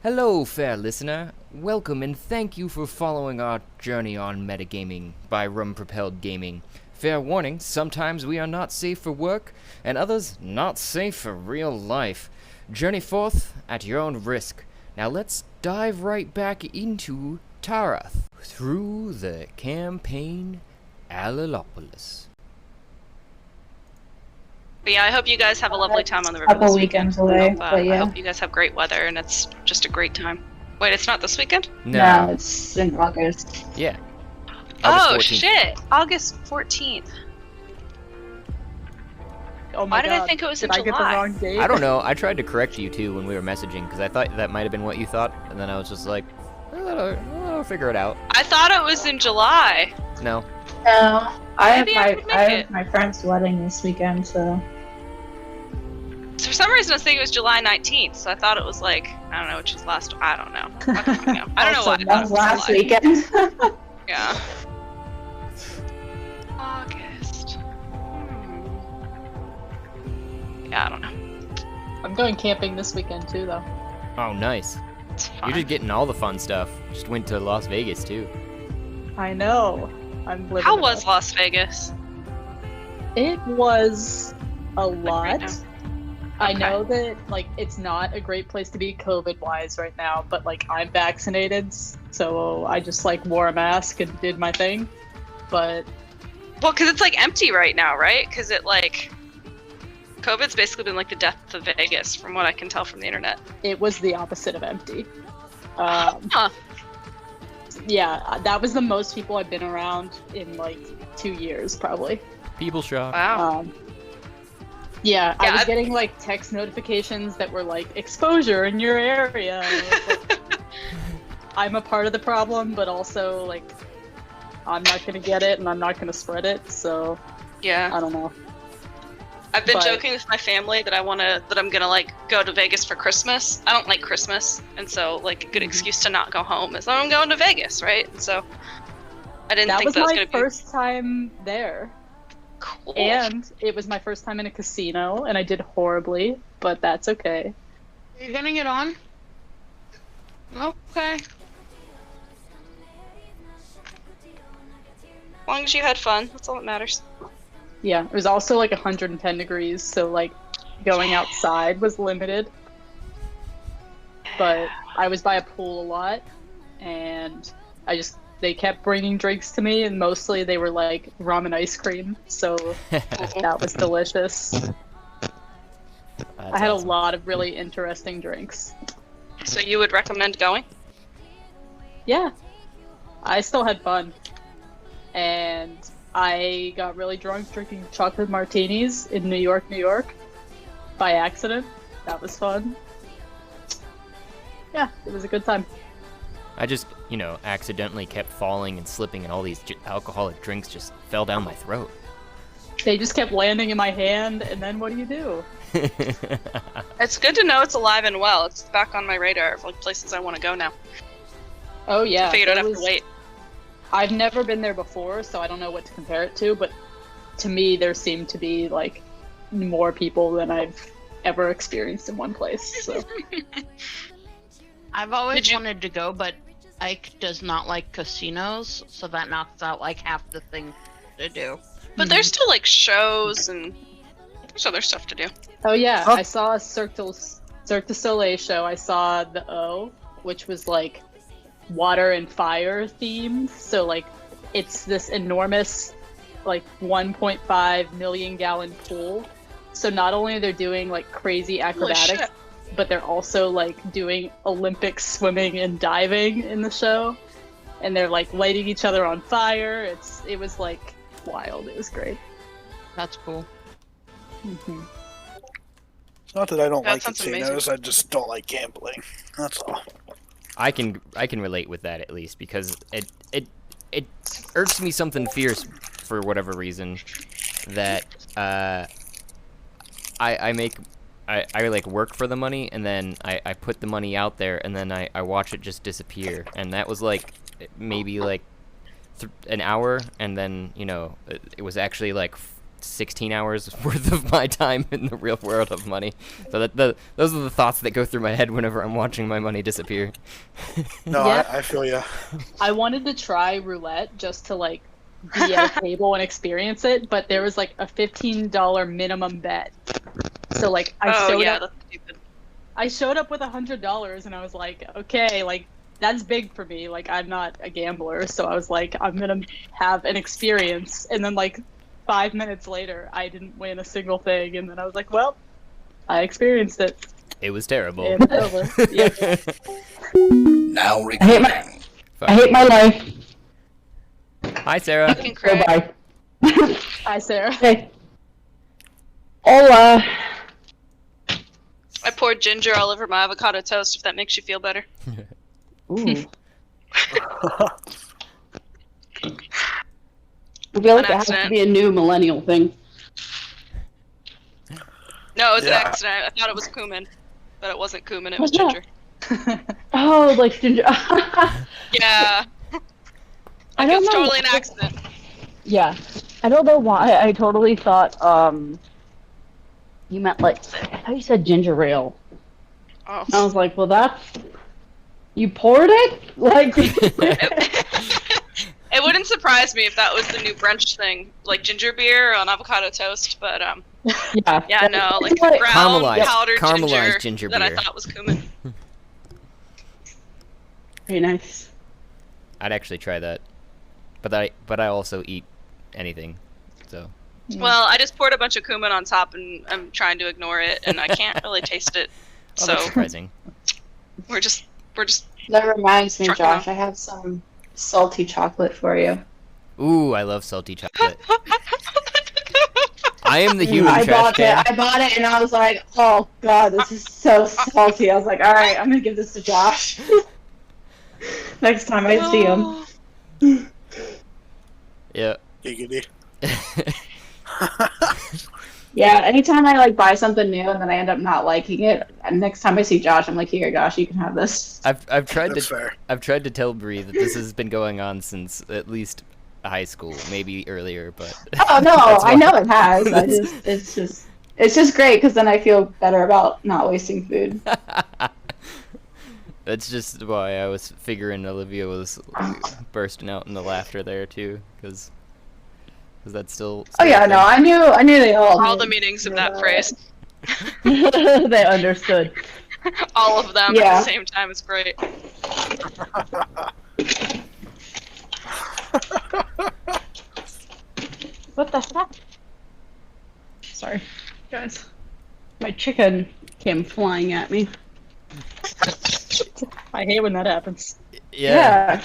Hello, fair listener. Welcome and thank you for following our journey on metagaming by Rum Propelled Gaming. Fair warning, sometimes we are not safe for work, and others not safe for real life. Journey forth at your own risk. Now let's dive right back into Tarath through the campaign Alilopolis. But yeah, I hope you guys have a lovely time on the river Couple this weekends weekend. away, I yeah. hope you guys have great weather and it's just a great time. Wait, it's not this weekend? No, it's in August. Yeah. Oh, August 14th. shit! August 14th. Oh my Why did God. I think it was in Did I get the July? wrong date? I don't know. I tried to correct you too when we were messaging because I thought that might have been what you thought, and then I was just like, I'll figure it out. I thought it was in July. No. No, I Maybe I could make have it. my friend's wedding this weekend, so So for some reason I was thinking it was July 19th, so I thought it was like, I don't know, which is last, I don't know. I don't know, I don't know Also, what. that was last weekend. Yeah. August. Yeah, I don't know. I'm going camping this weekend too, though. Oh, nice. It's fine. You're just getting all the fun stuff. Just went to Las Vegas too. I know. I'm living. How it was up. Las Vegas? It was a lot. right now? I Okay. know that like it's not a great place to be COVID-wise right now, but like I'm vaccinated, so I just like wore a mask and did my thing. But Well, because it's like empty right now, right? Because it like COVID's basically been like the death of Vegas, from what I can tell from the internet. it was the opposite of empty. Huh. Yeah, that was the most people I've been around in like 2 years, probably. People shop. Wow. Yeah, I Yeah, was I've- getting like text notifications that were like exposure in your area. And I was like, I'm a part of the problem, but also like I'm not gonna get it and I'm not gonna spread it. So Yeah. I don't know. I've been but- joking with my family that I'm gonna like go to Vegas for Christmas. I don't like Christmas, and so like a good Mhm. excuse to not go home is I'm going to Vegas, right? And so I didn't That think was that was my gonna first time there, be cool. and it was my first time in a casino, and I did horribly, but that's okay. Are you getting it on? Okay. As long as you had fun, that's all that matters. Yeah, it was also like 110 degrees, so like going outside was limited. But I was by a pool a lot, and they kept bringing drinks to me, and mostly they were like rum and ice cream, so that was delicious. I had a lot of really interesting drinks. So you would recommend going? Yeah, I still had fun. And I got really drunk drinking chocolate martinis in New York, New York, by accident. That was fun. Yeah, it was a good time. I just, accidentally kept falling and slipping, and all these alcoholic drinks just fell down my throat. They just kept landing in my hand, and then what do you do? It's good to know it's alive and well. It's back on my radar of like places I want to go now. Oh yeah, I figured I'd there have to was- wait. I've never been there before, so I don't know what to compare it to, but to me there seemed to be like more people than I've ever experienced in one place. So I've always Did you- wanted to go, but Ike does not like casinos, so that knocks out like half the thing to do. But there's still like shows and there's other stuff to do. oh yeah, Oh. I saw a Cirque du Soleil show. I saw the O, which was like water and fire themed. So like it's this enormous like 1.5 million gallon pool. So not only are they doing like crazy acrobatics, shit. but they're also like doing Olympic swimming and diving in the show. And they're like lighting each other on fire. It was like wild. It was great. That's cool. Mhm. It's not that I don't That like sounds casinos, amazing. I just don't like gambling. That's all. I can relate with that at least because it irks me something fierce for whatever reason that I like work for the money and then I put the money out there and then I watch it just disappear, and that was like maybe like an hour, and then it was actually like 16 hours worth of my time in the real world of money. So those are the thoughts that go through my head whenever I'm watching my money disappear. No, Yeah. I feel you. I wanted to try roulette just to like be at a table and experience it, but there was like a $15 minimum bet. So like I Oh showed yeah, up. that's stupid. I showed up with $100 and I was like, okay, like that's big for me. Like I'm not a gambler, so I was like, I'm gonna have an experience. And then like 5 minutes later, I didn't win a single thing, and then I was like, well, I experienced it. It was terrible. And it's over. Yeah. Now recording. I hate my life. Hi, Sarah. Fucking Craig. Bye. Hi, Sarah. Hey. Hola. I poured ginger all over my avocado toast. If that makes you feel better. Ooh. I feel like it has to accident. be a new millennial thing. No, it was Yeah. an accident. I thought it was cumin, but it wasn't cumin. It was What's that? ginger. Oh, like ginger. Yeah. I Like, don't it's know. totally an accident. Yeah. I don't know why. I totally thought you meant like I thought you said ginger ale. Oh. I was like, well, that's you poured it like. It wouldn't surprise me if that was the new brunch thing, like ginger beer on avocado toast. But Yeah. yeah, no, like What? ground Caramelized- powdered caramelized ginger, ginger that I beer. thought was cumin. Very nice. I'd actually try that, but I also eat anything, so. Well, I just poured a bunch of cumin on top, and I'm trying to ignore it, and I can't really taste it. Oh, So that's surprising. we're just That reminds me, Trucking Josh. on. I have some salty chocolate for you. Ooh, I love salty chocolate. I am the human I trash bought can. it. I bought it, and I was like, "Oh God, this is so salty." I was like, "All right, I'm gonna give this to Josh next time I see him." Yeah. Giggity. Yeah, anytime I like buy something new and then I end up not liking it, and next time I see Josh, I'm like, "Here, Josh, you can have this." I've tried That's to fair. I've tried to tell Bree that this has been going on since at least high school, maybe earlier, but. Oh no, That's I why- know it has. It's just great because then I feel better about not wasting food. That's just why I was figuring Olivia was bursting out in the laughter there too, because that's still. Oh yeah, no, I knew they all. all the knew. meanings of knew that phrase. They understood. All of them at Yeah. the same time is great. What the heck? Sorry, guys. My chicken came flying at me. I hate when that happens. Yeah,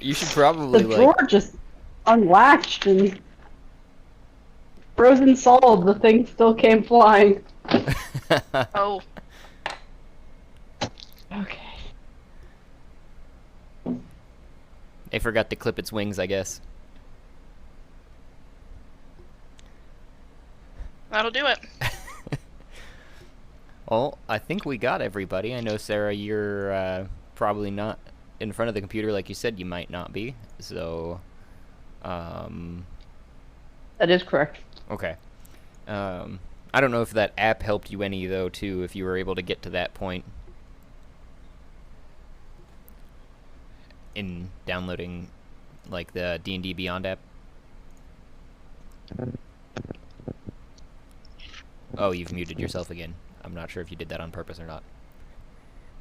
you should probably The like. drawer just unlatched and frozen solid. The thing still came flying. Oh, Okay. They forgot to clip its wings, I guess. that'll do it. Well, I think we got everybody. I know, Sarah, you're probably not in front of the computer like you said you might not be. So, That is correct. okay. I don't know if that app helped you any, though, too, if you were able to get to that point in downloading, like, the D&D Beyond app. Oh, you've muted yourself again. I'm not sure if you did that on purpose or not.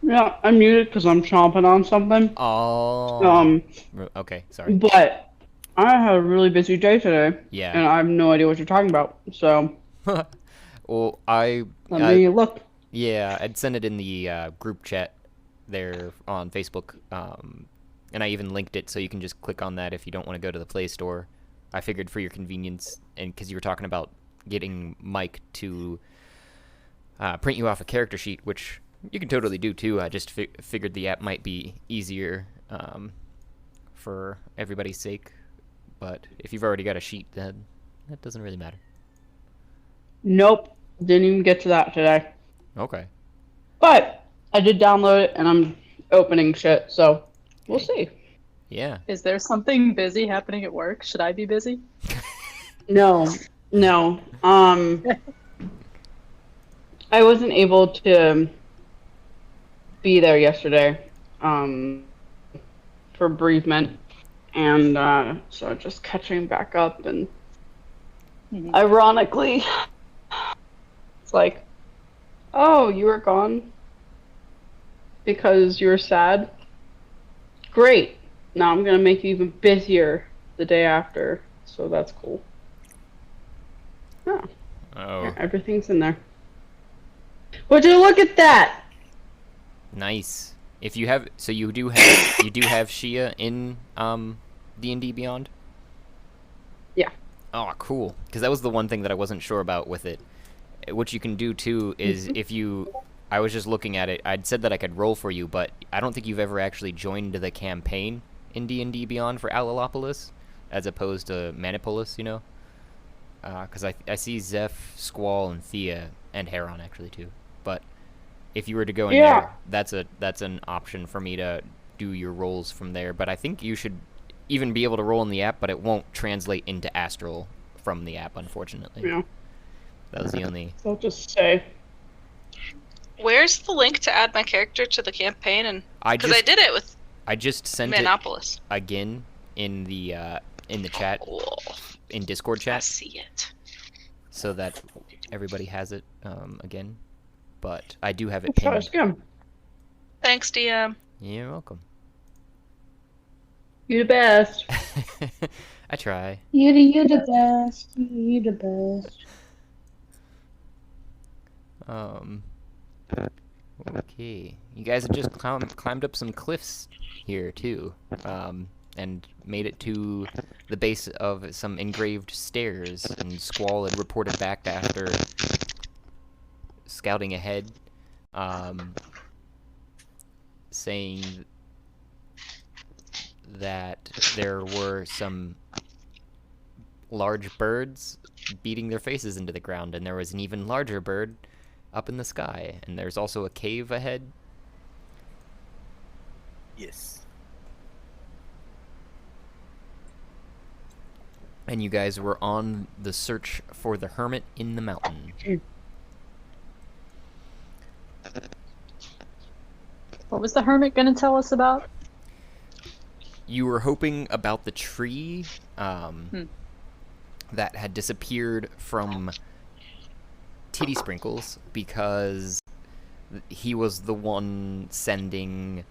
Yeah, I'm muted because I'm chomping on something. Oh. Okay, sorry. But I had a really busy day today, and Yeah. I have no idea what you're talking about. So Well, I let me look. yeah, I'd sent it in the group chat there on Facebook, and I even linked it so you can just click on that if you don't want to go to the Play Store. I figured for your convenience, and because you were talking about getting Mike to print you off a character sheet, which you can totally do too. I just figured the app might be easier for everybody's sake. But if you've already got a sheet, then that doesn't really matter. Nope, didn't even get to that today. Okay. But I did download it, and I'm opening shit. So we'll see. Yeah. Is there something busy happening at work? Should I be busy? No, No. I wasn't able to be there yesterday for bereavement, and so just catching back up, and ironically, it's like, oh, you were gone because you were sad? Great. Now I'm gonna make you even busier the day after, so that's cool. Oh. Yeah, everything's in there. Would you look at that? Nice. If you have, so you do have Shia in D&D Beyond? Yeah. Oh, cool. Because that was the one thing that I wasn't sure about with it. What you can do too is if you, I was just looking at it. I'd said that I could roll for you, but I don't think you've ever actually joined the campaign in D&D Beyond for Alalopolis, as opposed to Manipolis, you know. Because I see Zeph, Squall, and Thea, and Heron actually too. But if you were to go in there, that's an option for me to do your rolls from there. But I think you should even be able to roll in the app, but it won't translate into Astral from the app, unfortunately. Yeah. That was the only. I'll just say. Where's the link to add my character to the campaign? And because I did it with. I just sent Manopolis. it again in the chat, in Discord chat. I see it. So that everybody has it again. But I do have it pinned. Thanks, DM. You're welcome. You're the best. I try. You're the best. You're the best. Okay. You guys have just climbed up some cliffs here too, and made it to the base of some engraved stairs. And Squall had reported back after scouting ahead, saying that there were some large birds beating their faces into the ground, and there was an even larger bird up in the sky, and there's also a cave ahead. Yes. And you guys were on the search for the Hermit in the mountain. What was the Hermit going to tell us about? You were hoping about the tree that had disappeared from Titty Sprinkles, because he was the one sending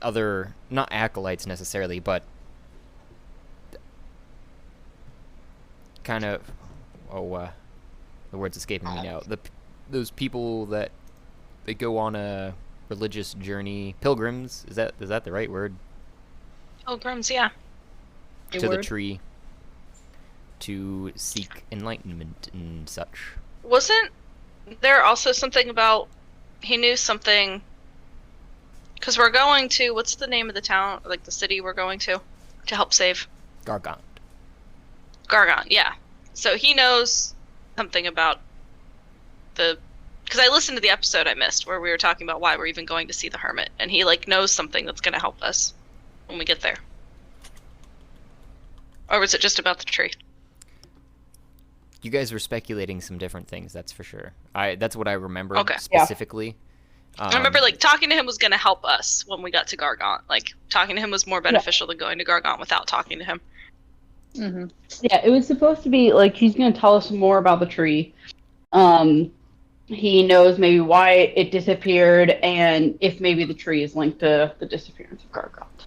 other, not acolytes necessarily, but kind of, the word's escaping me now. Those people that they go on a religious journey, pilgrims. Is that the right word? Pilgrims, yeah. To the tree to seek enlightenment and such. Wasn't there also something about he knew something? Because we're going to, what's the name of the town, like the city we're going to help save? Gargant, yeah. So he knows something about because I listened to the episode I missed where we were talking about why we're even going to see the Hermit, and he knows something that's going to help us when we get there. Or was it just about the tree? You guys were speculating some different things, that's for sure. That's what I remember specifically. Yeah. I remember talking to him was going to help us when we got to Gargant. Talking to him was more beneficial than going to Gargant without talking to him. Mm-hmm. Yeah, it was supposed to be he's going to tell us more about the tree. He knows maybe why it disappeared, and if maybe the tree is linked to the disappearance of Gargant.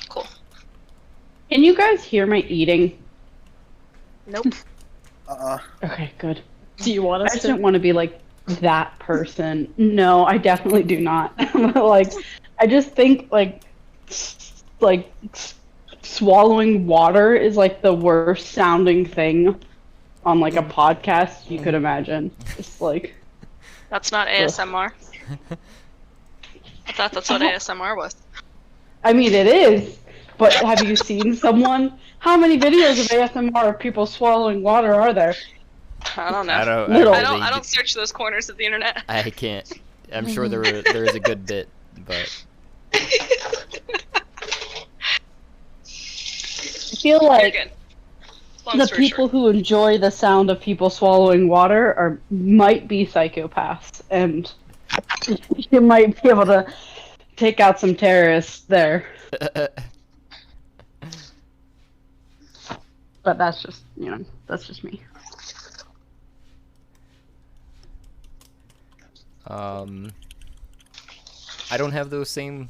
Cool. Can you guys hear my eating? Nope. Okay, good. Do you want us I don't want to be that person. No, I definitely do not. I just think swallowing water is the worst sounding thing on a podcast you could imagine. It's That's not ASMR. I thought that's what ASMR was. I mean, it is, but have you seen someone? How many videos of ASMR of people swallowing water are there? I don't know. I don't search those corners of the internet. I can't. I'm sure there is a good bit, but I feel You're like good. Long the story people short. who enjoy the sound of people swallowing water might be psychopaths, and you might be able to take out some terrorists there. But that's just, that's just me. I don't have those same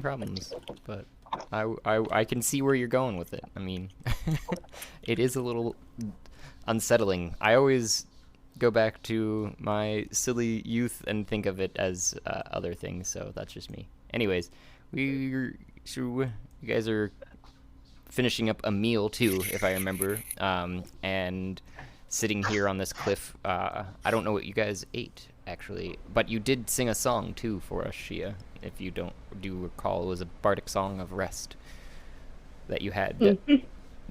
problems, but I can see where you're going with it. I mean, it is a little unsettling. I always go back to my silly youth and think of it as other things, so that's just me. Anyways, you guys are finishing up a meal too, if I remember, and sitting here on this cliff. I don't know what you guys ate, actually, but you did sing a song too for us, Shia. If you do recall, it was a bardic song of rest that you had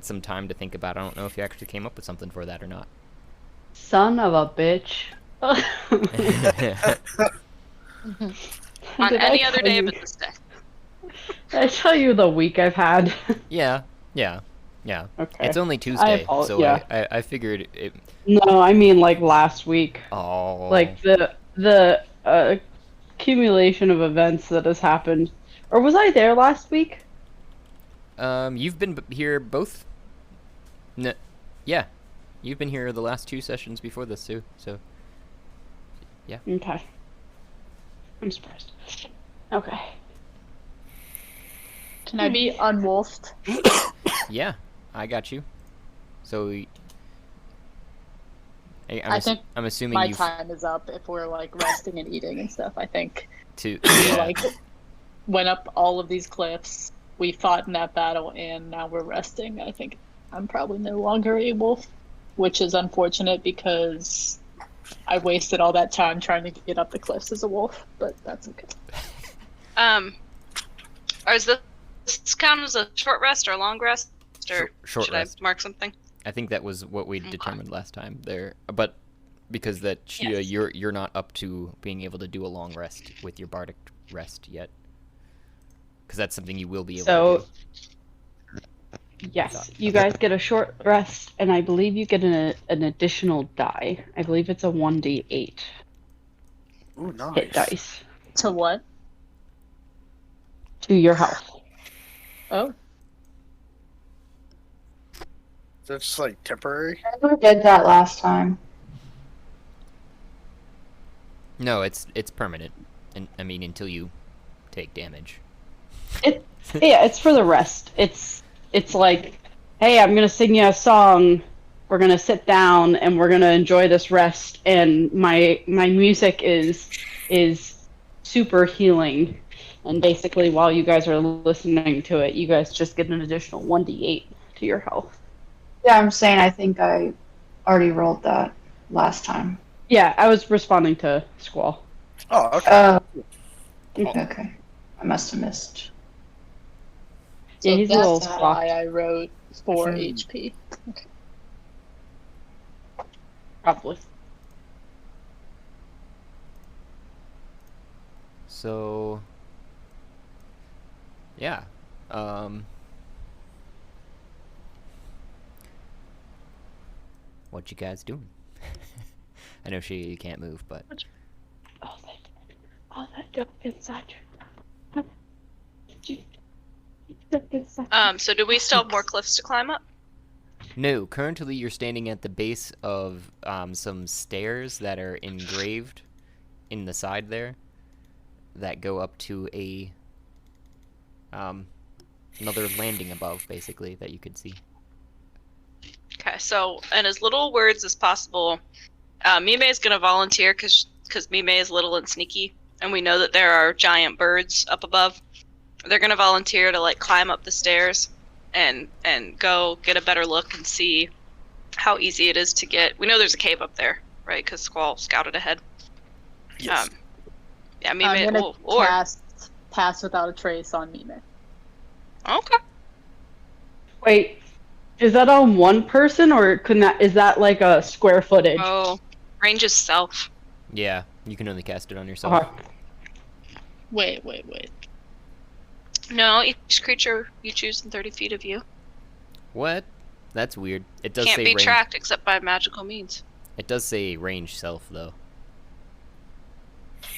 some time to think about. I don't know if you actually came up with something for that or not. Son of a bitch. On any other day but this day. Did I tell you the week I've had? Yeah. Okay. It's only Tuesday, so yeah. I figured it. No, I mean like last week. Oh. Like the accumulation of events that has happened. Or was I there last week? You've been here both. Yeah, you've been here the last 2 sessions before this too. So. Yeah. Okay. I'm surprised. Okay. Can I be unwolfed? Yeah, I got you. So. I think I'm assuming my time is up if we're like resting and eating and stuff. I think we like went up all of these cliffs. We fought in that battle, and now we're resting. I think I'm probably no longer a wolf, which is unfortunate because I wasted all that time trying to get up the cliffs as a wolf. But that's okay. Is this count as a short rest or a long rest, or short should rest. I mark something? I think that was what we determined last time there, but because that Chia, Yes. you're not up to being able to do a long rest with your bardic rest yet, because that's something you will be able to do. Yes, you guys get a short rest, and I believe you get an additional die. I believe it's a 1d8 Ooh, nice. hit dice To what? to your health. Oh, That's like temporary. I never did that last time. No, it's permanent, and I mean until you take damage. Yeah, it's for the rest. It's like, hey, I'm gonna sing you a song. We're gonna sit down and we're gonna enjoy this rest. And my music is super healing. And basically, while you guys are listening to it, you guys just get an additional 1d8 to your health. Yeah, I'm saying I think I already rolled that last time. Yeah, I was responding to Squall. Oh, okay. Okay. I must have missed. so Yeah, he's a little that's squawked. why I wrote 4 Hmm. HP. Probably. So, yeah, what you guys doing? I know she can't move, but Oh, that dope inside you. So do we still have more cliffs to climb up? no. Currently, you're standing at the base of some stairs that are engraved in the side there, that go up to a another landing above, basically, that you could see. Okay, so in as little words as possible, Mime is going to volunteer because Mime is little and sneaky, and we know that there are giant birds up above. They're going to volunteer to like climb up the stairs and go get a better look and see how easy it is to get. We know there's a cave up there, right? Because Squall scouted ahead. Yes. Yeah, Mime. I'm gonna or cast Pass Without a Trace on Mime. okay. Wait, is that on one person, or is that like a square footage? Oh, range is self. Yeah, you can only cast it on yourself. Uh-huh. Wait. No, each creature you choose in 30 feet of you What? That's weird. It does can't say be range. tracked except by magical means. It does say range self though.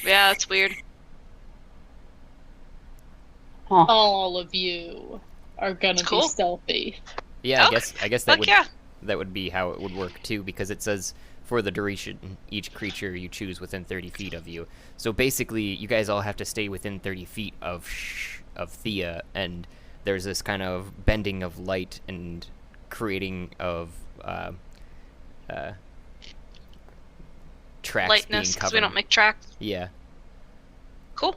Yeah, that's weird. Huh. All of you are gonna Cool. be stealthy. Yeah, Okay. I guess that Fuck yeah. that would be how it would work too, because it says for the duration, each creature you choose within 30 feet of you. So basically, you guys all have to stay within 30 feet of Thea, and there's this kind of bending of light and creating of tracks Lightness, being because covered. we don't make tracks. Yeah. Cool.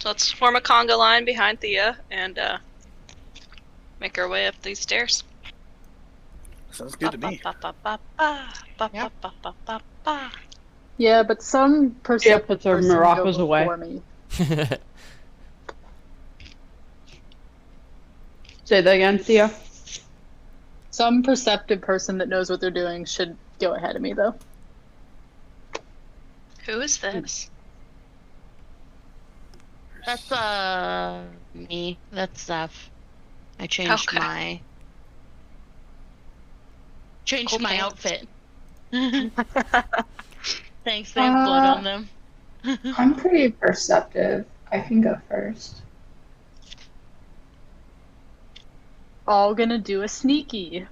So let's form a conga line behind Thea and make our way up these stairs. Sounds good to me. Yeah, but some perceptive puts her person go maracas away. before me. Say that again, Thea. Some perceptive person that knows what they're doing should go ahead of me, though. Who is this? That's me. That's Zeph. I changed Okay. my Okay. outfit. Thanks, they have blood on them. I'm pretty perceptive. I can go first. All gonna do a sneaky.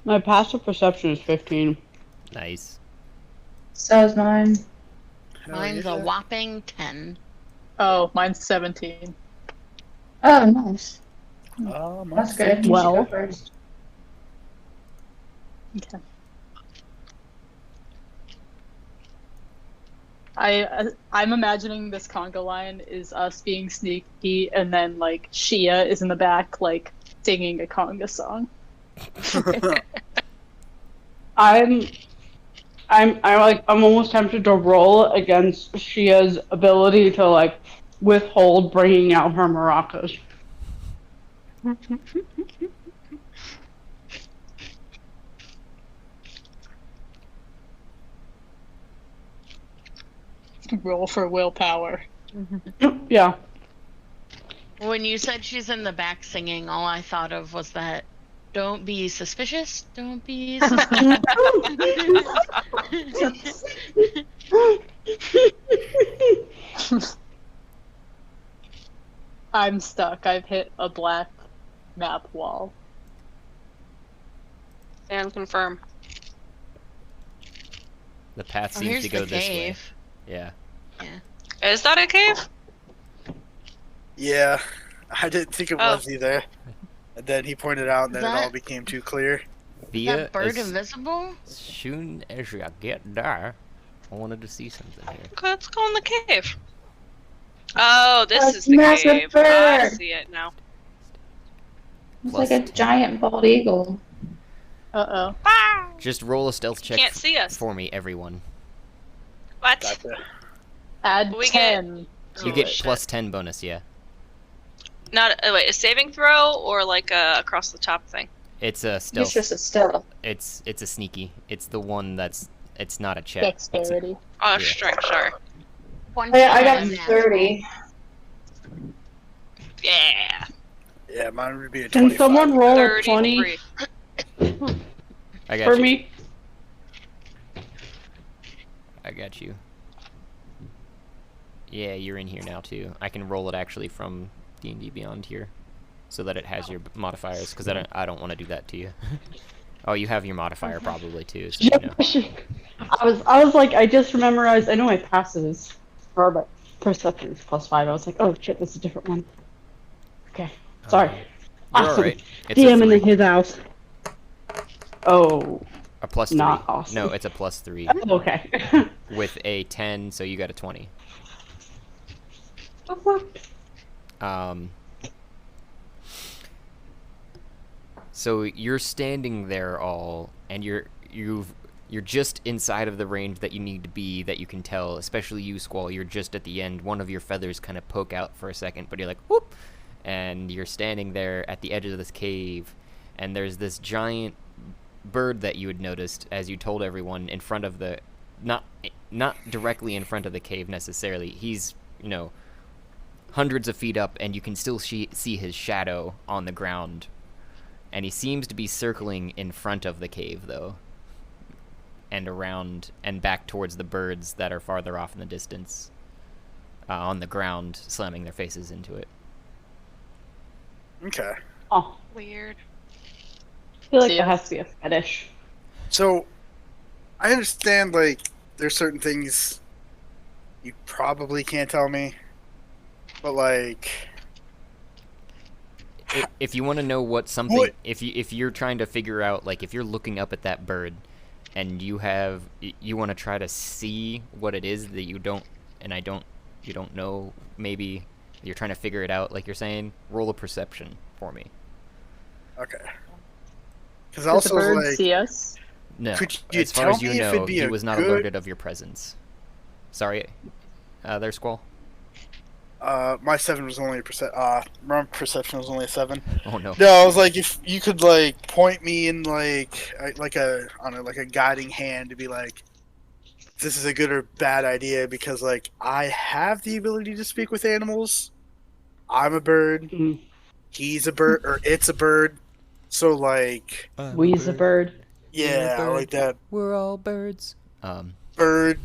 My passive perception is 15. Nice. So is mine. Hell Mine's yeah. a whopping 10. Oh, mine's 17. Oh, nice. Oh, my That's good. You Well. should go first. Okay. I'm imagining this conga line is us being sneaky, and then like Shia is in the back, like singing a conga song. I'm almost tempted to roll against Shia's ability to like withhold bringing out her maracas. Roll for willpower. Yeah. When you said she's in the back singing, all I thought of was that don't be suspicious, don't be suspicious. I'm stuck. I've hit a black map wall. And confirm. The path Oh, seems here's to go the this way. cave. Yeah. Is that a cave? Yeah, I didn't think it Oh. was either. And then he pointed out, and then it That- all became too clear. Via That bird as invisible? soon as you get there, I wanted to see something here. Okay, let's go in the cave. Oh, this That's is the massive cave. I bird. see it now. It's Plus like a 10. giant bald eagle. Uh-oh. Just roll a stealth check Can't see us. for me, everyone. What? Gotcha. Add We get- 10. You Oh, get shit. plus 10 bonus, yeah. Not wait, a saving throw or like a across the top thing? It's a It's stealth. just a stealth. It's a sneaky. It's the one that's. It's not a check. It's a- Dexterity. Oh, Yeah. strength, sorry. I got 30. Yeah. Yeah, mine would be a Can 25. someone roll a 20 33. I got for you. me? I got you. Yeah, you're in here now too. I can roll it actually from D&D Beyond here, so that it has your modifiers. Because I don't want to do that to you. Oh, you have your modifier probably too. So you know. I was like, I just memorized. I know my passive is but perception is +5. I was like, oh shit, that's a different one. Okay, sorry. You're Awesome. alright. It's a DM in 3. his house. Oh, A plus 3. Not awesome. No, it's a plus 3 okay. with a 10, so you got a 20. So you're standing there all, and you're just inside of the range that you need to be, that you can tell, especially you, Squall, you're just at the end. One of your feathers kind of poke out for a second, but you're like, whoop! And you're standing there at the edge of this cave, and there's this giant bird that you had noticed, as you told everyone, in front of the not directly in front of the cave necessarily. He's, hundreds of feet up, and you can still see his shadow on the ground. And he seems to be circling in front of the cave, though. And around and back towards the birds that are farther off in the distance. On the ground, slamming their faces into it. Okay. Oh, Weird. I feel like See that ya. has to be a fetish. So, I understand, like, there's certain things you probably can't tell me, but, like... If you want to know what something... What? If you're trying to figure out, like, if you're looking up at that bird, and you want to try to see what it is that you don't know, maybe you're trying to figure it out, like you're saying, roll a perception for me. Okay. Because Does the also, bird like... see us? No, Could you as far tell as you me if know, it'd be he a was not good- alerted of your presence. Sorry, there, Squall. My 7 was only a my perception was only a 7. Oh no. No, I was like, if you could, like, point me in, like a guiding hand to be like, this is a good or bad idea, because, like, I have the ability to speak with animals. I'm a bird. Mm. He's a bird, or it's a bird. So, like, We's a bird. yeah, I like that We're all birds. bird,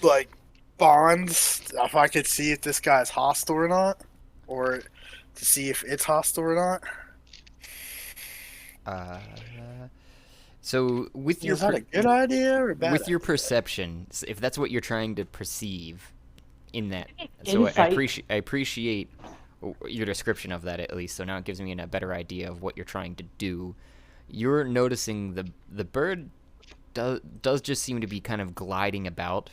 like, bonds. If I could see if this guy's hostile or not, or to see if it's hostile or not. So with your Is that a good idea or a bad with your idea? perception, if that's what you're trying to perceive in that, so I Insight. appreciate your description of that, at least. So now it gives me a better idea of what you're trying to do. You're noticing the bird does just seem to be kind of gliding about.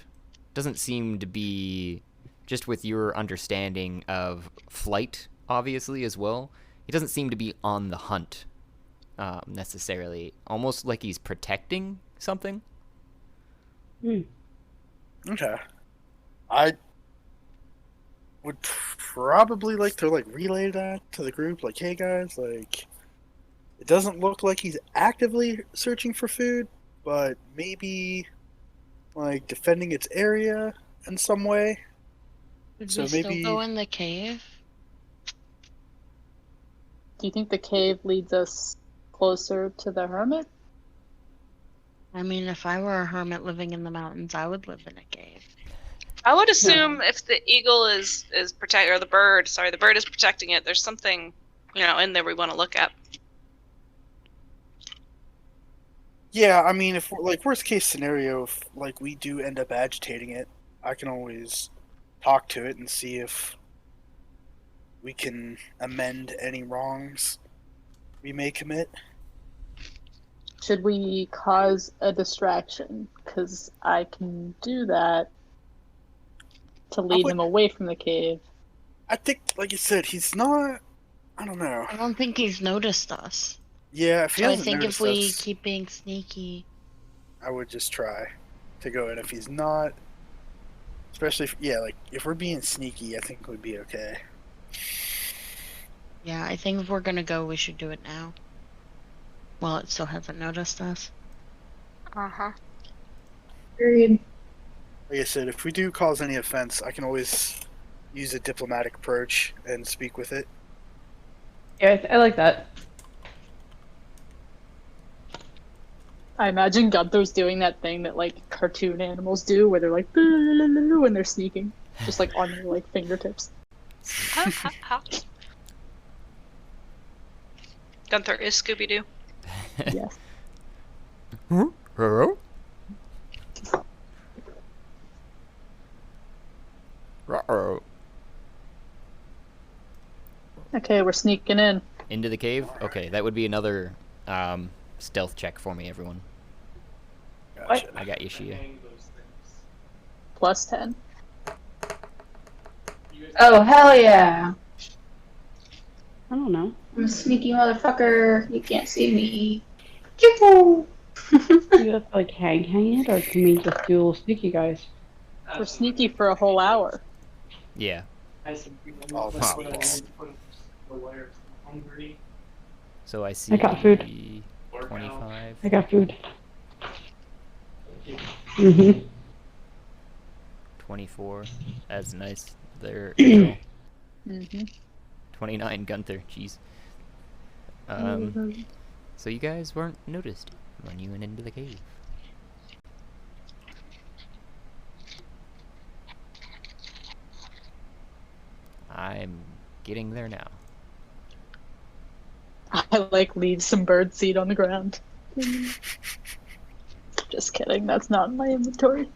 Doesn't seem to be, just with your understanding of flight, obviously, as well. He doesn't seem to be on the hunt. Necessarily, almost like he's protecting something. Okay. I would probably like to, like, relay that to the group, like, hey guys, like, it doesn't look like he's actively searching for food, but maybe, like, defending its area in some way. Did So we still maybe- go in the cave? Do you think the cave leads us closer to the hermit? I mean, if I were a hermit living in the mountains, I would live in a cave. I would assume if the eagle is protect, or the bird is protecting it, there's something, in there we want to look at. Yeah, I mean, if, like, worst case scenario, if, like, we do end up agitating it, I can always talk to it and see if we can amend any wrongs we may commit. Should we cause a distraction? Because I can do that to lead would- him away from the cave. I think, like you said, he's not. I don't know. I don't think he's noticed us. Yeah, if he So I hasn't think noticed if we us, keep being sneaky, I would just try to go in. If he's not, especially if we're being sneaky, I think it would be okay. yeah, I think if we're gonna go, we should do it now. Well, it still hasn't noticed us. Uh-huh. Agreed. Like I said, if we do cause any offense, I can always use a diplomatic approach and speak with it. Yeah, I like that. I imagine Gunther's doing that thing that, like, cartoon animals do, where they're like, when they're sneaking, just like on their, like, fingertips. Gunther is Scooby-Doo. Yes. Hello? Uh-oh. Okay, we're sneaking in. Into the cave? Okay, that would be another stealth check for me, everyone. Gotcha. I got you, Shia. Plus 10. Oh, hell yeah. I don't know. I'm a sneaky motherfucker. You can't see me. Choo-choo. Do you have to, like, hang it, or can we just do a little sneaky, guys? We're sneaky for a whole hour. Yeah. All the sneaks. So I see I got food. 25. I got food. Mhm. 24. That's nice. There, April. Mhm. 29, Gunther. Jeez. So you guys weren't noticed when you went into the cave. I'm getting there now. I like leave some bird seed on the ground. Just kidding. That's not in my inventory.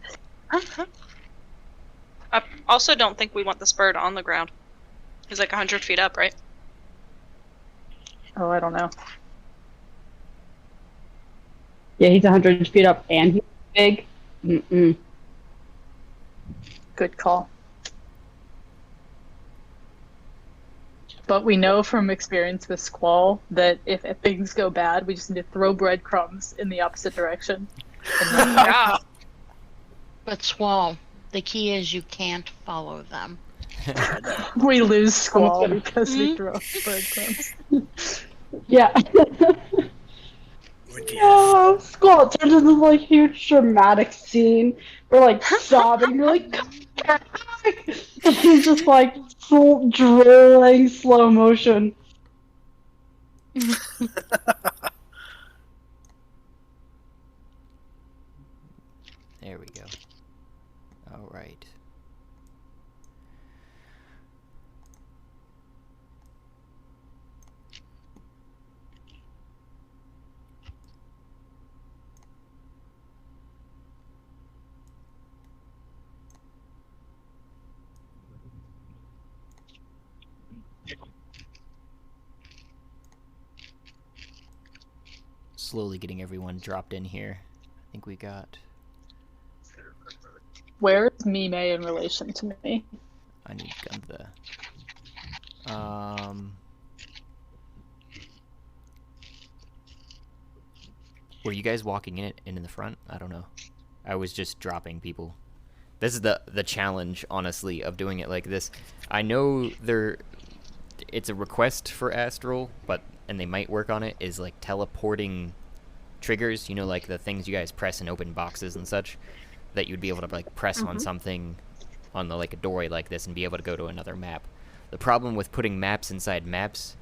I also don't think we want this bird on the ground. He's like 100 feet up, right? Oh, I don't know. Yeah, he's 100 feet up and he's big. Mm-mm. Good call. But we know from experience with Squall that if things go bad, we just need to throw breadcrumbs in the opposite direction. And then Yeah. But Squall, the key is you can't follow them. we lose Squall because we throw breadcrumbs. Yeah. No, Squall turns into like huge dramatic scene. We're like sobbing. We're like, come back! And he's just like drooling slow motion. There we go. All right. Slowly getting everyone dropped in here. I think we got... Where is Mime in relation to me? I need Gunther. Were you guys walking in the front? I don't know. I was just dropping people. This is the challenge, honestly, of doing it like this. I know it's a request for Astral, and they might work on it, is like teleporting triggers, you know, like the things you guys press and open boxes and such, that you'd be able to like press on something on the like a doorway like this and be able to go to another map. The problem with putting maps inside maps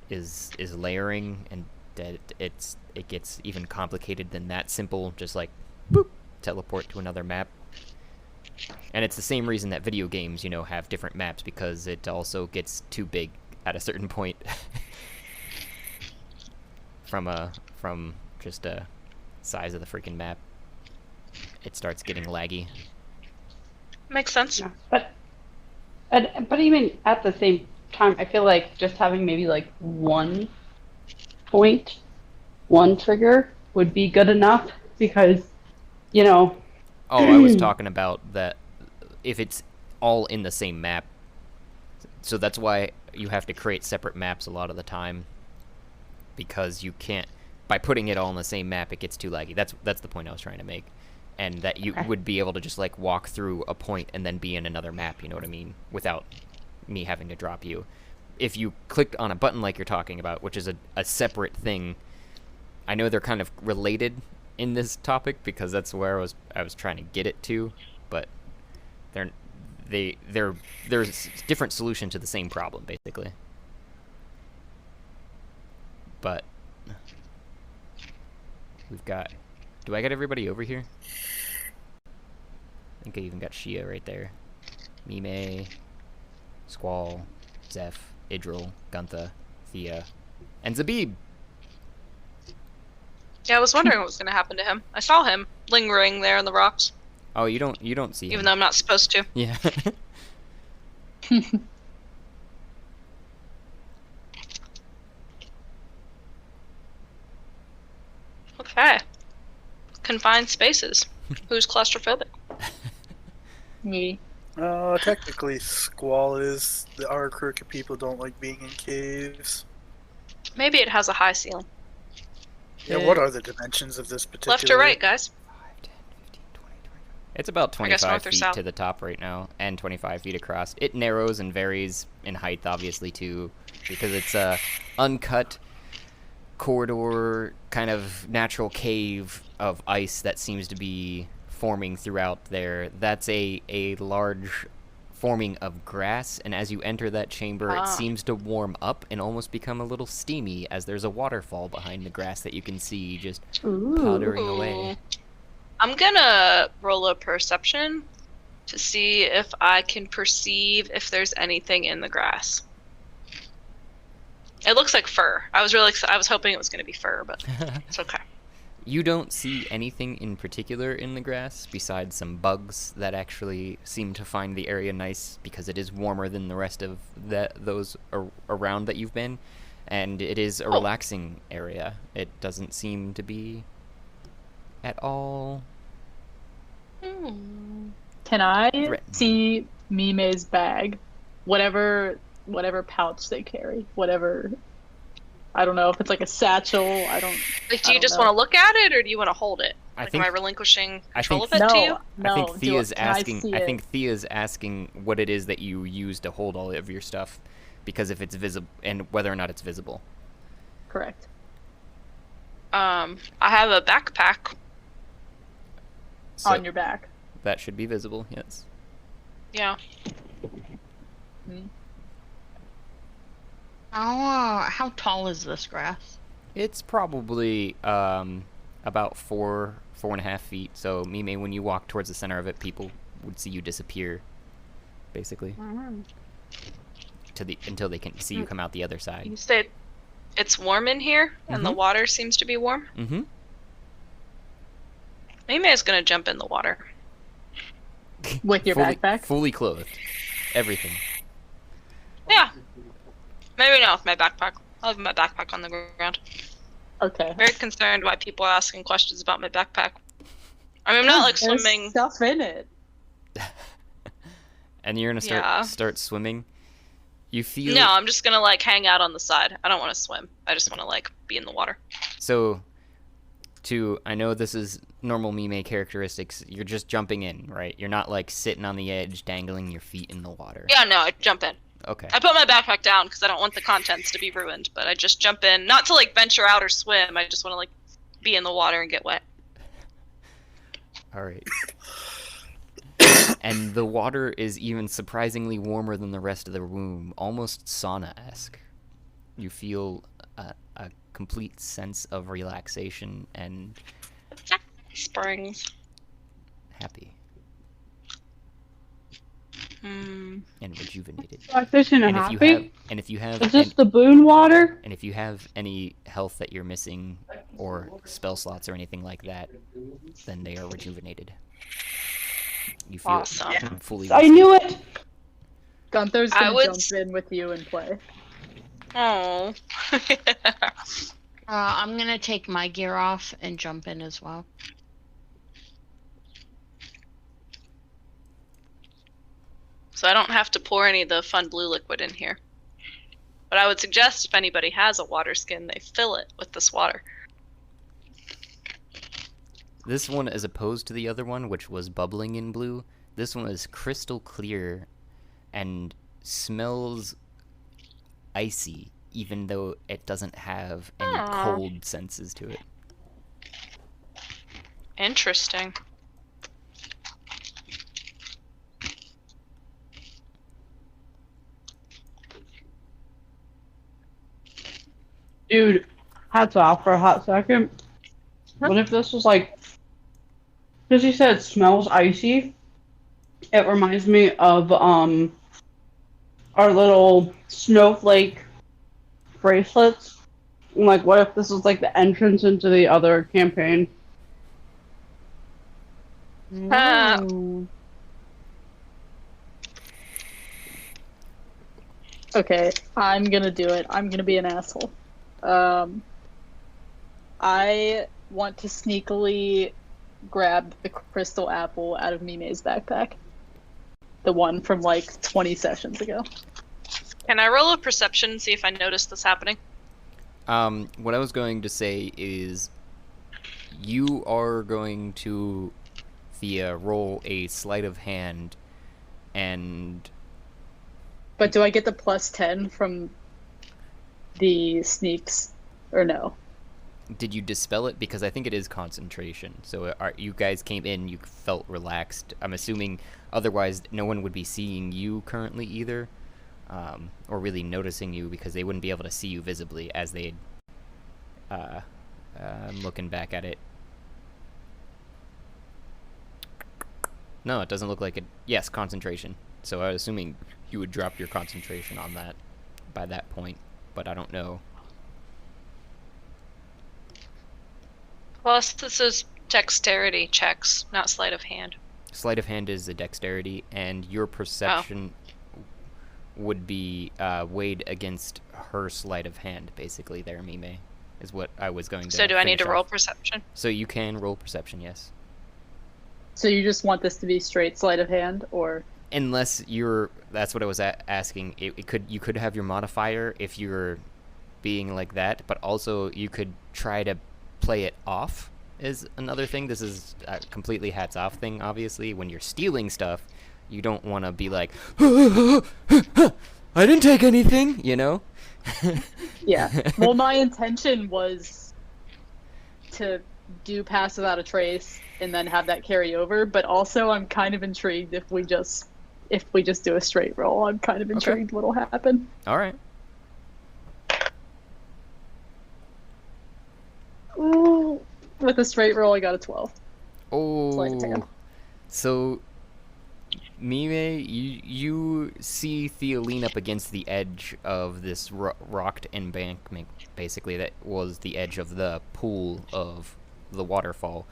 is layering, and that it gets even complicated than that simple, just like boop, teleport to another map. And it's the same reason that video games, you know, have different maps, because it also gets too big at a certain point. from just a size of the freaking map, it starts getting laggy. Makes sense. Yeah, but even at the same time, I feel like just having maybe like one point, one trigger would be good enough, because, you know. Oh, I was talking about that if it's all in the same map. So that's why you have to create separate maps a lot of the time, because you can't, by putting it all in the same map, it gets too laggy. That's the point I was trying to make. And that you would be able to just like walk through a point and then be in another map, you know what I mean, without me having to drop you. If you clicked on a button like you're talking about, which is a separate thing, I know they're kind of related in this topic, because that's where I was trying to get it to, but there's different solution to the same problem, basically. But we've got, do I got everybody over here? I think I even got Shia right there. Mime, Squall, Zeph, Idril, Gunther, Thea, and Zabib. Yeah, I was wondering what was going to happen to him. I saw him lingering there in the rocks. Oh, you don't see him. Even though I'm not supposed to. Yeah. Okay. Confined spaces. Who's claustrophobic? Me. Technically, Squall is. Our crooked people don't like being in caves. Maybe it has a high ceiling. Yeah, what are the dimensions of this particular? Left or right, guys? 5, 10, 15, 20, 25. It's about I guess 25 north or feet south. to the top right now, and 25 feet across. It narrows and varies in height, obviously, too, because it's a uncut corridor, kind of natural cave of ice that seems to be forming throughout there. That's a large forming of grass, and as you enter that chamber, it seems to warm up and almost become a little steamy as there's a waterfall behind the grass that you can see just powdering away. I'm gonna roll a perception to see if I can perceive if there's anything in the grass. It looks like fur. I was hoping it was gonna be fur, but it's okay. You don't see anything in particular in the grass besides some bugs that actually seem to find the area nice because it is warmer than the rest of those around that you've been, and it is a relaxing area. It doesn't seem to be at all. Can I see Mime's bag? Whatever pouch they carry, whatever. I don't know if it's like a satchel. Like, do you just want to look at it, or do you want to hold it? Am I relinquishing control of it to you? I think Thea's asking what it is that you use to hold all of your stuff, because if it's visible and whether or not it's visible. Correct. I have a backpack on your back. That should be visible. Yes. Yeah. How tall is this grass? It's probably about 4.5 feet. So Mime, when you walk towards the center of it, people would see you disappear, basically, until they can see you come out the other side. You said it's warm in here, and the water seems to be warm. Mm-hmm. Mime is gonna jump in the water with your backpack, fully clothed, everything. Yeah. Maybe not with my backpack. I'll have my backpack on the ground. Okay. Very concerned why people are asking questions about my backpack. I mean, I'm not like swimming. There's stuff in it. And you're gonna start swimming. You feel? No, I'm just gonna like hang out on the side. I don't want to swim. I just want to like be in the water. So, I know this is normal Mime characteristics. You're just jumping in, right? You're not like sitting on the edge, dangling your feet in the water. Yeah, no, I jump in. Okay. I put my backpack down because I don't want the contents to be ruined, but I just jump in, not to like venture out or swim. I just want to like be in the water and get wet. All right. And the water is even surprisingly warmer than the rest of the room, almost sauna-esque. You feel a complete sense of relaxation and springs. Happy. Mm. And rejuvenated. Relaxation and happy? If you have is this the boon water? And if you have any health that you're missing or spell slots or anything like that, then they are rejuvenated. You feel awesome. Fully. I knew it. Gunther's gonna jump in with you and play. Oh. I'm gonna take my gear off and jump in as well. So I don't have to pour any of the fun blue liquid in here. But I would suggest if anybody has a water skin, they fill it with this water. This one, as opposed to the other one, which was bubbling in blue, this one is crystal clear and smells icy, even though it doesn't have any cold senses to it. Interesting. Dude, hats off for a hot second. What if this was like, because you said it smells icy, it reminds me of our little snowflake bracelets. Like, what if this was like the entrance into the other campaign? Okay, I'm gonna do it. I'm gonna be an asshole. I want to sneakily grab the crystal apple out of Mime's backpack. The one from like 20 sessions ago. Can I roll a perception and see if I notice this happening? What I was going to say is you are going to, Thea, roll a sleight of hand and... But do I get the plus 10 from the sneaks, or no? did you dispel it? Because I think it is concentration. So you guys came in, you felt relaxed. I'm assuming otherwise no one would be seeing you currently either, or really noticing you because they wouldn't be able to see you visibly as they. I'm looking back at it. No, it doesn't look like it. Yes, concentration. So I was assuming you would drop your concentration on that by that point, but I don't know. Plus, this is dexterity checks, not sleight of hand. Sleight of hand is a dexterity, and your perception would be weighed against her sleight of hand, basically, there, Mime, is what I was going to So do I need to finish roll off. perception? So you can roll perception, yes. So you just want this to be straight sleight of hand, or? Unless you're, that's what I was asking. You could have your modifier if you're being like that, but also you could try to play it off is another thing. This is a completely hats off thing, obviously. When you're stealing stuff, you don't want to be like, I didn't take anything, you know? Yeah. Well, my intention was to do pass without a trace and then have that carry over, but also I'm kind of intrigued if we just do a straight roll. I'm kind of intrigued what'll happen. All right. Ooh. With a straight roll, I got a 12. Sleight of Oh, hand. so Mime, you see Thea lean up against the edge of this rocked embankment, basically, that was the edge of the pool of the waterfall,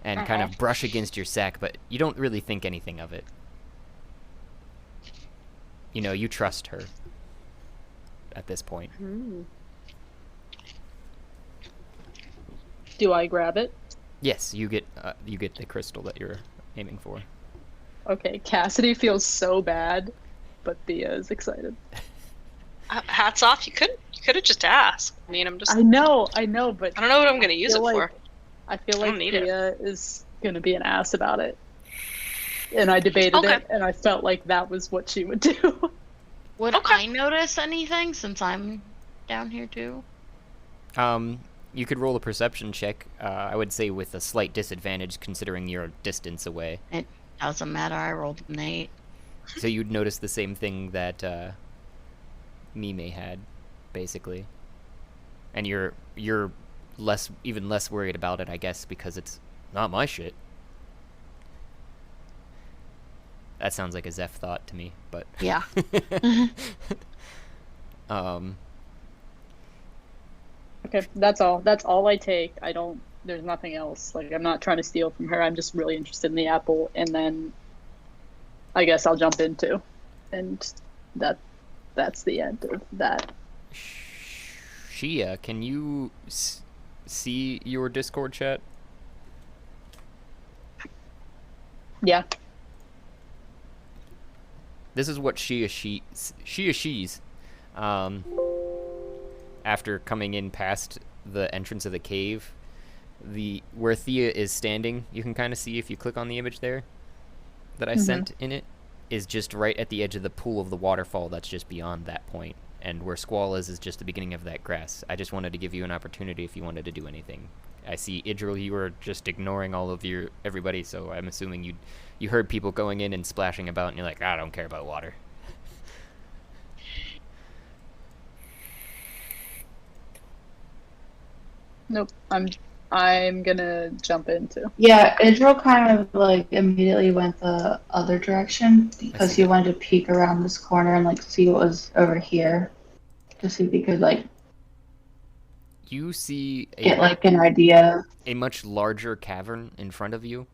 and kind of brush against your sack, but you don't really think anything of it. You know, you trust her at this point. Do I grab it? Yes, you get the crystal that you're aiming for. Okay, Cassidy feels so bad, but Thea is excited. Hats off. You could have just asked. I mean, I know, but I don't know what I'm going to use it for. I feel I like don't need it. Thea is going to be an ass about it. And I debated it, and I felt like that was what she would do. Would I notice anything since I'm down here too? You could roll a perception check, I would say with a slight disadvantage considering your distance away. It doesn't matter. I rolled an 8. So you'd notice the same thing that Mime had, basically. And you're even less worried about it, I guess, because it's not my shit. That sounds like a Zeph thought to me, but Yeah. Okay, that's all. That's all I take. There's nothing else. Like, I'm not trying to steal from her. I'm just really interested in the apple, and then I guess I'll jump in too. And that's the end of that. Shia, can you see your Discord chat? Yeah. This is what she's after coming in past the entrance of the cave, where Thea is standing, you can kind of see if you click on the image there that I sent in it, is just right at the edge of the pool of the waterfall that's just beyond that point. And where Squall is just the beginning of that grass. I just wanted to give you an opportunity if you wanted to do anything. I see, Idril, you were just ignoring all of everybody, so I'm assuming you heard people going in and splashing about, and you're like, I don't care about water. Nope. I'm gonna jump in too. Yeah, Idril kind of like immediately went the other direction because he wanted to peek around this corner and like see what was over here, to see if he could like You see get like an idea. a much larger cavern in front of you,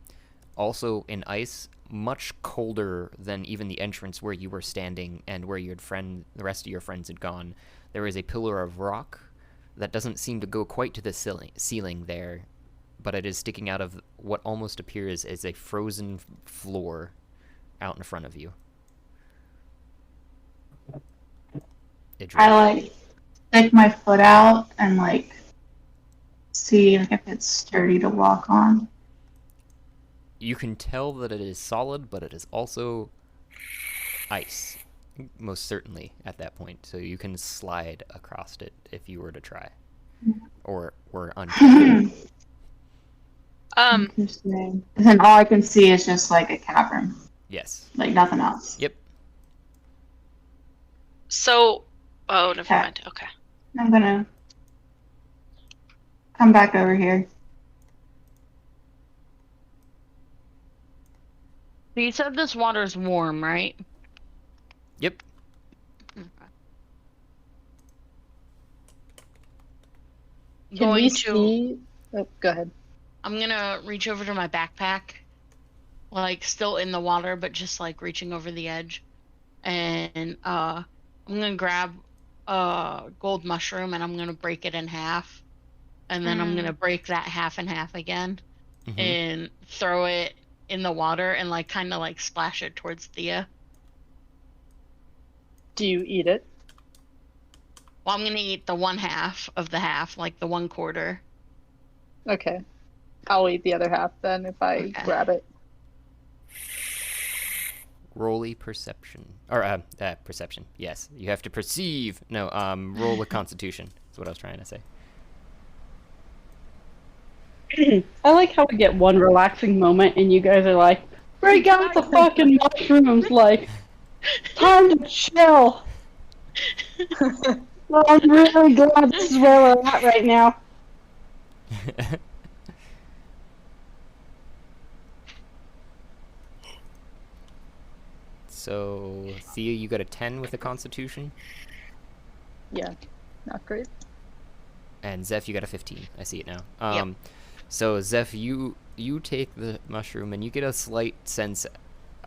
also in ice, much colder than even the entrance where you were standing and where the rest of your friends had gone. There is a pillar of rock that doesn't seem to go quite to the ceiling there, but it is sticking out of what almost appears as a frozen floor out in front of you. Idris. I like stick my foot out and like see like, if it's sturdy to walk on. You can tell that it is solid, but it is also ice, most certainly at that point. So you can slide across it if you were to try. or uncaverned. Interesting. And then all I can see is just like a cavern, Yes. like nothing else. Yep. So, oh, never Okay. mind. Okay. I'm gonna come back over here. You said this water's warm, right? Yep. Can we Going to. see? Oh, go ahead. I'm gonna reach over to my backpack, like still in the water, but just like reaching over the edge, and I'm gonna grab a gold mushroom and I'm gonna break it in half, and then I'm gonna break that half in half again, Mhm. and throw it in the water and like kind of like splash it towards Thea. Do you eat it? Well, I'm gonna eat the one half of the half, like the 1/4. Okay. I'll eat the other half then if I Okay. grab it. Rolly perception. Or, perception. Yes. You have to perceive. No, roll a constitution. That's what I was trying to say. I like how we get one relaxing moment and you guys are like, break out the fucking mushrooms, like, time to chill. Well, I'm really glad this is where we're at right now. So, Thea, you got a 10 with a constitution? Yeah, not great. And Zeph, you got a 15. I see it now. Yep. So Zeph, you take the mushroom and you get a slight sense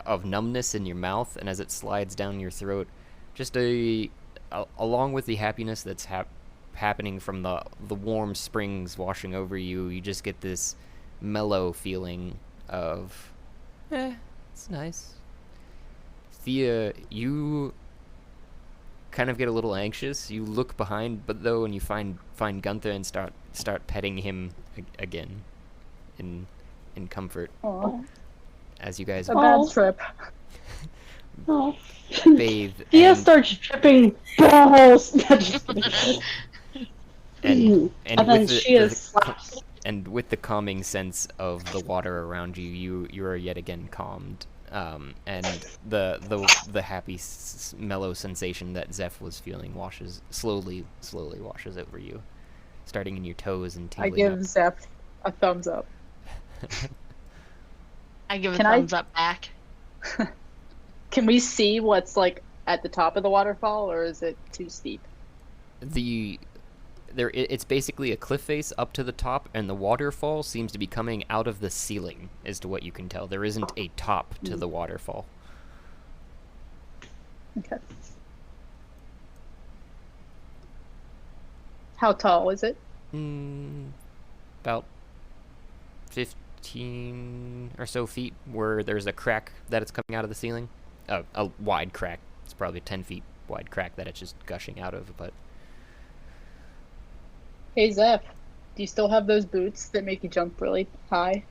of numbness in your mouth, and as it slides down your throat, just along with the happiness that's happening from the warm springs washing over you, you just get this mellow feeling of, it's nice. Thea, you kind of get a little anxious. You look behind, but though, and you find Gunther and start petting him again, in comfort, Aw, as you guys a bad trip. Oh. bathe. Thea and, starts tripping balls. and then with she is slaps. and with the calming sense of the water around you, you are yet again calmed. And the happy, mellow sensation that Zeph was feeling slowly washes over you, starting in your toes and I tingling give up. Zeph a thumbs up. I give a Can I- thumbs up back. Can we see what's like at the top of the waterfall, or is it too steep? It's basically a cliff face up to the top, and the waterfall seems to be coming out of the ceiling, as to what you can tell. There isn't a top to the waterfall. Okay. How tall is it? About 15 or so feet, where there's a crack that it's coming out of the ceiling. A wide crack. It's probably a 10 feet wide crack that it's just gushing out of, but... Hey Zeph, do you still have those boots that make you jump really high?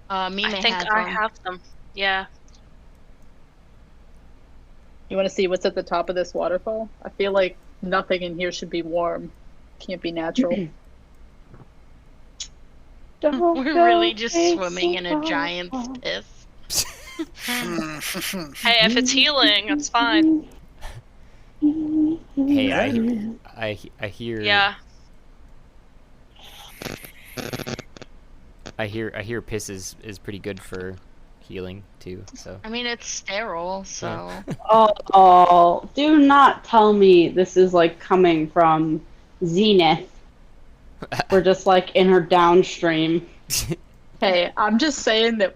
Mina I think has I one. have them. Yeah. You want to see what's at the top of this waterfall? I feel like nothing in here should be warm. Can't be natural. We're really just swimming in a giant piss. Hey, if it's healing, it's fine. Hey, I hear... Yeah. I hear piss is pretty good for healing too. So I mean, it's sterile, so. Oh, do not tell me this is like coming from Zenith. We're just like in her downstream. Hey, I'm just saying that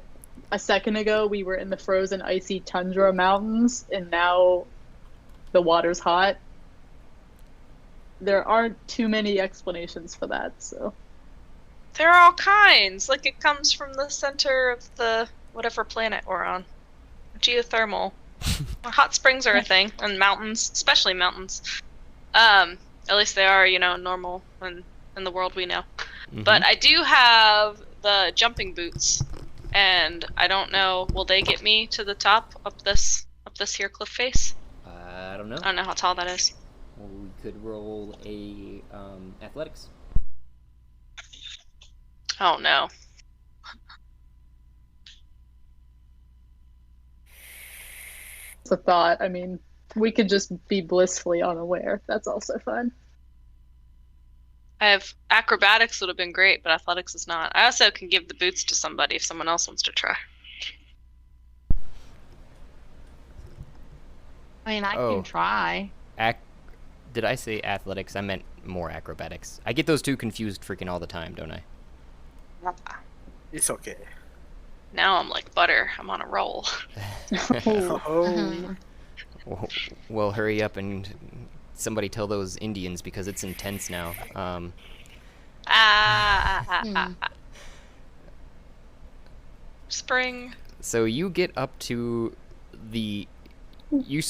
a second ago we were in the frozen icy tundra mountains and now the water's hot. There aren't too many explanations for that, so. There are all kinds. Like, it comes from the center of the whatever planet we're on. Geothermal. Hot springs are a thing, and mountains, especially mountains. At least they are, normal in the world we know. Mhm. But I do have the jumping boots, and I don't know, will they get me to the top up this here cliff face? I don't know. I don't know how tall that is. Well, could roll a athletics. Oh no. It's a thought. I mean, we could just be blissfully unaware. That's also fun. I have acrobatics would have been great, but athletics is not. I also can give the boots to somebody if someone else wants to try. I mean, I Oh. can try. Did I say athletics? I meant more acrobatics. I get those two confused freaking all the time, don't I? It's okay. Now I'm like butter. I'm on a roll. Oh, Well, hurry up and somebody tell those Indians because it's intense now. Spring. So you get up to the, you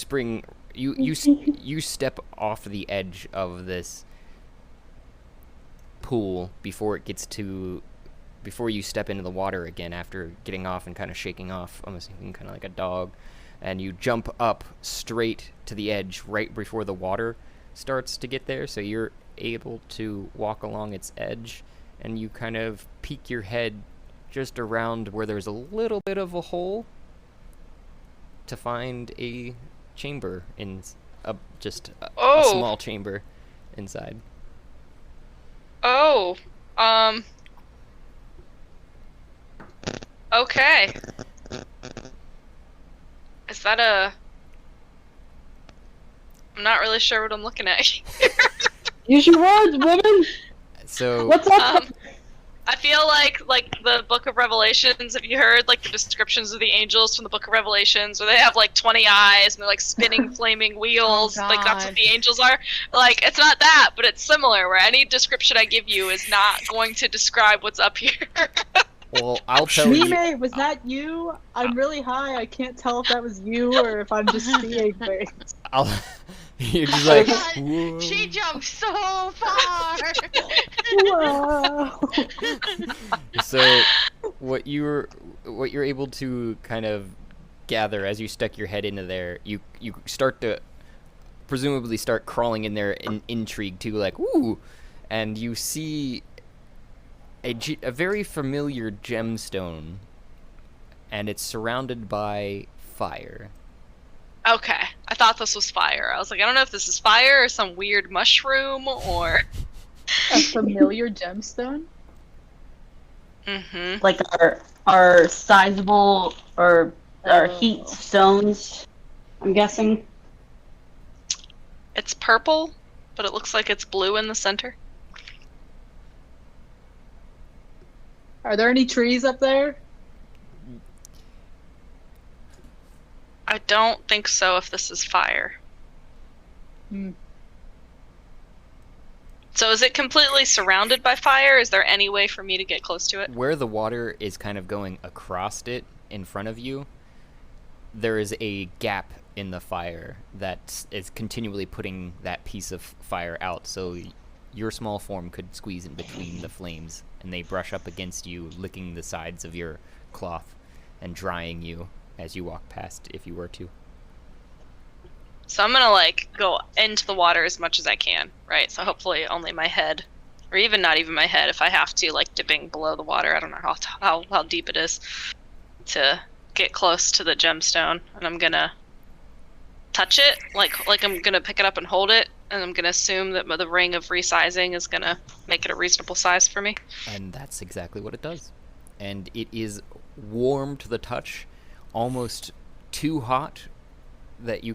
step off the edge of this pool before you step into the water again after getting off and kind of shaking off, almost kind of like a dog, and you jump up straight to the edge right before the water starts to get there, so you're able to walk along its edge, and you kind of peek your head just around where there's a little bit of a hole to find a chamber a small chamber inside. Oh. Okay. Is that a... I'm not really sure what I'm looking at. Use your words, woman. So What's up? I feel like the Book of Revelations. Have you heard like the descriptions of the angels from the Book of Revelations, where they have like 20 eyes and they're like spinning flaming wheels? Oh, like that's God. what the angels are. Like it's not that, but it's similar. Where any description I give you is not going to describe what's up here. well, I'll tell you. Mime, was that you? I'm really high. I can't tell if that was you or if I'm just seeing things. You're just like, God, whoa. she jumped so far. Wow. So what you're able to kind of gather as you stuck your head into there, you start to presumably start crawling in there in intrigue too, like ooh, and you see a very familiar gemstone, and it's surrounded by fire. Okay, I thought this was fire. I was like, I don't know if this is fire or some weird mushroom or. A familiar gemstone? Mm-hmm. Like our sizable or our heat stones, I'm guessing. It's purple, but it looks like it's blue in the center. Are there any trees up there? I don't think so if this is fire. Hmm. So is it completely surrounded by fire? Is there any way for me to get close to it? Where the water is kind of going across it in front of you, there is a gap in the fire that is continually putting that piece of fire out, so your small form could squeeze in between the flames, and they brush up against you, licking the sides of your cloth and drying you as you walk past if you were to. So I'm gonna like go into the water as much as I can, right? So hopefully only my head, or even not even my head, if I have to, like dipping below the water. I don't know how deep it is to get close to the gemstone, and I'm gonna touch it, like I'm gonna pick it up and hold it, and I'm gonna assume that the ring of resizing is gonna make it a reasonable size for me. And that's exactly what it does. And it is warm to the touch, almost too hot that you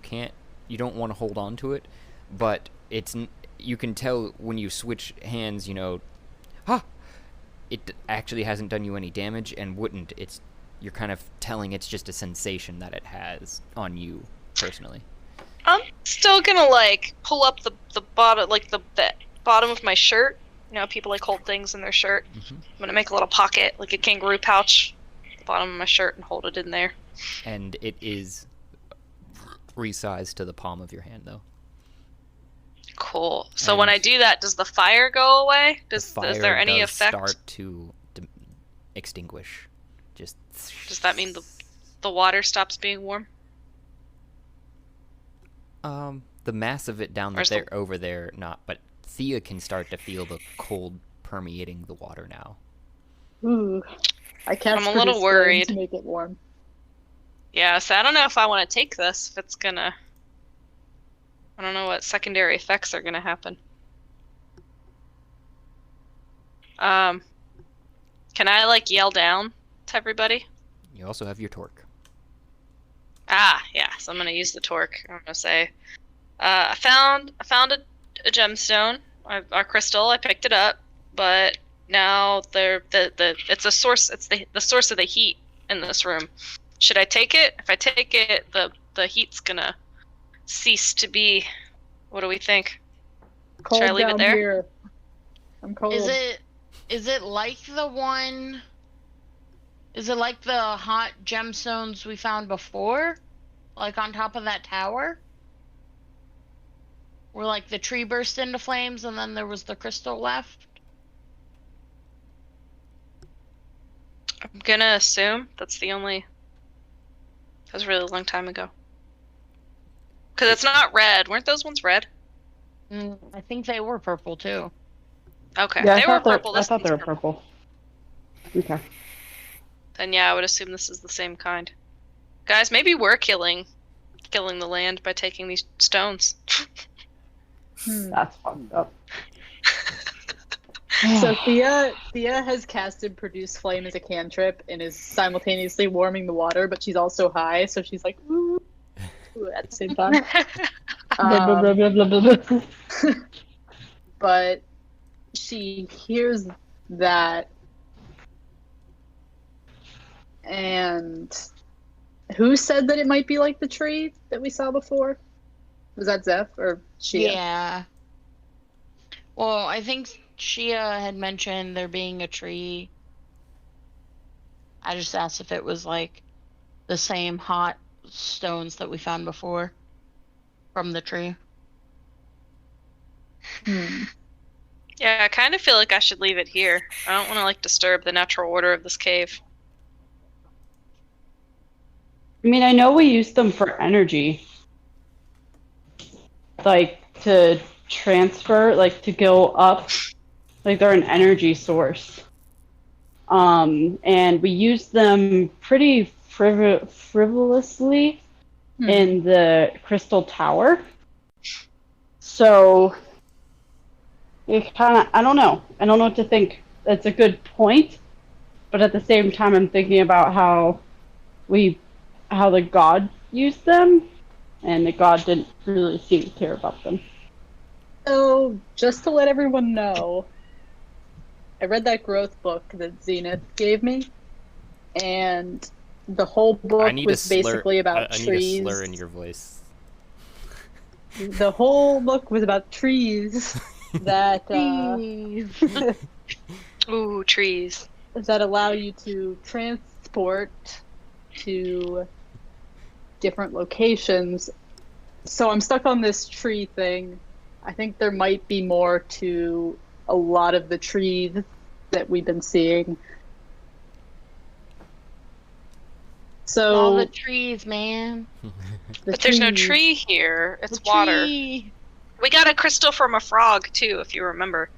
don't want to hold on to it, but you can tell when you switch hands, it actually hasn't done you any damage and wouldn't. You're kind of telling it's just a sensation that it has on you personally. I'm still gonna like pull up the bottom, like the bottom of my shirt. You know, people like hold things in their shirt. Mm-hmm. I'm gonna make a little pocket, like a kangaroo pouch, at the bottom of my shirt, and hold it in there. And it is resized to the palm of your hand, though. Cool. So And when I do that, does the fire go away? Is there any does effect? start to extinguish. Just. Does that mean the water stops being warm? The mass of it down Where's there, over there, not. But Thea can start to feel the cold permeating the water now. Ooh. I can't I'm a little worried. to make it warm. Yeah, so I don't know if I want to take this, if it's gonna... I don't know what secondary effects are gonna happen. Can I, like, yell down to everybody? You also have your torque. Ah, yeah, so I'm gonna use the torque. I'm gonna say, I found a gemstone, our crystal. I picked it up, but now it's a source. It's the source of the heat in this room. Should I take it? If I take it, the heat's gonna cease to be. What do we think? Cold Should I leave down it there? Here. I'm cold. Is it like the one? Is it like the hot gemstones we found before? Like on top of that tower? Where like the tree burst into flames and then there was the crystal left? I'm gonna assume that's the only. That was a really long time ago. Because it's not red. Weren't those ones red? I think they were purple too. Okay, Yeah, they were purple. I thought they were purple. Okay. Then yeah, I would assume this is the same kind. Guys, maybe we're killing the land by taking these stones. That's fucked up. So Thea has casted Produce Flame as a cantrip and is simultaneously warming the water, but she's also high, so she's like, ooh, at the same time. But she hears that, and who said that it might be like the tree that we saw before? Was that Zeph or Shia? Yeah. Well, I think Shia had mentioned there being a tree. I just asked if it was like the same hot stones that we found before from the tree. Yeah, I kind of feel like I should leave it here. I don't want to like disturb the natural order of this cave. I mean, I know we use them for energy. Like, to transfer, like, to go up. Like, they're an energy source. And we use them pretty frivolously in the Crystal Tower. So, it kind of, I don't know what to think. That's a good point. But at the same time, I'm thinking about how the god used them, and the god didn't really seem to care about them. So, just to let everyone know, I read that growth book that Zenith gave me, and the whole book was basically about trees. I need a slur in your voice. The whole book was about trees that Ooh, trees. that allow you to transport to different locations. So I'm stuck on this tree thing. I think there might be more to a lot of the trees that we've been seeing. So All the trees, man. But there's no tree here. It's The water. tree. We got a crystal from a frog too, if you remember.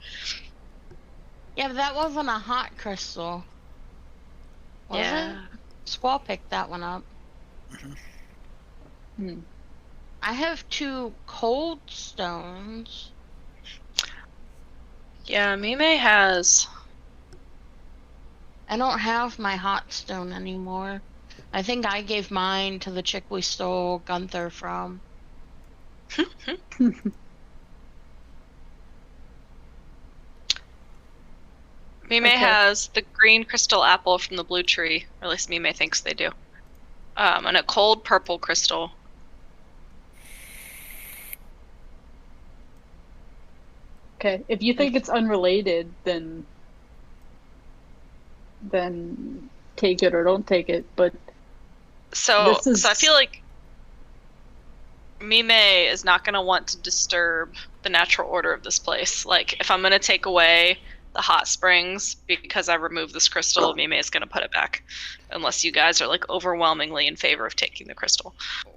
Yeah, but that wasn't a hot crystal. Was Yeah. it? Squall picked that one up. I have 2 cold stones. Yeah, Mime has. I don't have my hot stone anymore. I think I gave mine to the chick we stole Gunther from. Mime has the green crystal apple from the blue tree, or at least Mime thinks they do. And a cold purple crystal. Okay, if you think it's unrelated, then take it or don't take it. But So This is- I feel like Mime is not going to want to disturb the natural order of this place. Like, if I'm going to take away the hot springs because I remove this crystal, Mime is going to put it back. Unless you guys are, like, overwhelmingly in favor of taking the crystal.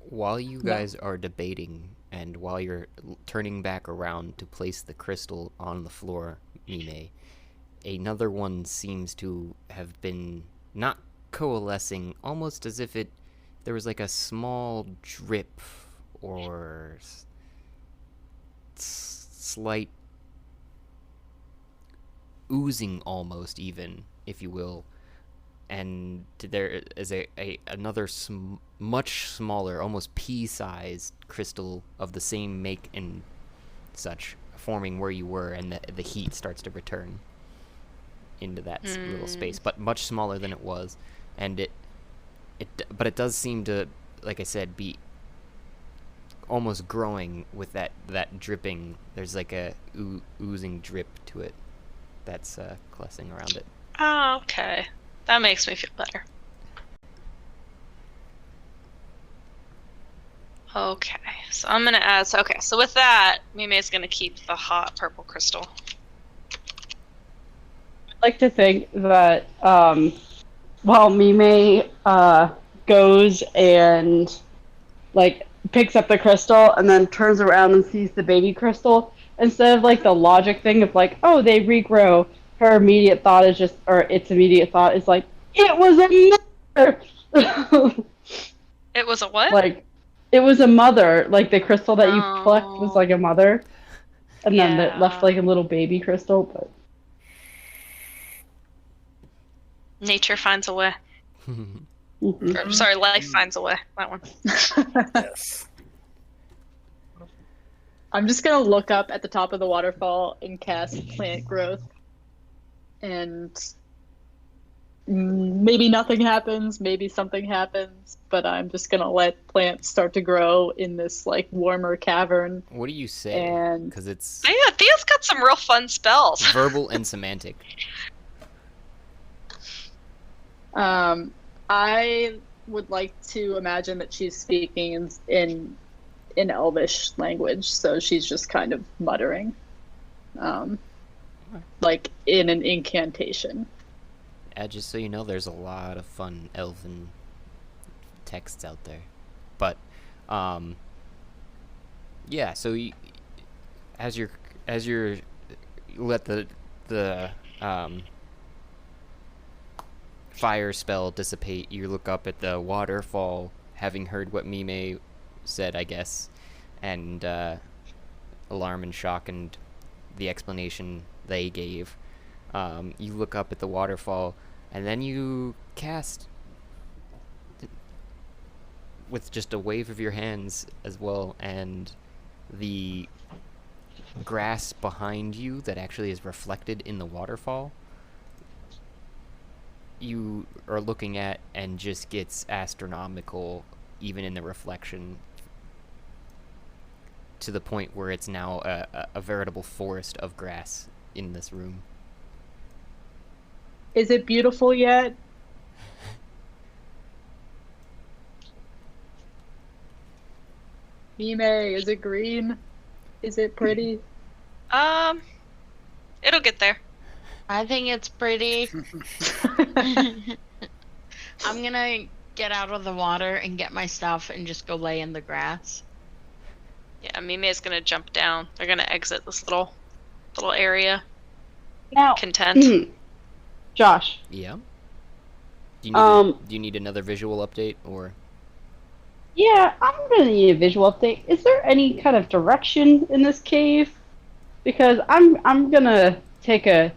While you guys are debating and while you're turning back around to place the crystal on the floor, Mime, another one seems to have been not coalescing, almost as if there was like a small drip or slight oozing almost, even, if you will. And there is another much smaller, almost pea-sized crystal of the same make and such, forming where you were, and the heat starts to return into that little space, but much smaller than it was. And but it does seem to, like I said, be almost growing with that dripping. There's like a oozing drip to it that's coalescing around it. Oh, okay. That makes me feel better. Okay, so I'm gonna add. So with that, Mime's gonna keep the hot purple crystal. I'd like to think that while Mime goes and like picks up the crystal and then turns around and sees the baby crystal, instead of like the logic thing of like, oh, they regrow, her immediate thought is just, or its immediate thought is like, it was a mother. It was a what? Like, it was a mother. Like the crystal that you plucked was like a mother, and then it left like a little baby crystal. But nature finds a way. Or, sorry, life finds a way. That one. Yes. I'm just gonna look up at the top of the waterfall and cast plant growth, and maybe nothing happens, maybe something happens, but I'm just gonna let plants start to grow in this like warmer cavern. What do you say? And because it's Yeah, Thea's got some real fun spells. verbal and semantic. I would like to imagine that she's speaking in Elvish language, so she's just kind of muttering, like in an incantation. Just so you know, there's a lot of fun elven texts out there, but yeah. So as you're let the fire spell dissipate, you look up at the waterfall, having heard what Mime said, I guess, and alarm and shock and the explanation they gave. You look up at the waterfall, and then you cast with just a wave of your hands as well, and the grass behind you that actually is reflected in the waterfall you are looking at and just gets astronomical even in the reflection, to the point where it's now a veritable forest of grass in this room. Is it beautiful yet? Mime, is it green? Is it pretty? It'll get there. I think it's pretty. I'm gonna get out of the water and get my stuff and just go lay in the grass. Yeah, Mime's gonna jump down. They're gonna exit this little area. now, Content. Josh. Yeah. Do you need another visual update, or? Yeah, I'm gonna need a visual update. Is there any kind of direction in this cave? Because I'm gonna take a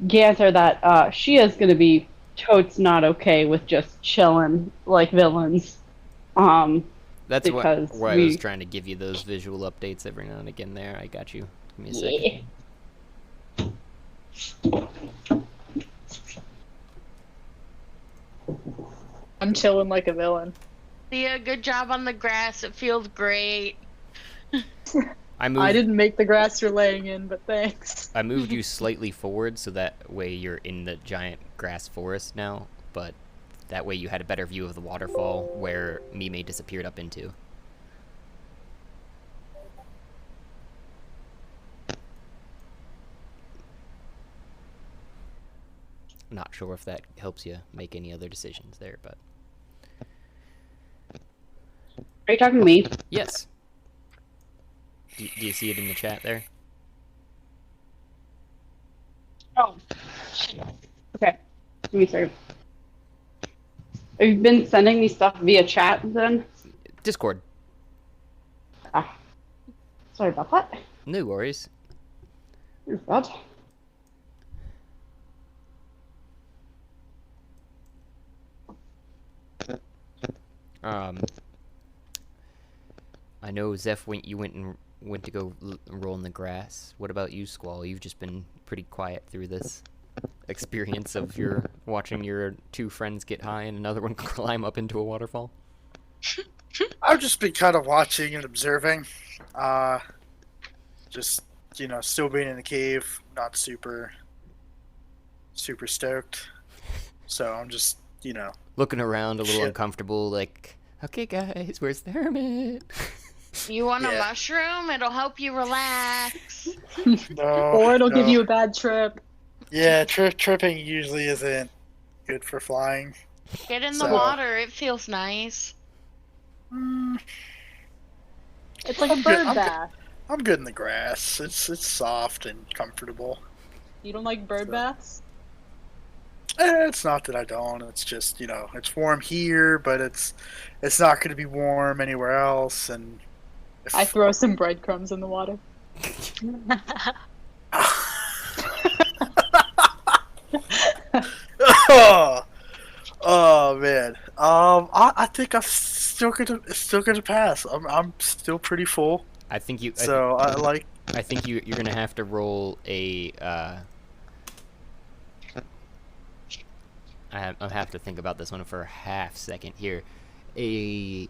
gander that Shia's gonna be totes not okay with just chilling like villains. That's because why I was trying to give you those visual updates every now and again there. I got you. Give me a second. I'm chilling like a villain. Thea, good job on the grass. It feels great. I didn't make the grass you're laying in, but thanks. I moved you slightly forward so that way you're in the giant grass forest now, but that way you had a better view of the waterfall where Mime disappeared up into. Not sure if that helps you make any other decisions there, but... Are you talking to me? Yes. Do you see it in the chat there? Oh. Okay. Give me a second. Have you been sending me stuff via chat then? Discord. Ah. Sorry about that. No worries. Your fault. I know Zeph you went to go roll in the grass. What about you, Squall? You've just been pretty quiet through this experience of watching your two friends get high and another one climb up into a waterfall. I've just been kind of watching and observing. Just, still being in the cave, not super stoked. So I'm just, looking around a little Shit. uncomfortable, like, okay, guys, where's the hermit? You want a Yeah. mushroom? It'll help you relax. No, Or it'll give no. you a bad trip. Yeah, tripping usually isn't good for flying. Get in the So- water. It feels nice. It's like a I'm bird good- bath. I'm good in the grass. It's soft and comfortable. You don't like bird So- baths? It's not that I don't. It's just it's warm here, but it's not going to be warm anywhere else. And if... I throw some breadcrumbs in the water. Oh man. I think I'm still gonna pass. I'm still pretty full. I think you. So I think you're gonna have to roll a. I have to think about this one for a half second here. A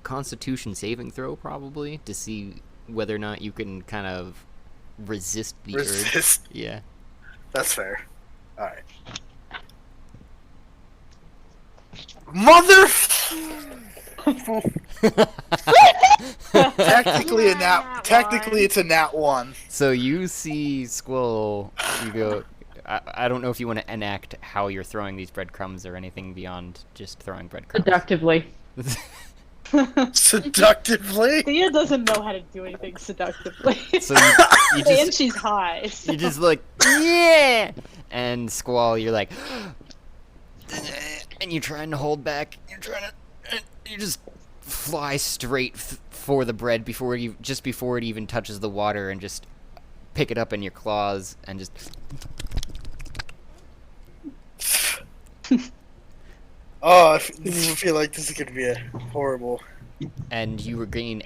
Constitution saving throw, probably, to see whether or not you can kind of resist the urge. resist. Yeah. That's fair. All right. Mother. Technically it's a nat 1. So you see Squill. You go. I don't know if you want to enact how you're throwing these breadcrumbs or anything beyond just throwing breadcrumbs. Seductively. Seductively. Thea doesn't know how to do anything seductively. So you And just she's high. So. you just like yeah, and Squall, you're like, and you're trying to hold back. You just fly straight for the bread before it even touches the water, and just pick it up in your claws and just. Oh, I feel like this is gonna be a horrible And you regain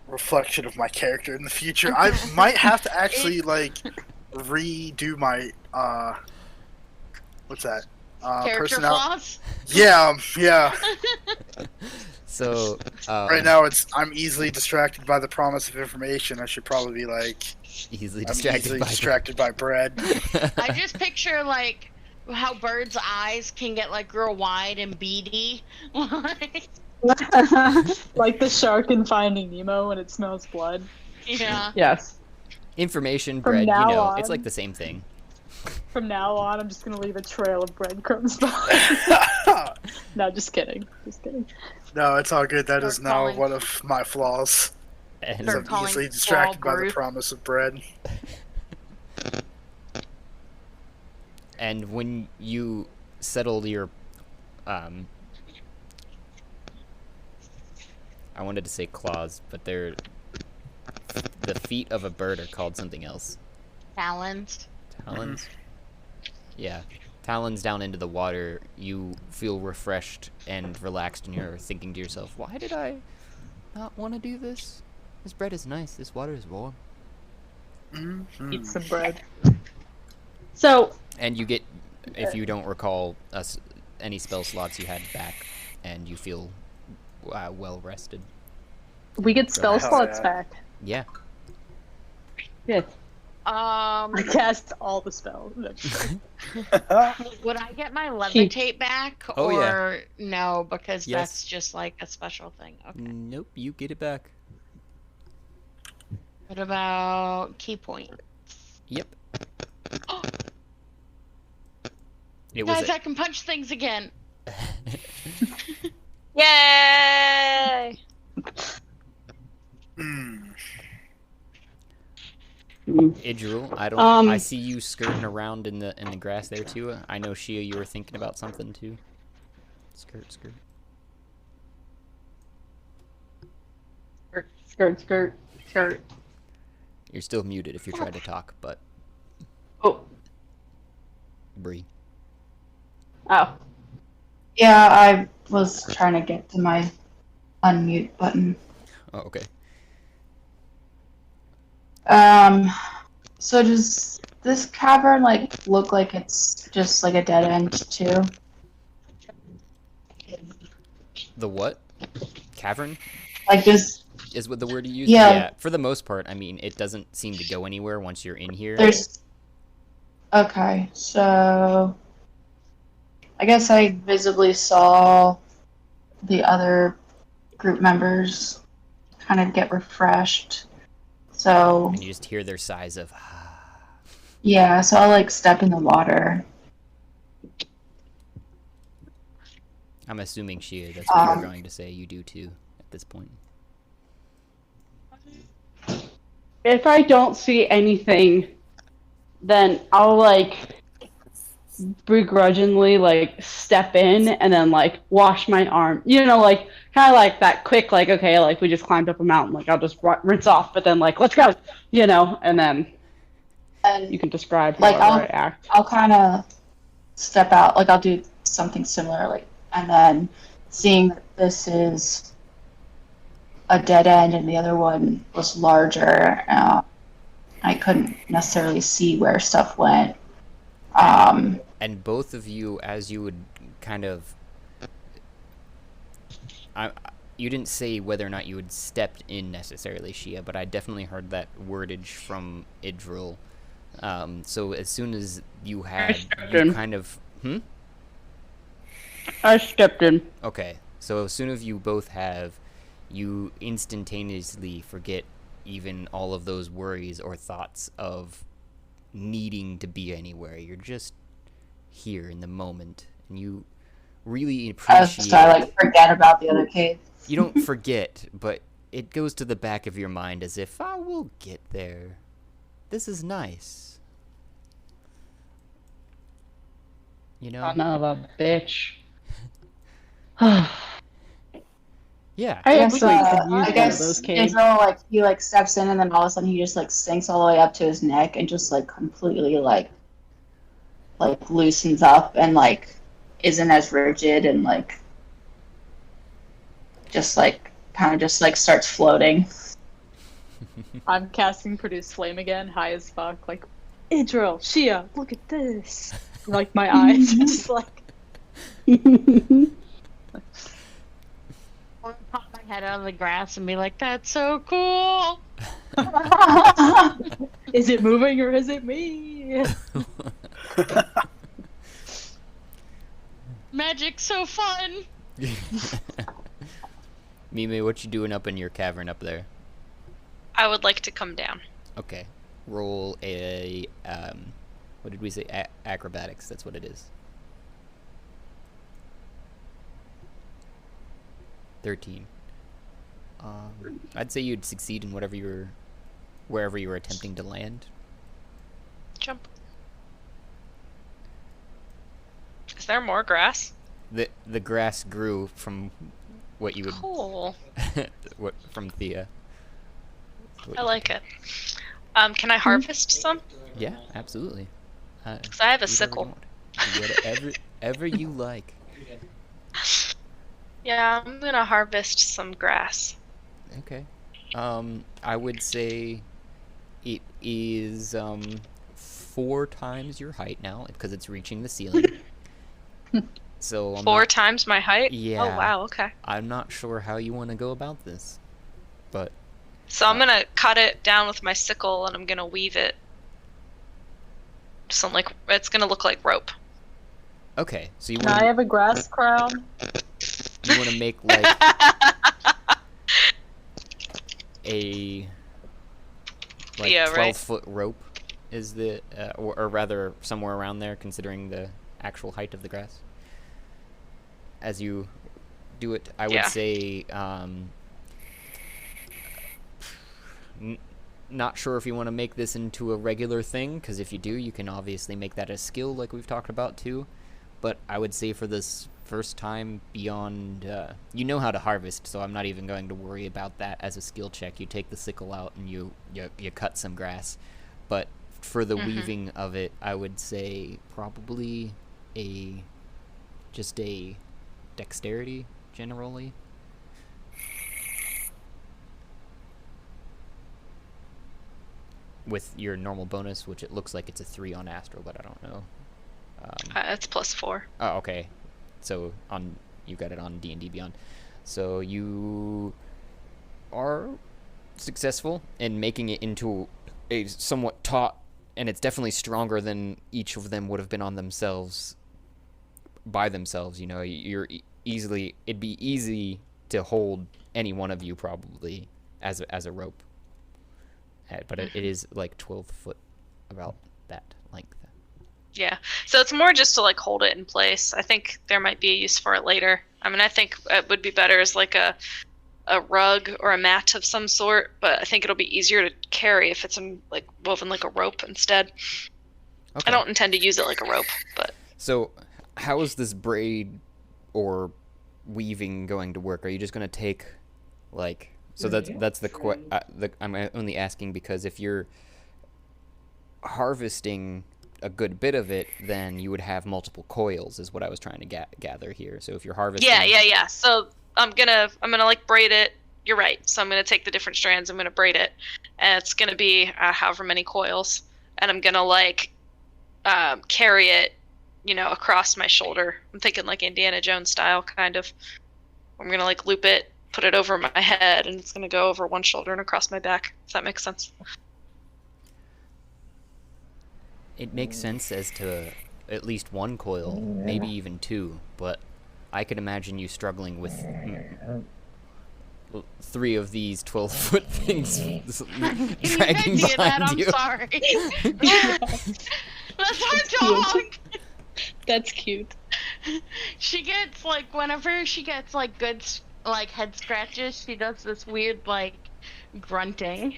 reflection of my character in the future. I might have to actually redo my what's that? Character Personality. flaws? Yeah. So Right now I'm easily distracted by the promise of information. I should probably be easily I'm easily distracted by bread. I just picture how birds' eyes can get real wide and beady. Like the shark in Finding Nemo when it smells blood. Yeah. Yes. Information From bread. now It's on. like the same thing. From now on, I'm just gonna leave a trail of breadcrumbs behind. No, just kidding. Just kidding. No, it's all good. That is Start now calling- one of my flaws. And Start I'm calling easily distracted by the Group. promise of bread. And when you settle your, I wanted to say claws, but they're the feet of a bird are called something else. Talons. Talons. Yeah, talons down into the water. You feel refreshed and relaxed, and you're thinking to yourself, "Why did I not want to do this? This bread is nice. This water is warm." Mhm. Eat some bread. So, And you get, if you don't recall any spell slots you had back, and you feel well rested. We get spell Hell slots yeah. back. Yeah. yes. I cast all the spells. No, Would I get my levitate back? Oh, or yeah. no, because Yes. that's just a special thing. Okay. Nope, you get it back. What about key point? Yep. It was Guys, I can punch things again. Yay! Idril, I don't. I see you skirting around in the grass there too. I know Shia, you were thinking about something too. Skirt. Skirt. You're still muted if you're trying to talk, but. Oh. Bree. Oh. Yeah, I was trying to get to my unmute button. Oh, okay. So does this cavern like look like it's just like a dead end too? The what? Cavern? Like just Is what the word you used? Yeah. For the most part, I mean, it doesn't seem to go anywhere once you're in here. Okay, so I guess I visibly saw the other group members kind of get refreshed. So And you just hear their sighs of. yeah, so I'll like step in the water. I'm assuming Shia, that's what you're going to say. You do too at this point. If I don't see anything, then I'll like begrudgingly like step in and then like wash my arm. You know, like kind of like that quick, like, okay, like we just climbed up a mountain, like I'll just rinse off, but then like let's go, you know, and then you can describe Like how I act. I'll kind of step out, like I'll do something similar, like, and then seeing that this is a dead end and the other one was larger, I couldn't necessarily see where stuff went. And both of you, as you would kind of, you didn't say whether or not you had stepped in necessarily, Shia, but I definitely heard that wordage from Idril. So as soon as you had, you kind of, I stepped in. Okay, so as soon as you both have, you instantaneously forget even all of those worries or thoughts of needing to be anywhere. You're just here in the moment, and you really appreciate. So I like forget about the other cave. You don't forget, but it goes to the back of your mind as if, I will get there. This is nice. You know? Son of a bitch. Yeah. I guess, I I guess Israel, like he like steps in and then all of a sudden he just like sinks all the way up to his neck and just like completely like loosens up and like isn't as rigid and like just like kind of just like starts floating. I'm casting Produce Flame again, high as fuck, like, Idril, Shia, look at this. Like, my eyes are just like... Or pop my head out of the grass and be like, that's so cool! Is it moving or is it me? Magic's so fun! Mime, what you doing up in your cavern up there? I would like to come down. Okay. Roll a, what did we say? Acrobatics, that's what it is. 13. I'd say you'd succeed in wherever you were attempting to land. Jump. Is there more grass? The grass grew from what you would Cool. what from Thea. I like it. Can I harvest some? Yeah, absolutely. Because I have a Whatever you sickle. want. Whatever you like. Yeah, I'm gonna harvest some grass. Okay. I would say it is 4 times your height now because it's reaching the ceiling. So I'm 4 not, times my height? Yeah. Oh, wow, okay. I'm not sure how you want to go about this, but So I'm gonna cut it down with my sickle and I'm gonna weave it. Something like, it's gonna look like rope. okay. So you Can I have a grass crown? want to make like a Yeah, right. 12-foot rope is the or rather somewhere around there considering the actual height of the grass. As you do it. I would say, not sure if you want to make this into a regular thing, because if you do, you can obviously make that a skill like we've talked about too. But I would say for this first time beyond, you know how to harvest, so I'm not even going to worry about that as a skill check. You take the sickle out and you cut some grass. But for the weaving of it, I would say probably just a dexterity generally. With your normal bonus, which it looks like it's a 3 on Astral, but I don't know. It's +4. Oh, okay. So you got it on D&D Beyond. So you are successful in making it into a somewhat taut, and it's definitely stronger than each of them would have been on themselves, by themselves. You know, it'd be easy to hold any one of you probably as a rope. But it is like 12 foot, about that length. Yeah, so it's more just to like hold it in place. I think there might be a use for it later. I mean, I think it would be better as like a rug or a mat of some sort, but I think it'll be easier to carry if it's like woven like a rope instead. Okay. I don't intend to use it like a rope, but. So how is this braid or weaving going to work? Are you just going to take like... So that's I'm only asking because if you're harvesting a good bit of it, then you would have multiple coils, is what I was trying to gather here. So if you're harvesting... Yeah. So I'm gonna like braid it. You're right. So I'm gonna take the different strands. I'm gonna braid it, and it's gonna be however many coils, and I'm gonna like carry it, across my shoulder. I'm thinking like Indiana Jones style, kind of. I'm gonna like loop it, put it over my head, and it's going to go over one shoulder and across my back, if that makes sense. It makes sense as to at least one coil, maybe even 2, but I could imagine you struggling with 3 of these 12-foot things dragging behind you. I'm sorry. That's our dog. That's cute. She gets, like, whenever she gets, like, good... like head scratches, she does this weird like grunting.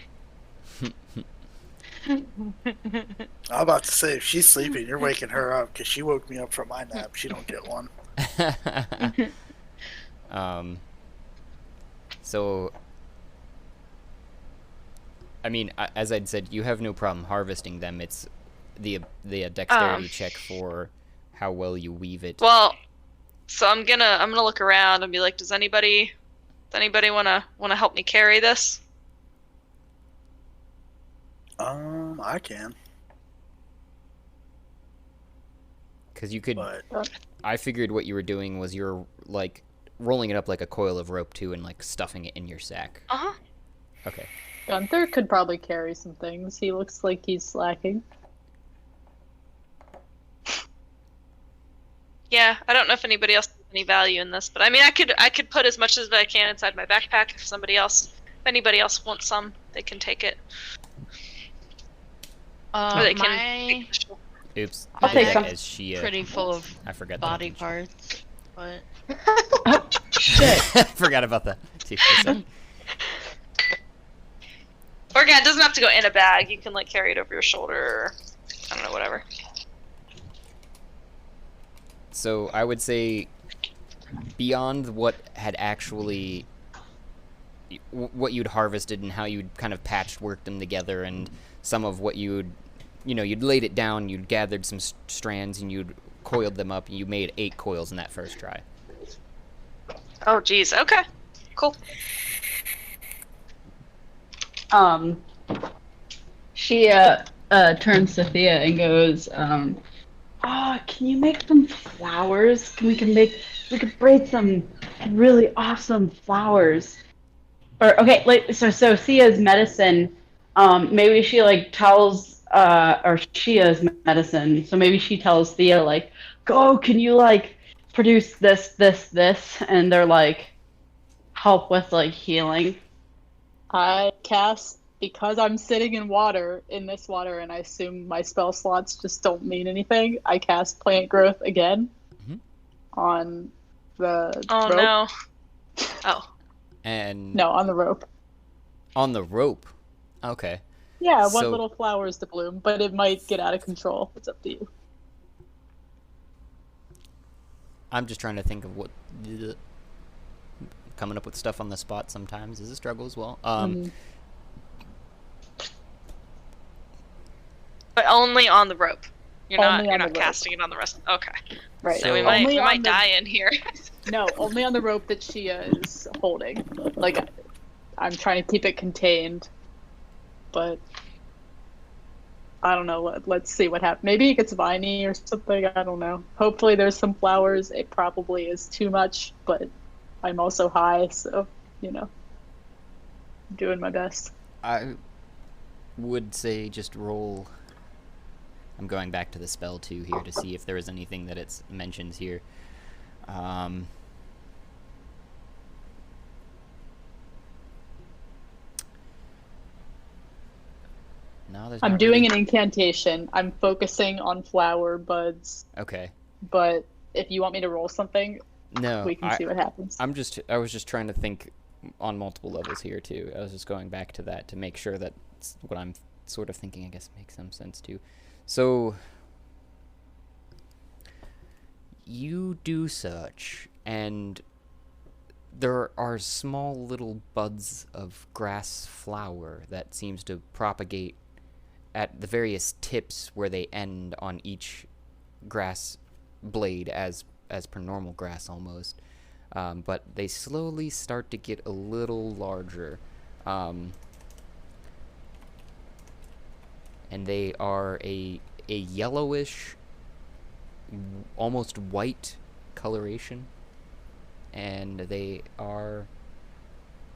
I'm about to say, if she's sleeping, you're waking her up, because she woke me up from my nap. She don't get one. So I mean, as I'd said, you have no problem harvesting them. It's the dexterity check for how well you weave it. Well, so I'm gonna look around and be like, does anybody wanna help me carry this? I can. Because you could. But... I figured what you were doing was you're like rolling it up like a coil of rope too, and like stuffing it in your sack. Okay. Gunther could probably carry some things. He looks like he's slacking. Yeah, I don't know if anybody else has any value in this, but I mean, I could put as much as I can inside my backpack. If anybody else wants some, they can take it. Or they can. Oops. I'll take some. As she, pretty full of I forgot body parts, but. Shit. Forgot about that. Or again, it doesn't have to go in a bag. You can like carry it over your shoulder, or I don't know, whatever. So I would say, beyond what had actually, what you'd harvested and how you'd kind of patchworked them together, and some of what you'd laid it down, you'd gathered some strands and you'd coiled them up, and you made 8 coils in that first try. Oh, geez. Okay. Cool. She turns to Thea and goes, can you make some flowers? We could braid some really awesome flowers. Or so Thea's medicine, maybe she like tells or Shia's medicine, so maybe she tells Thea like, go, can you like produce this, and they're like help with like healing. I cast, because I'm sitting in this water, and I assume my spell slots just don't mean anything, I cast plant growth again on the Oh rope. no. Oh. And No, on the rope. on the rope. Okay. Yeah, I want So- little flowers to bloom, but it might get out of control. It's up to you. I'm just trying to think of what coming up with stuff on the spot sometimes is a struggle as well. But only on the rope. You're Only not on the rope. casting it on the rest. Okay. Right. So we So- might Only on the- die in here. No, only on the rope that Shia is holding. Like, I'm trying to keep it contained, but I don't know. Let's see what happens. Maybe it gets viney or something. I don't know. Hopefully, there's some flowers. It probably is too much, but I'm also high, so I'm doing my best. I would say just roll. I'm going back to the spell too here to see if there is anything that it mentions here. No, there's I'm not doing really- an incantation. I'm focusing on flower buds, Okay. but if you want me to roll something, No, we can see what happens. I was just trying to think on multiple levels here too. I was just going back to that to make sure that what I'm sort of thinking, I guess, makes some sense too. So you do such, and there are small little buds of grass flower that seems to propagate at the various tips where they end on each grass blade as per normal grass almost. But they slowly start to get a little larger. And they are a yellowish, almost white coloration. And they are,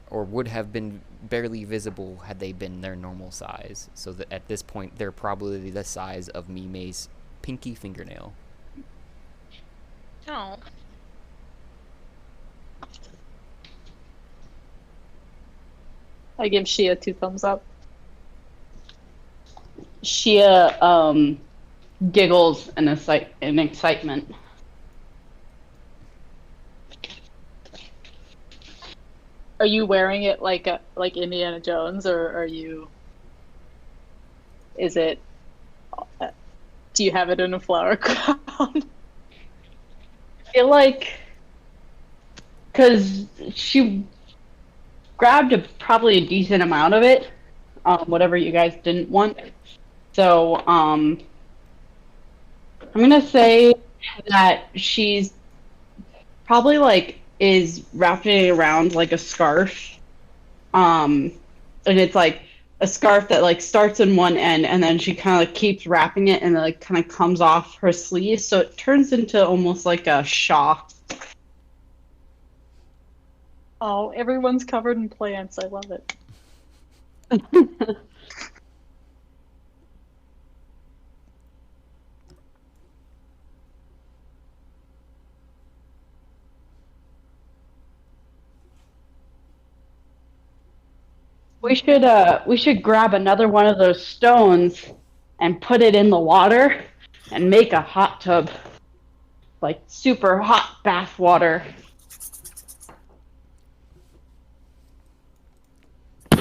or would have been barely visible had they been their normal size. So that at this point, they're probably the size of Mime's pinky fingernail. No. I give Shia 2 thumbs up. Shia giggles in excitement. Are you wearing it like Indiana Jones, or are you? Is it? Do you have it in a flower crown? I feel like, because she grabbed probably a decent amount of it, whatever you guys didn't want. So I'm gonna say that she's probably is wrapping it around like a scarf, and it's like a scarf that starts in one end and then she kind of keeps wrapping it and it kind of comes off her sleeve, so it turns into almost like a shawl. Oh, everyone's covered in plants. I love it. We should grab another one of those stones and put it in the water and make a hot tub. Like super hot bath water.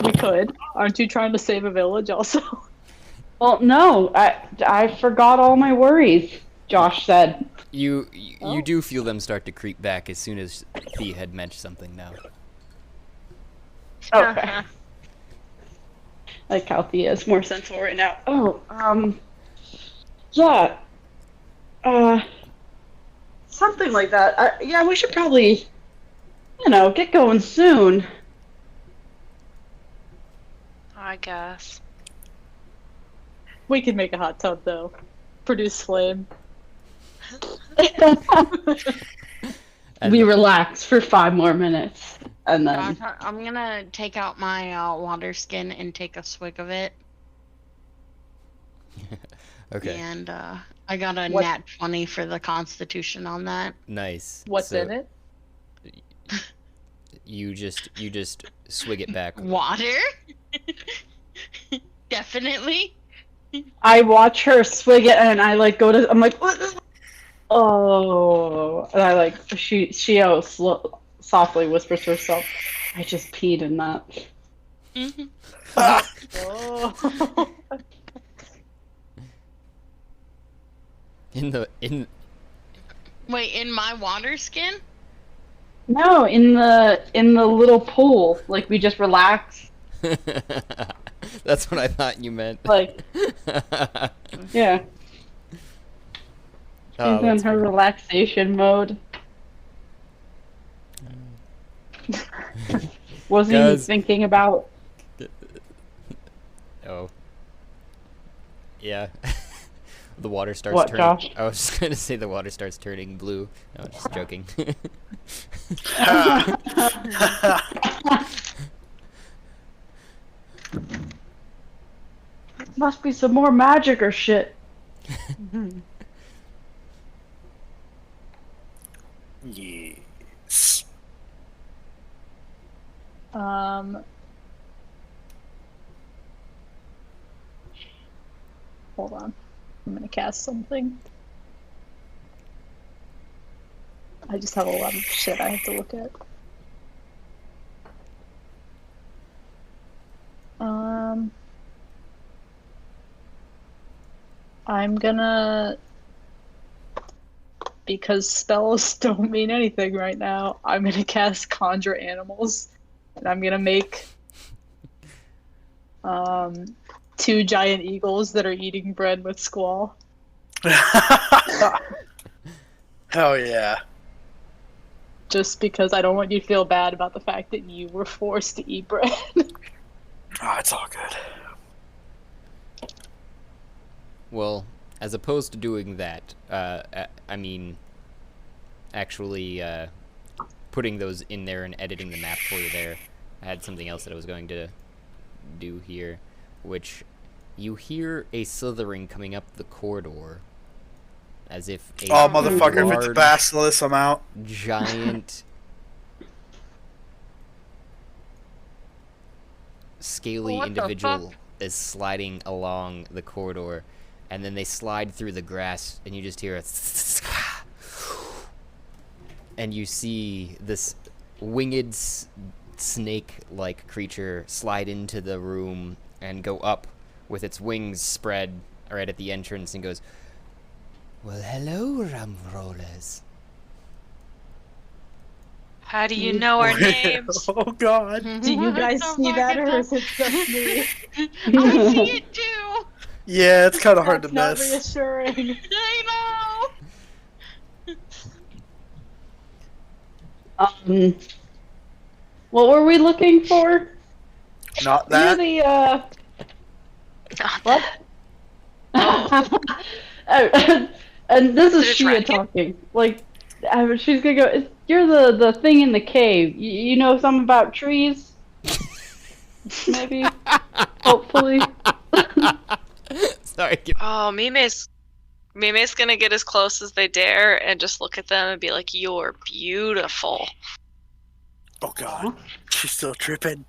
We could. Aren't you trying to save a village also? Well, no, I forgot all my worries, Josh said. You do feel them start to creep back as soon as Thea had mentioned something now. Okay. Like how Thea is more sensible right now. Yeah. Something like that. Yeah, we should probably, get going soon. I guess. We could make a hot tub though. Produce flame. We relax for 5 more minutes, and then... Josh, I'm gonna take out my water skin and take a swig of it. Okay. And I got a What- nat 20 for the constitution on that. Nice. What's So in it? You just swig it back. Water? Definitely. I watch her swig it, and I I'm like, oh, and I she softly whispers to herself, I just peed in that. Oh. Wait, in my water skin? No, in the little pool. Like, we just relax. That's what I thought you meant. Like, yeah. Oh, She's in that's her funny. relaxation mode. Wasn't even Guys. thinking about. Oh. Yeah. The water starts What, turning. Josh? I was just gonna say the water starts turning blue. I was just joking. Must be some more magic or shit. Yes. Hold on. I'm gonna cast something. I just have a lot of shit I have to look at. I'm gonna, because spells don't mean anything right now, I'm gonna cast Conjure Animals, and I'm gonna make 2 giant eagles that are eating bread with Squall. Hell yeah. Just because I don't want you to feel bad about the fact that you were forced to eat bread. Oh, it's all good. Well, as opposed to doing that, I mean, actually putting those in there and editing the map for you there, I had something else that I was going to do here, which you hear a slithering coming up the corridor, as if a Oh, motherfucker, if it's a large, basilisk, I'm out. giant, scaly What the individual fuck? is sliding along the corridor, and then they slide through the grass, and you just hear a and you see this winged snake-like creature slide into the room and go up with its wings spread right at the entrance and goes, "Well, hello, Rum Rollers." How do you know our names? Oh god. Do you guys What the see fuck that, or is is it just me? I see it too! Yeah, it's kind of hard to That's not miss. reassuring. I What were we looking for? Not You're that. the, Not what? that. And this is Did it Shia track it? talking. Like, she's gonna go, you're the thing in the cave. You know something about trees? Maybe? Hopefully? Sorry. Oh, Mime's gonna get as close as they dare and just look at them and be like, "You're beautiful." Oh god. She's still tripping.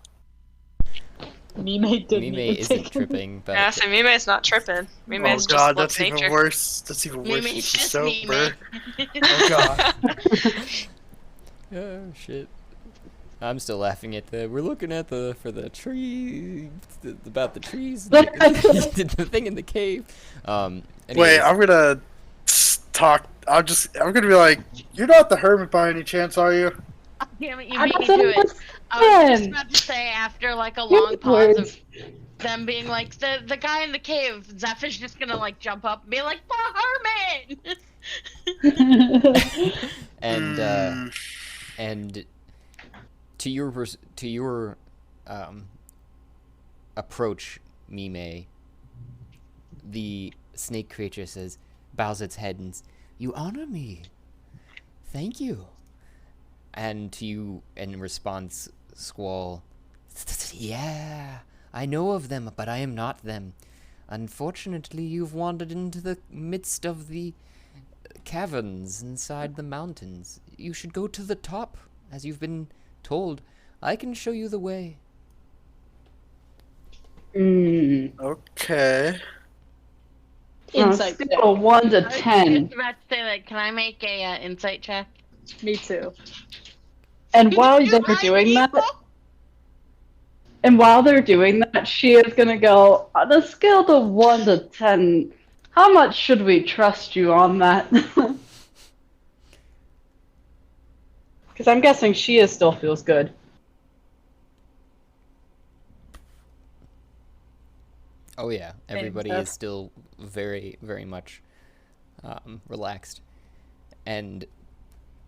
Mime didn't Mime even isn't take tripping, but Yeah, so Mime's not tripping. Mime's Oh just god, loves that's even nature. worse. That's even worse. Mime's She's just sober. Mime. Oh god. oh shit. I'm still laughing at we're looking at the tree, about the trees, the thing in the cave. Wait, anyways, I'm gonna talk. I'm gonna be like, you're not the hermit by any chance, are you? Damn it, you I beat me don't to it. I was just understand. about to say, after like a long Good pause words. of them being like, the guy in the cave, Zephyr's just gonna like jump up and be like, the hermit! and to your approach, Mime, the snake creature bows its head and "You honor me. Thank you." And to you, in response, Squall, "Yeah, I know of them, but I am not them. Unfortunately, you've wandered into the midst of the caverns inside the mountains. You should go to the top, as you've been told. I can show you the way." Okay. Insight check. Scale 1 to I was 10. just about to say that. Can I make a insight check? Me too. And while they're Right, doing that, people? she is gonna go on a scale of 1 to 10. How much should we trust you on that? Because I'm guessing she still feels good. Oh yeah, everybody stuff. is still very, very much relaxed. And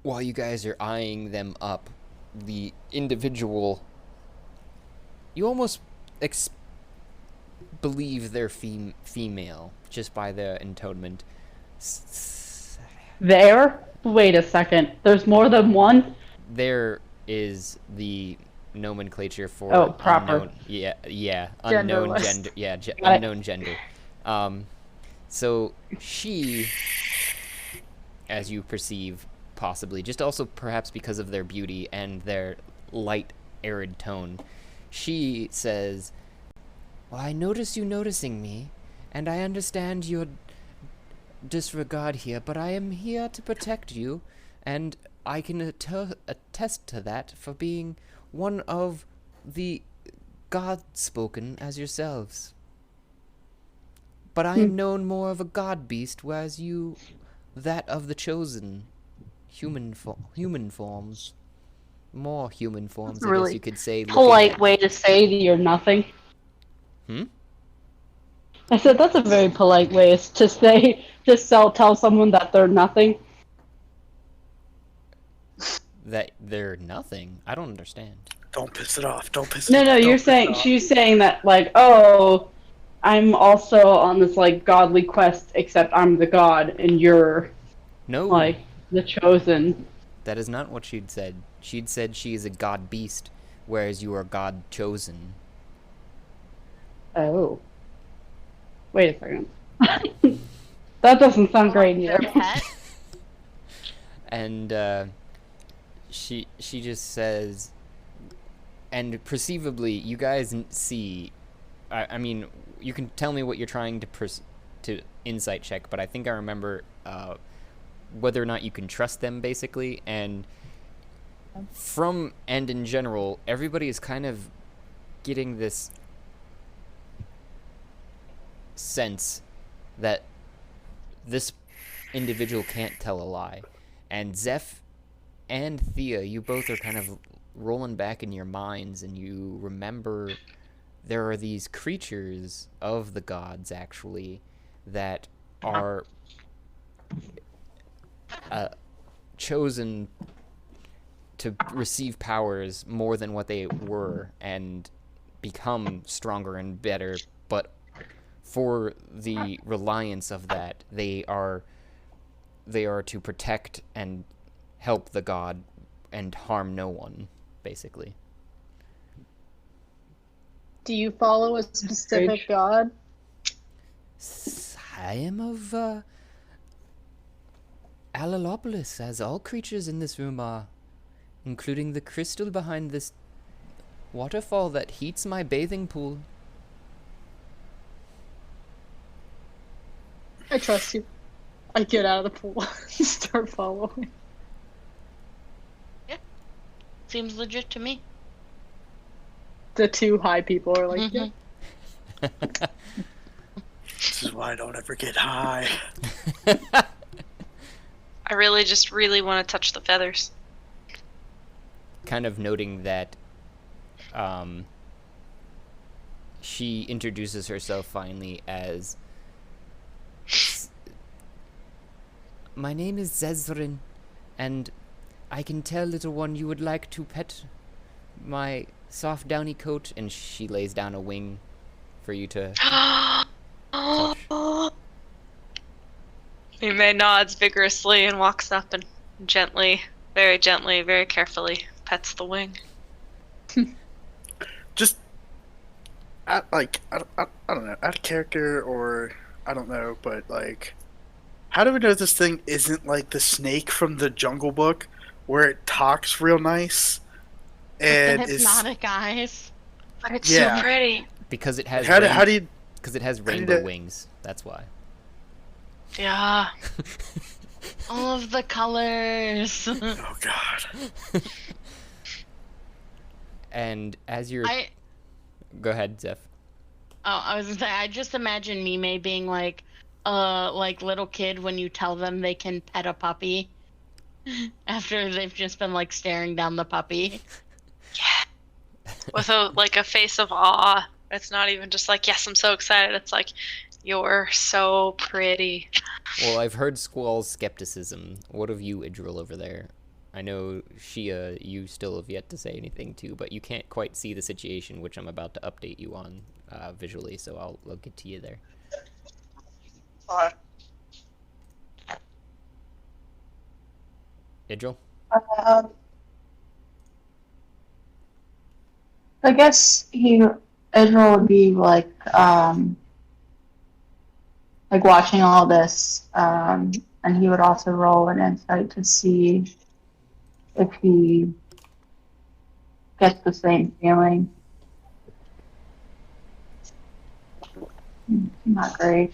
while you guys are eyeing them up, the individual, you almost believe they're female just by the intonement. There? Wait a second. There's more than one? There is the nomenclature for Proper. unknown. Yeah, unknown Genderless. gender. Yeah, Got it. unknown gender. So she, as you perceive, possibly just also perhaps because of their beauty and their light, arid tone, she says, "Well, I notice you noticing me, and I understand your disregard here, but I am here to protect you, and I can attest to that for being one of the God-spoken as yourselves. But I am known more of a god beast, whereas you, that of the chosen, human forms. More human forms, That's a I guess really you could say. Polite way to say that you're nothing. I said that's a very polite way to say, tell someone that they're nothing. That they're nothing? I don't understand. Don't piss it off. Don't piss it off. No, Don't you're piss it saying, off. she's saying that, like, oh, I'm also on this, like, godly quest, except I'm the god, and you're, No, like, the chosen. that is not what she'd said. She'd said she is a god beast, whereas you are god chosen. Oh. Wait a second. That doesn't sound great Their either. pet? And she just says, and perceivably, you guys see. I mean, you can tell me what you're trying to insight check, but I think I remember whether or not you can trust them, basically. And in general, everybody is kind of getting this sense that this individual can't tell a lie. And Zeph and Thea, you both are kind of rolling back in your minds, and you remember there are these creatures of the gods, actually, that are chosen to receive powers more than what they were and become stronger and better, but for the reliance of that, they are to protect and help the god and harm no one, basically. Do you follow a specific Strange. god? I am of Alalopolis, as all creatures in this room are, including the crystal behind this waterfall that heats my bathing pool. I trust you. I get out of the pool and start following. Seems legit to me. The two high people are like, Mhm. yeah. This is why I don't ever get high. I really want to touch the feathers. Kind of noting that she introduces herself finally as, "My name is Zezrin, and I can tell, little one, you would like to pet my soft downy coat," and she lays down a wing for you to touch. Yume nods vigorously and walks up and gently, very carefully pets the wing. Just, I don't know, out of character, or I don't know, but like, how do we know this thing isn't like the snake from the Jungle Book, where it talks real nice and The is hypnotic eyes. But it's Yeah. so pretty. Because it has how do you? because it has do you rainbow do- wings. That's why. Yeah. All of the colors. Oh God! And as you're... Go ahead, Zeph. Oh, I was gonna say, I just imagine Mime being like little kid when you tell them they can pet a puppy after they've just been like staring down the puppy. Yeah. With a face of awe. It's not even just like, yes, I'm so excited. It's like, you're so pretty. Well, I've heard Squall's skepticism. What of you, Idril, over there? I know, Shia, you still have yet to say anything too, but you can't quite see the situation, which I'm about to update you on visually, so I'll get to you there. Idril? I guess Israel would be like watching all this, and he would also roll an insight to see if he gets the same feeling. Not great.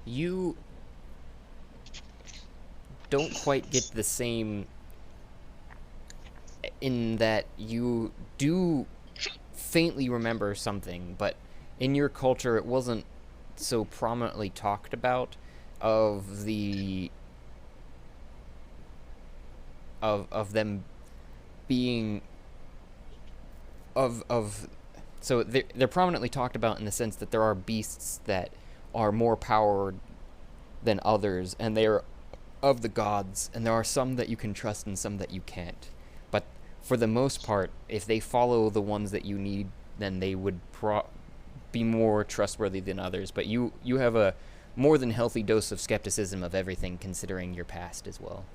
You don't quite get the same in that you do faintly remember something, but in your culture it wasn't so prominently talked about of them being so they're prominently talked about in the sense that there are beasts that are more powered than others, and they are of the gods, and there are some that you can trust and some that you can't. But for the most part, if they follow the ones that you need, then they would be more trustworthy than others. But you have a more than healthy dose of skepticism of everything, considering your past as well.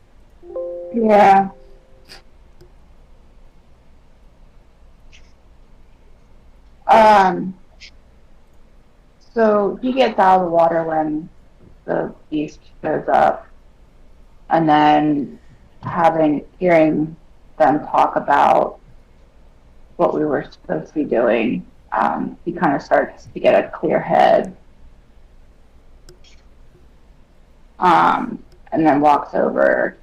Yeah. So he gets out of the water when the beast shows up, and then hearing them talk about what we were supposed to be doing, he kind of starts to get a clear head, and then walks over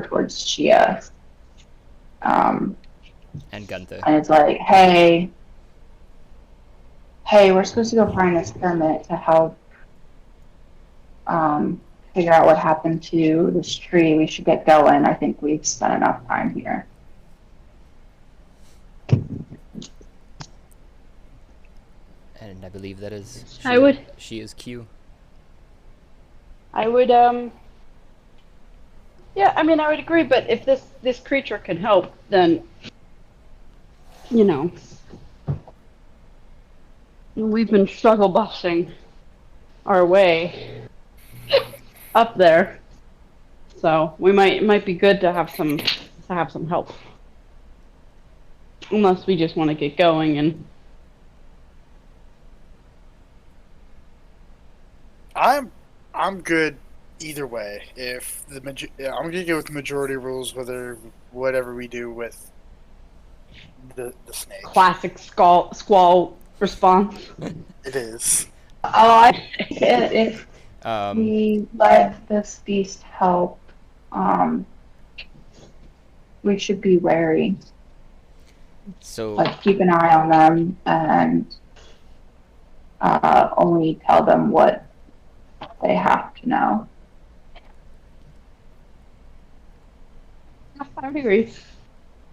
towards Shia, and Gunther, and it's like, hey, we're supposed to go find this hermit to help figure out what happened to this tree. We should get going. I think we've spent enough time here. and I believe that is she is Q. I would yeah, I mean, I would agree, but if this creature can help, then we've been struggle busting our way up there, so it might be good to have some help, unless we just want to get going. And I'm good either way. If I'm gonna go with the majority rules, whatever we do with the snake. classic squall response. It is. If we let this beast help, we should be wary. So Keep an eye on them and only tell them what they have to know. I would agree.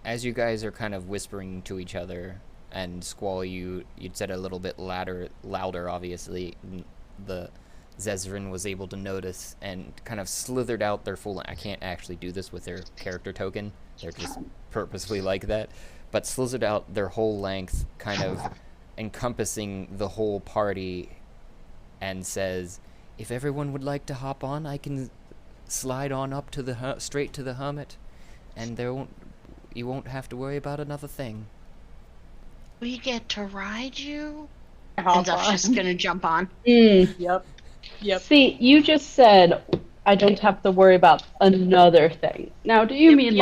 as you guys are kind of whispering to each other, and Squall, you'd said a little bit louder, obviously, the Zezrin was able to notice and kind of slithered out their full... I can't actually do this with their character token. They're just purposefully like that. But slithered out their whole length, kind of encompassing the whole party, and says, if everyone would like to hop on, I can slide on up to the straight to the Hermit, and you won't have to worry about another thing. We get to ride you? Hop And Duff's on. just gonna jump on. Yep. See, you just said I don't have to worry about another thing. Now, do you mean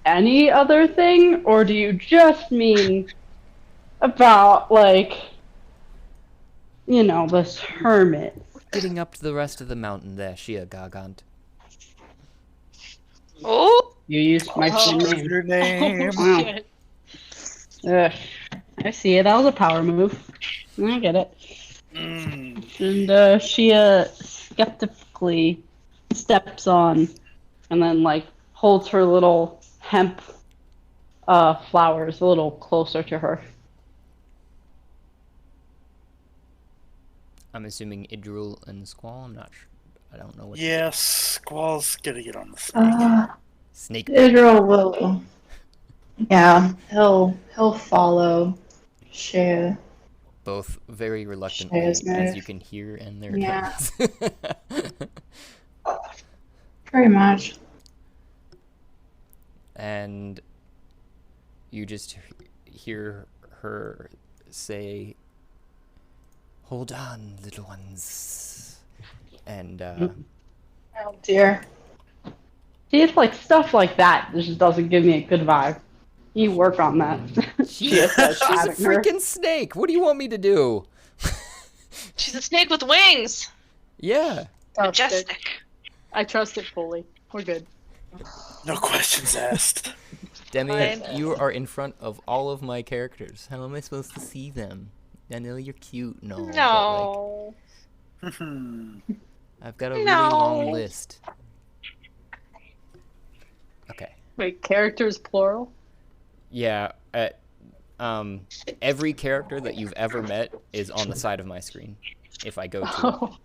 any other thing, or do you just mean about, this hermit? Getting up to the rest of the mountain there, Shia Gargant. Oh! You used my full What's name. your name? Oh, Wow. shit. Ugh. I see it. That was a power move. I get it. And she skeptically steps on and then like holds her little hemp flowers a little closer to her. I'm assuming Idril and Squall. I'm not sure. I don't know what. Yes, Squall's gonna get on the snake. Snake. Israel will. Yeah, he'll follow Shea. Both very reluctantly, Shares as move. you can hear in their Yeah. tones. Pretty much. And you just hear her say, "Hold on, little ones." And Oh dear. See, it's like stuff like that that just doesn't give me a good vibe. You work on that. she's a patting her. freaking snake. What do you want me to do? She's a snake with wings. Yeah. Majestic. I trust it fully. We're good. No questions asked. Demi, Fine. you are in front of all of my characters. How am I supposed to see them? I know you're cute and all, No. but like, I've got a really long list. Okay. Wait, characters plural? Yeah. Every character that you've ever met is on the side of my screen. If I go to it. Oh.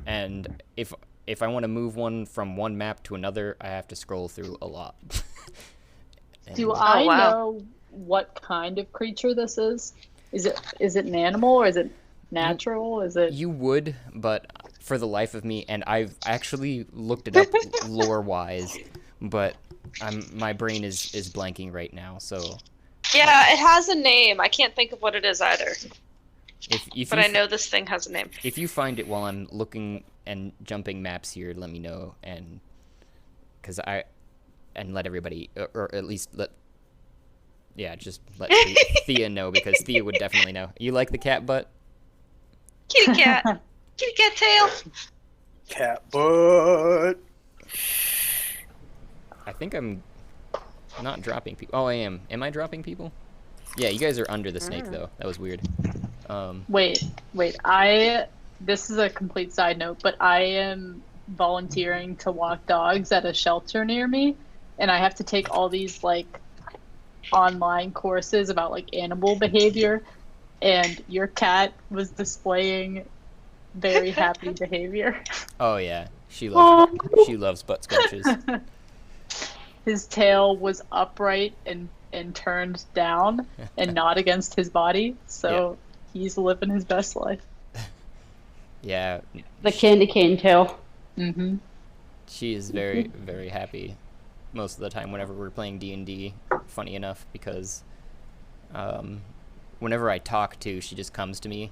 And if I want to move one from one map to another, I have to scroll through a lot. Do And I wow. know what kind of creature this is? Is it an animal or is it natural? Is it you would, but for the life of me, and I've actually looked it up lore-wise, but my brain is blanking right now. So Yeah, it has a name. I can't think of what it is either. if But you I know this thing has a name. if you find it while I'm looking and jumping maps here, let me know, and let everybody, or at least just let Thea know, because Thea would definitely know. You like the cat butt? Kitty cat. Kitty cat tail. Cat butt. I think I'm not dropping people. Oh, I am. Am I dropping people? Yeah, you guys are under the snake, though. That was weird. Wait. This is a complete side note, but I am volunteering to walk dogs at a shelter near me, and I have to take all these like online courses about like animal behavior, and your cat was displaying very happy behavior. Oh yeah, she loves butt scratches. His tail was upright and turned down and not against his body, so he's living his best life. Yeah, The candy cane tail. Mm-hmm. she is very, very happy most of the time whenever we're playing D&D, funny enough, because whenever I talk to, she just comes to me.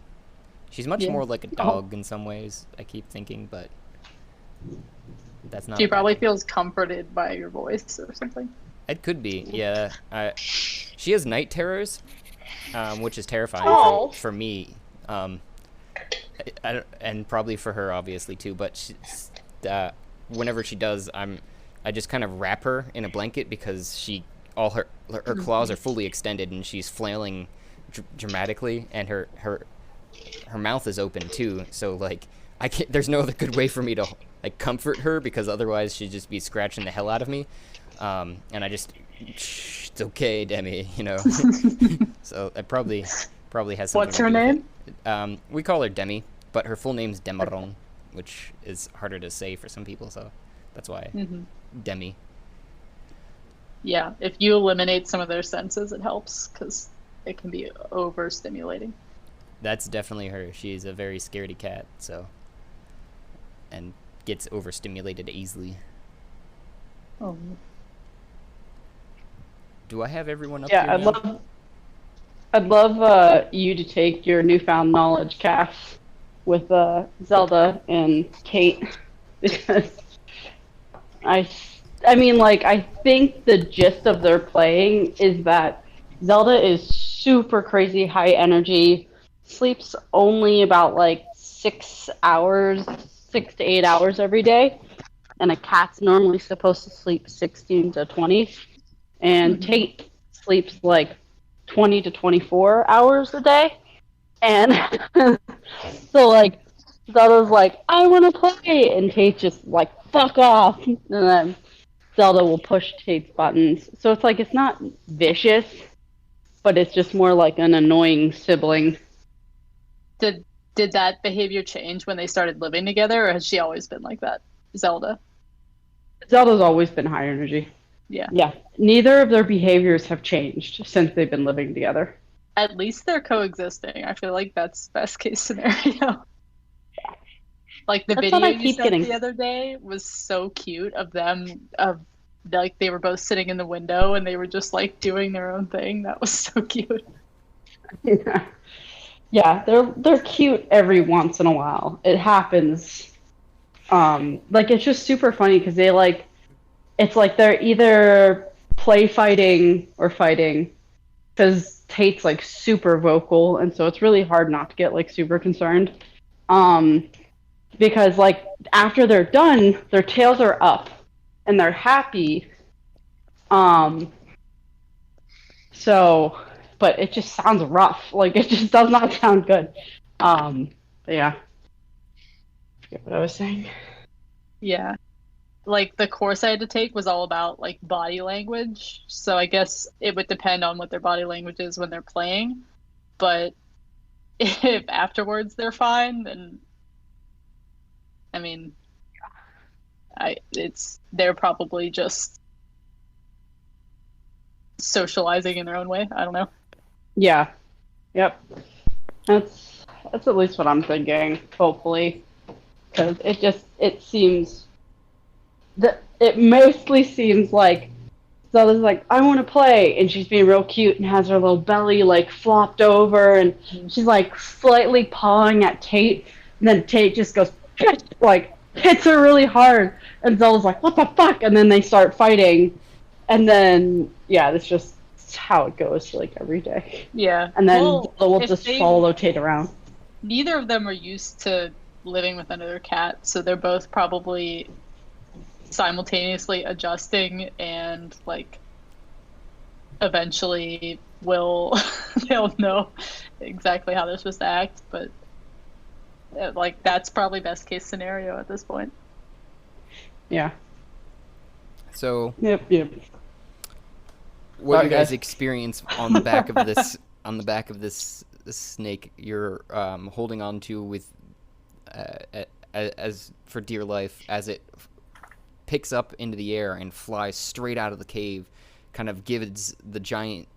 She's much more like a dog in some ways, I keep thinking, but that's not. She probably feels comforted by your voice or something. It could be, yeah. She has night terrors, which is terrifying Oh. for me, and probably for her, obviously, too. But whenever she does, I just kind of wrap her in a blanket, because all her claws are fully extended, and she's flailing dramatically, and her mouth is open too. So like, there's no other good way for me to like comfort her, because otherwise she'd just be scratching the hell out of me. And I just, shh, it's okay, Demi, you know. So it probably has something. What's to her do with name? it. We call her Demi, but her full name's Demaron, which is harder to say for some people, so that's why Demi. Yeah, if you eliminate some of their senses, it helps, because it can be overstimulating. That's definitely her. She's a very scaredy cat, so, and gets overstimulated easily. Oh. Do I have everyone up Yeah, here now? I'd love you to take your newfound knowledge, Cass, with Zelda and Kate, because I mean, like, I think the gist of their playing is that Zelda is super crazy high energy, sleeps only about like 6 hours 6 to 8 hours every day, and a cat's normally supposed to sleep 16 to 20, and Tate sleeps like 20 to 24 hours a day, and so like Zelda's like, I want to play, and Tate just like, fuck off, and then Zelda will push Tate's buttons. So it's like, it's not vicious, but it's just more like an annoying sibling. Did that behavior change when they started living together, or has she always been like that, Zelda? Zelda's always been high energy. Yeah. Yeah. Neither of their behaviors have changed since they've been living together. At least they're coexisting. I feel like that's best case scenario. Like the That's what I video you keep sent getting. the other day was so cute of them like they were both sitting in the window and they were just like doing their own thing. That was so cute. Yeah. Yeah, they're cute every once in a while. It happens. Like it's just super funny because they like, it's like they're either play fighting or fighting, because Tate's like super vocal, and so it's really hard not to get like super concerned. Because like after they're done, their tails are up and they're happy. So, but it just sounds rough. Like it just does not sound good. But yeah. I forget what I was saying. Yeah. Like the course I had to take was all about like body language. So I guess it would depend on what their body language is when they're playing. But if afterwards they're fine, then I mean they're probably just socializing in their own way. I don't know. Yeah. Yep. That's at least what I'm thinking, hopefully. Because it seems that it mostly seems like Zelda's like, I want to play, and she's being real cute and has her little belly like flopped over, and she's like slightly pawing at Tate, and then Tate just goes like hits her really hard, and Zelda's like, what the fuck, and then they start fighting, and then yeah, that's just how it goes like every day. Yeah. And then Well, Zelda will if just they- follow Tate around. Neither of them are used to living with another cat, so they're both probably simultaneously adjusting and like eventually they'll know exactly how they're supposed to act, but like that's probably best case scenario at this point. Yeah. So, Yep. what Sorry, you guys guys. experience on the back of this this snake you're holding on to with as for dear life, as it picks up into the air and flies straight out of the cave, kind of gives the giant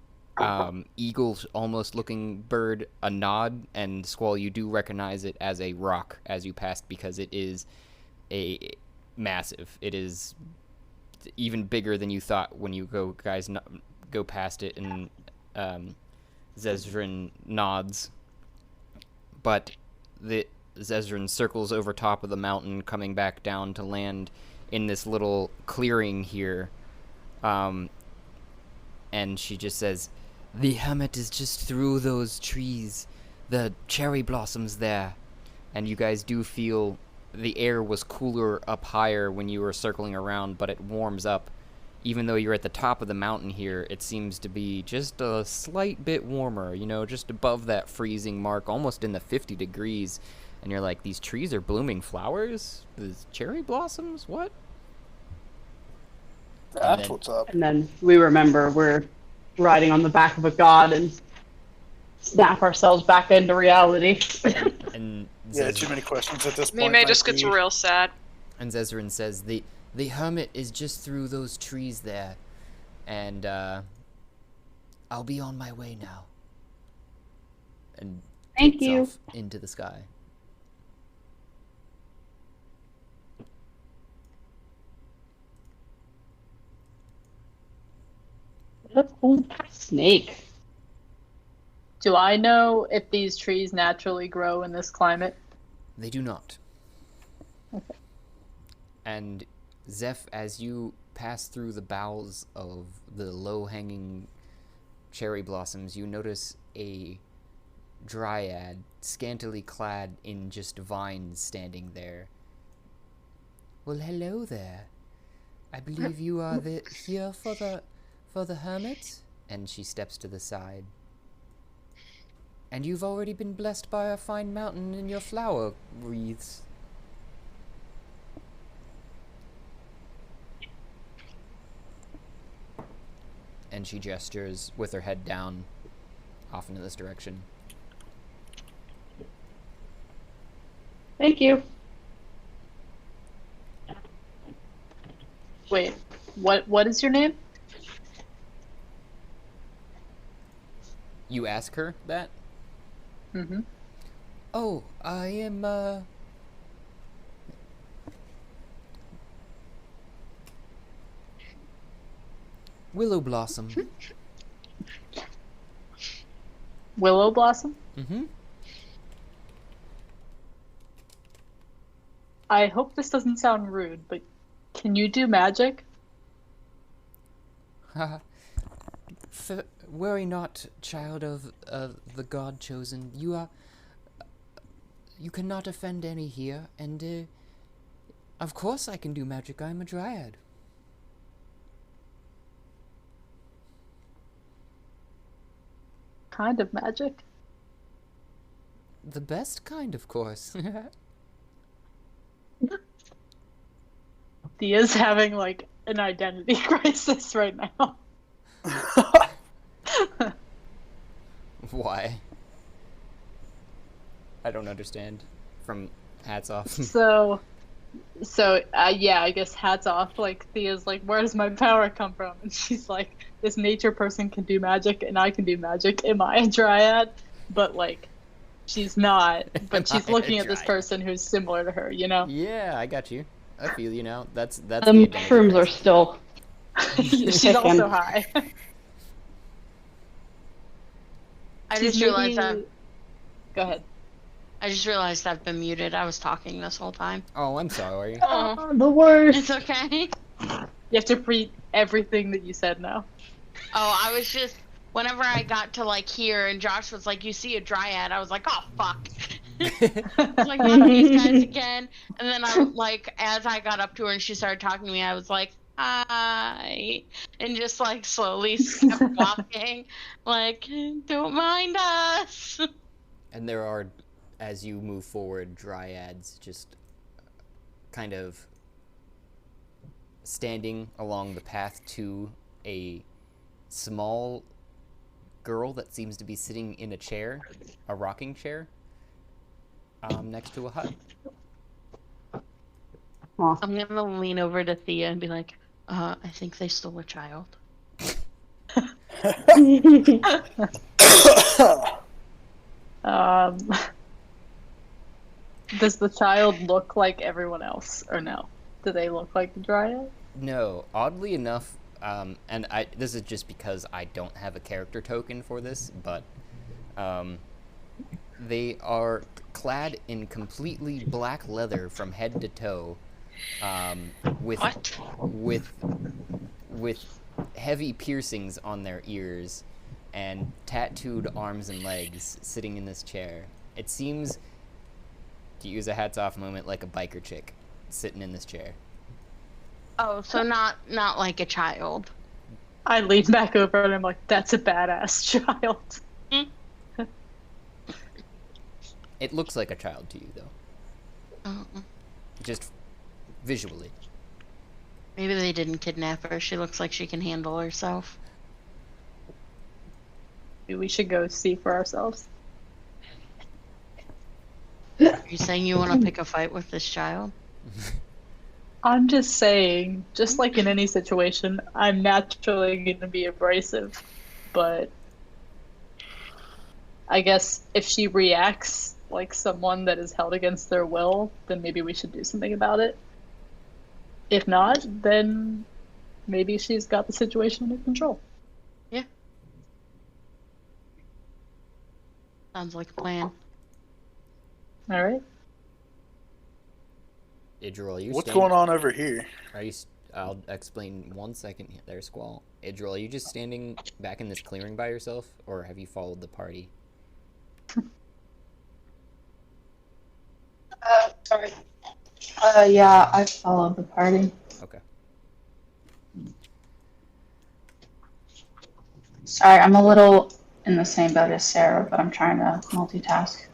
eagle almost looking bird a nod, and Squall, you do recognize it as a rock as you passed, because it is massive. It is even bigger than you thought when you go past it, and Zezrin nods. But the Zezrin circles over top of the mountain, coming back down to land in this little clearing here. And she just says, the Hermit is just through those trees, the cherry blossoms there. And you guys do feel the air was cooler up higher when you were circling around, but it warms up. Even though you're at the top of the mountain here, it seems to be just a slight bit warmer, just above that freezing mark, almost in the 50 degrees. And you're like, these trees are blooming flowers? These cherry blossoms? What? That's what's up. And then we remember we're riding on the back of a god and snap ourselves back into reality. And Yeah, too many questions at this point. Mime might just gets be. real sad. And Zezrin says, the Hermit is just through those trees there. And, I'll be on my way now. And Thank takes you. off into the sky. That's cool. Snake. Do I know if these trees naturally grow in this climate? They do not. And Zeph, as you pass through the boughs of the low-hanging cherry blossoms, you notice a dryad, scantily clad in just vines, standing there. Well, hello there. I believe you are here for the hermit? And she steps to the side. And you've already been blessed by a fine mountain in your flower wreaths. And she gestures with her head down off into this direction. Thank you. Wait, what is your name? You ask her that? Mm-hmm. Oh, I am, Willow Blossom. Willow Blossom? Mm-hmm. I hope this doesn't sound rude, but can you do magic? Worry not, child of the god chosen. You cannot offend any here, and of course I can do magic. I'm a dryad. Kind of magic? The best kind, of course. Thea's having like an identity crisis right now. Why? I don't understand. From hats off. So yeah, I guess hats off. Like Thea's like, where does my power come from? And she's like, this nature person can do magic, and I can do magic. Am I a dryad? But like, she's not. But she's looking at this person who's similar to her. You know? Yeah, I got you. I feel you now. That's The the identity mushrooms are crisis. still. She's also high. I She's just realized maybe- Go ahead. I just realized I've been muted. I was talking this whole time. Oh, I'm sorry. Oh, The worst. it's okay. You have to repeat everything that you said now. Oh, I was just whenever I got to like here and Josh was like, "You see a dryad?" I was like, "Oh fuck!" It's like not these guys again. And then I like as I got up to her and she started talking to me, I was like, "Hi," and just like slowly kept walking, like, "Don't mind us." And there are, as you move forward, dryads just kind of standing along the path to a small girl that seems to be sitting in a chair, a rocking chair, next to a hut. I'm gonna lean over to Thea and be like, I think they stole a child." Does the child look like everyone else, or no? Do they look like the dryad? No, oddly enough, and this is just because I don't have a character token for this, but they are clad in completely black leather from head to toe, with What? with heavy piercings on their ears and tattooed arms and legs, sitting in this chair. It seems, to use a hats off moment, like a biker chick sitting in this chair. Oh, so not like a child. I lean back over and I'm like, that's a badass child. It looks like a child to you, though. Just visually. Maybe they didn't kidnap her. She looks like she can handle herself. Maybe we should go see for ourselves. Are you saying you want to pick a fight with this child? I'm just saying, just like in any situation, I'm naturally going to be abrasive. But I guess if she reacts like someone that is held against their will, then maybe we should do something about it. If not, then maybe she's got the situation under control. Yeah. Sounds like a plan. All right. Idril, you What's standing- going on over here? Are you? I'll explain 1 second. There, Squall. Idril, are you just standing back in this clearing by yourself, or have you followed the party? Sorry. Yeah, I followed the party. Okay. Sorry, I'm a little in the same boat as Sarah, but I'm trying to multitask.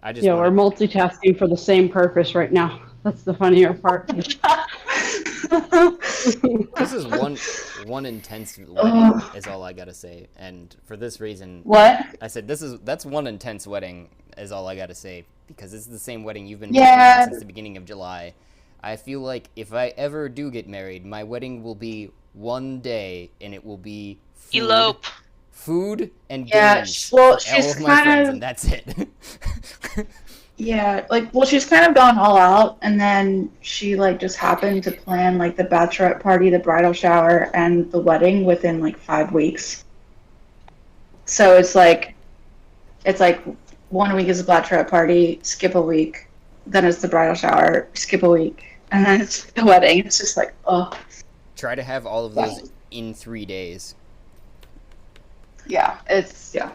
I just Yeah, we're wanted. multitasking for the same purpose right now. That's the funnier part. This is one intense wedding, is all I gotta say. And for this reason, What? I said that's one intense wedding, is all I gotta say, because this is the same wedding you've been working Yeah. on since the beginning of July. I feel like if I ever do get married, my wedding will be one day, and it will be food and Yeah, games well, for all she's of my friends, kind of and that's it. yeah, like well, she's kind of gone all out, and then she like just happened to plan like the bachelorette party, the bridal shower, and the wedding within like 5 weeks. So it's like 1 week is the bachelorette party, skip a week, then it's the bridal shower, skip a week, and then it's the wedding. It's just like oh Try to have all of those in 3 days. yeah, it's yeah.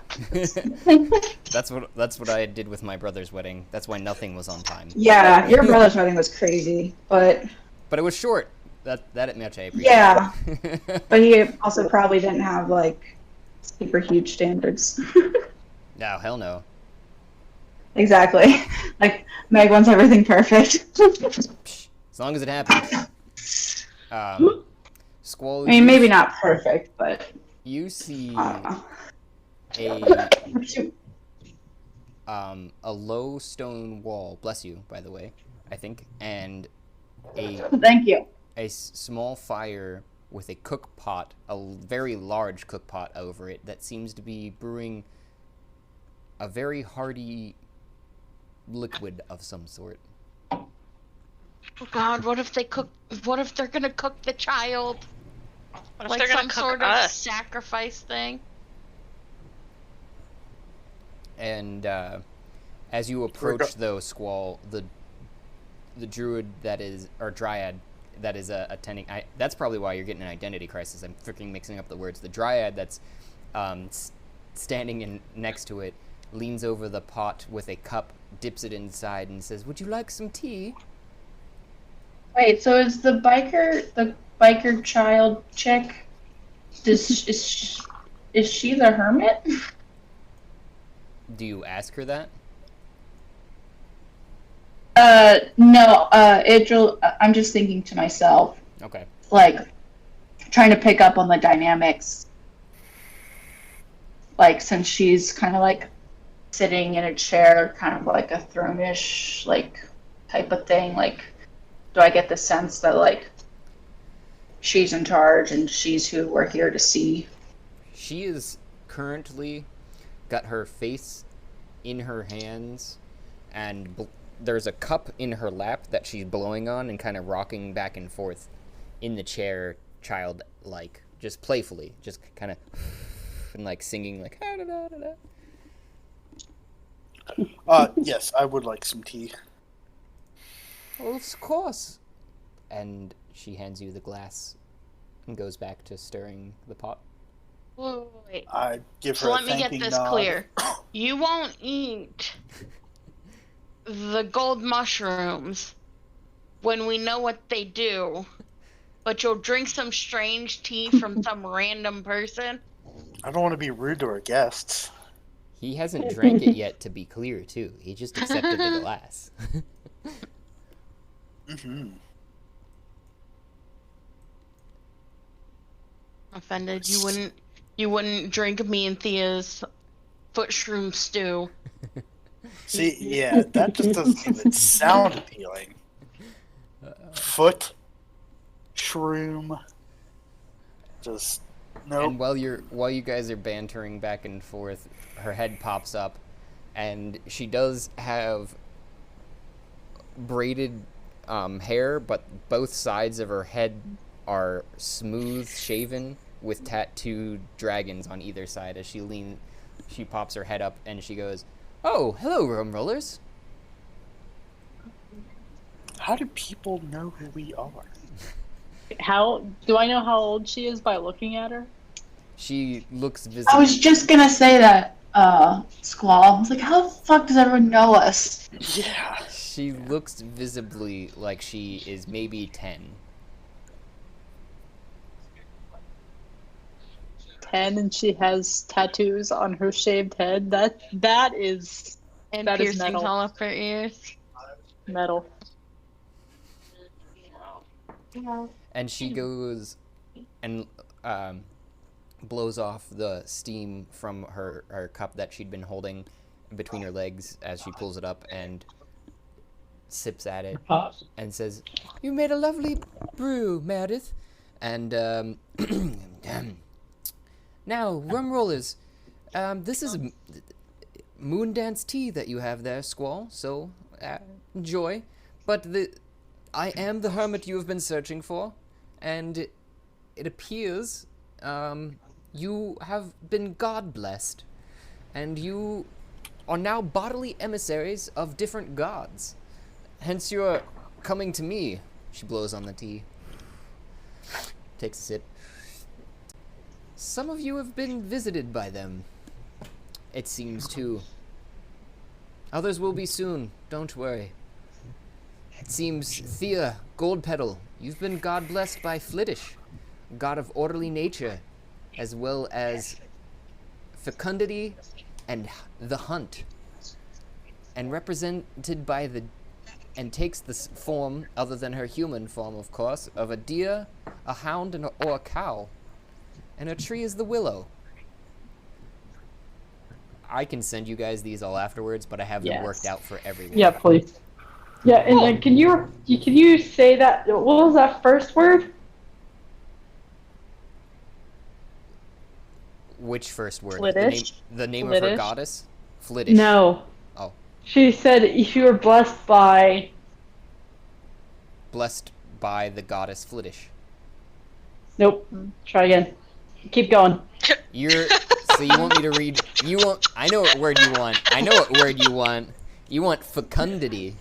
That's what I did with my brother's wedding. That's why nothing was on time. Yeah, your brother's wedding was crazy, but But it was short. That much I appreciate. yeah, but he also probably didn't have like super huge standards. No, hell no. Exactly. Like Meg wants everything perfect. Psh, as long as it happens. Squall. I mean, maybe not perfect, but You see I a low stone wall. Bless you, by the way. I think, and Thank you. a small fire with a cook pot, a very large cook pot over it that seems to be brewing a very hearty liquid of some sort. Oh God, what if they're gonna cook the child? What if Like they're gonna some cook sort us? of sacrifice thing? And as you approach, though, Squall, the druid that is, or dryad that is attending, that's probably why you're getting an identity crisis. I'm freaking mixing up the words. The dryad that's standing next to it leans over the pot with a cup, dips it inside, and says, "Would you like some tea?" Wait, so is the biker child chick? Is she the hermit? Do you ask her that? No. I'm just thinking to myself, Okay. like trying to pick up on the dynamics. Like since she's kind of like sitting in a chair, kind of like a throne-ish like type of thing. Like, do I get the sense that like she's in charge and she's who we're here to see? She is currently got her face in her hands, and there's a cup in her lap that she's blowing on and kind of rocking back and forth in the chair, child-like, just playfully, just kind of and like singing like da da da da. Yes, I would like some tea. Oh, of course. And she hands you the glass and goes back to stirring the pot. Wait. I give her So a let me get thanking this nod. clear. You won't eat the gold mushrooms when we know what they do, but you'll drink some strange tea from some random person? I don't want to be rude to our guests. He hasn't drank it yet, to be clear, too. He just accepted the glass. Mm-hmm. Offended. You wouldn't drink me and Thea's foot shroom stew. See, yeah, that just doesn't even sound appealing. Foot, shroom, just nope. And while you guys are bantering back and forth, her head pops up, and she does have braided hair, but both sides of her head are smooth shaven with tattooed dragons on either side. As she pops her head up and she goes, "Oh, hello, Rum Rollers." How do people know who we are? How do I know how old she is by looking at her? She looks I was visibly. just gonna say that. Squall. I was like, how the fuck does everyone know us? Yeah. She looks visibly like she is maybe 10. 10 and she has tattoos on her shaved head. That is And That is piercings metal. all up her ears. metal. And she goes and blows off the steam from her cup that she'd been holding between her legs as she pulls it up and sips at it and says, "You made a lovely brew, Meredith." And now, Rum Rollers, this is moon dance tea that you have there, Squall, so enjoy. But I am the hermit you have been searching for, and it appears you have been God-blessed, and you are now bodily emissaries of different gods. Hence you're coming to me. She blows on the tea. Takes a sip. Some of you have been visited by them. It seems too. Others will be soon, don't worry. It seems, Thea, Gold Petal, you've been God-blessed by Flittish, god of orderly nature, as well as fecundity and the hunt, and represented by and takes the form, other than her human form, of course, of a deer, a hound, or a cow. And her tree is the willow. I can send you guys these all afterwards, but I have them worked out for everyone. Yeah, please. Yeah, and then can you say that? What was that first word? Which first word? Flittish. The name of her Flittish. goddess? Flittish. No. Oh. She said if you were blessed by. Blessed by the goddess Flittish. Nope. Try again. Keep going. So you want me to read? I know what word you want. You want fecundity.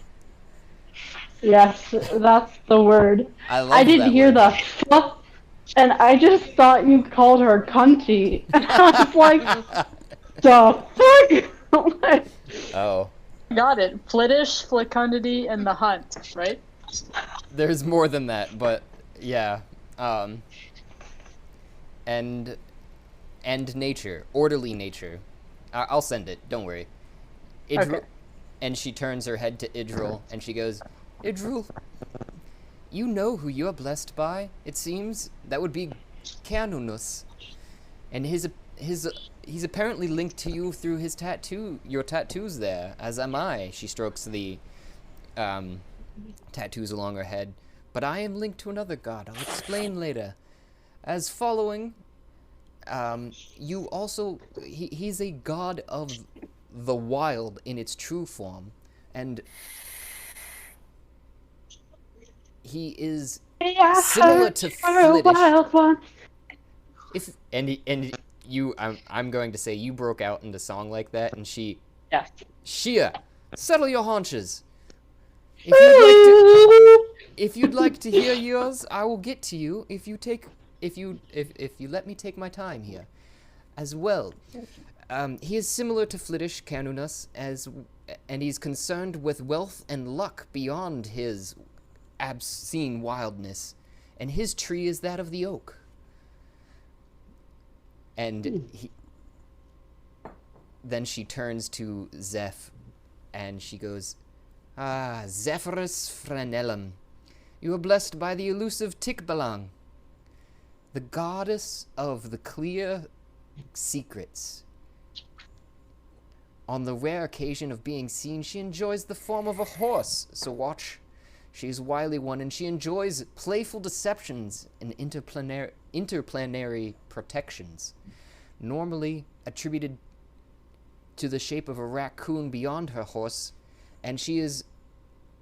Yes, that's the word. I didn't that hear word. the fuck, and I just thought you called her cunty. I was like, the fuck? Oh. Got it. Flittish, fecundity, and the hunt, right? There's more than that, but yeah. And nature, orderly nature. I'll send it. Don't worry. Idril, Okay. And she turns her head to Idril, and she goes, "Idril, you know who you are blessed by. It seems that would be Canunus, and he's apparently linked to you through his your tattoos there. As am I." She strokes the tattoos along her head. "But I am linked to another god. I'll explain later. As following, you also, he's a god of the wild in its true form, and he is similar to Flittish. I'm going to say you broke out into song like that, and Yes. Shia, settle your haunches. If you'd like to hear yours, I will get to you if you let me take my time here. As well, he is similar to Flittish Canunus, and he's concerned with wealth and luck beyond his obscene wildness, and his tree is that of the oak. And then she turns to Zeph, and she goes, "Ah, Zephyrus Frenellum, you are blessed by the elusive Tikbalang, the goddess of the clear secrets. On the rare occasion of being seen, she enjoys the form of a horse, so watch. She is wily one, and she enjoys playful deceptions and interplanetary protections, normally attributed to the shape of a raccoon beyond her horse, and she is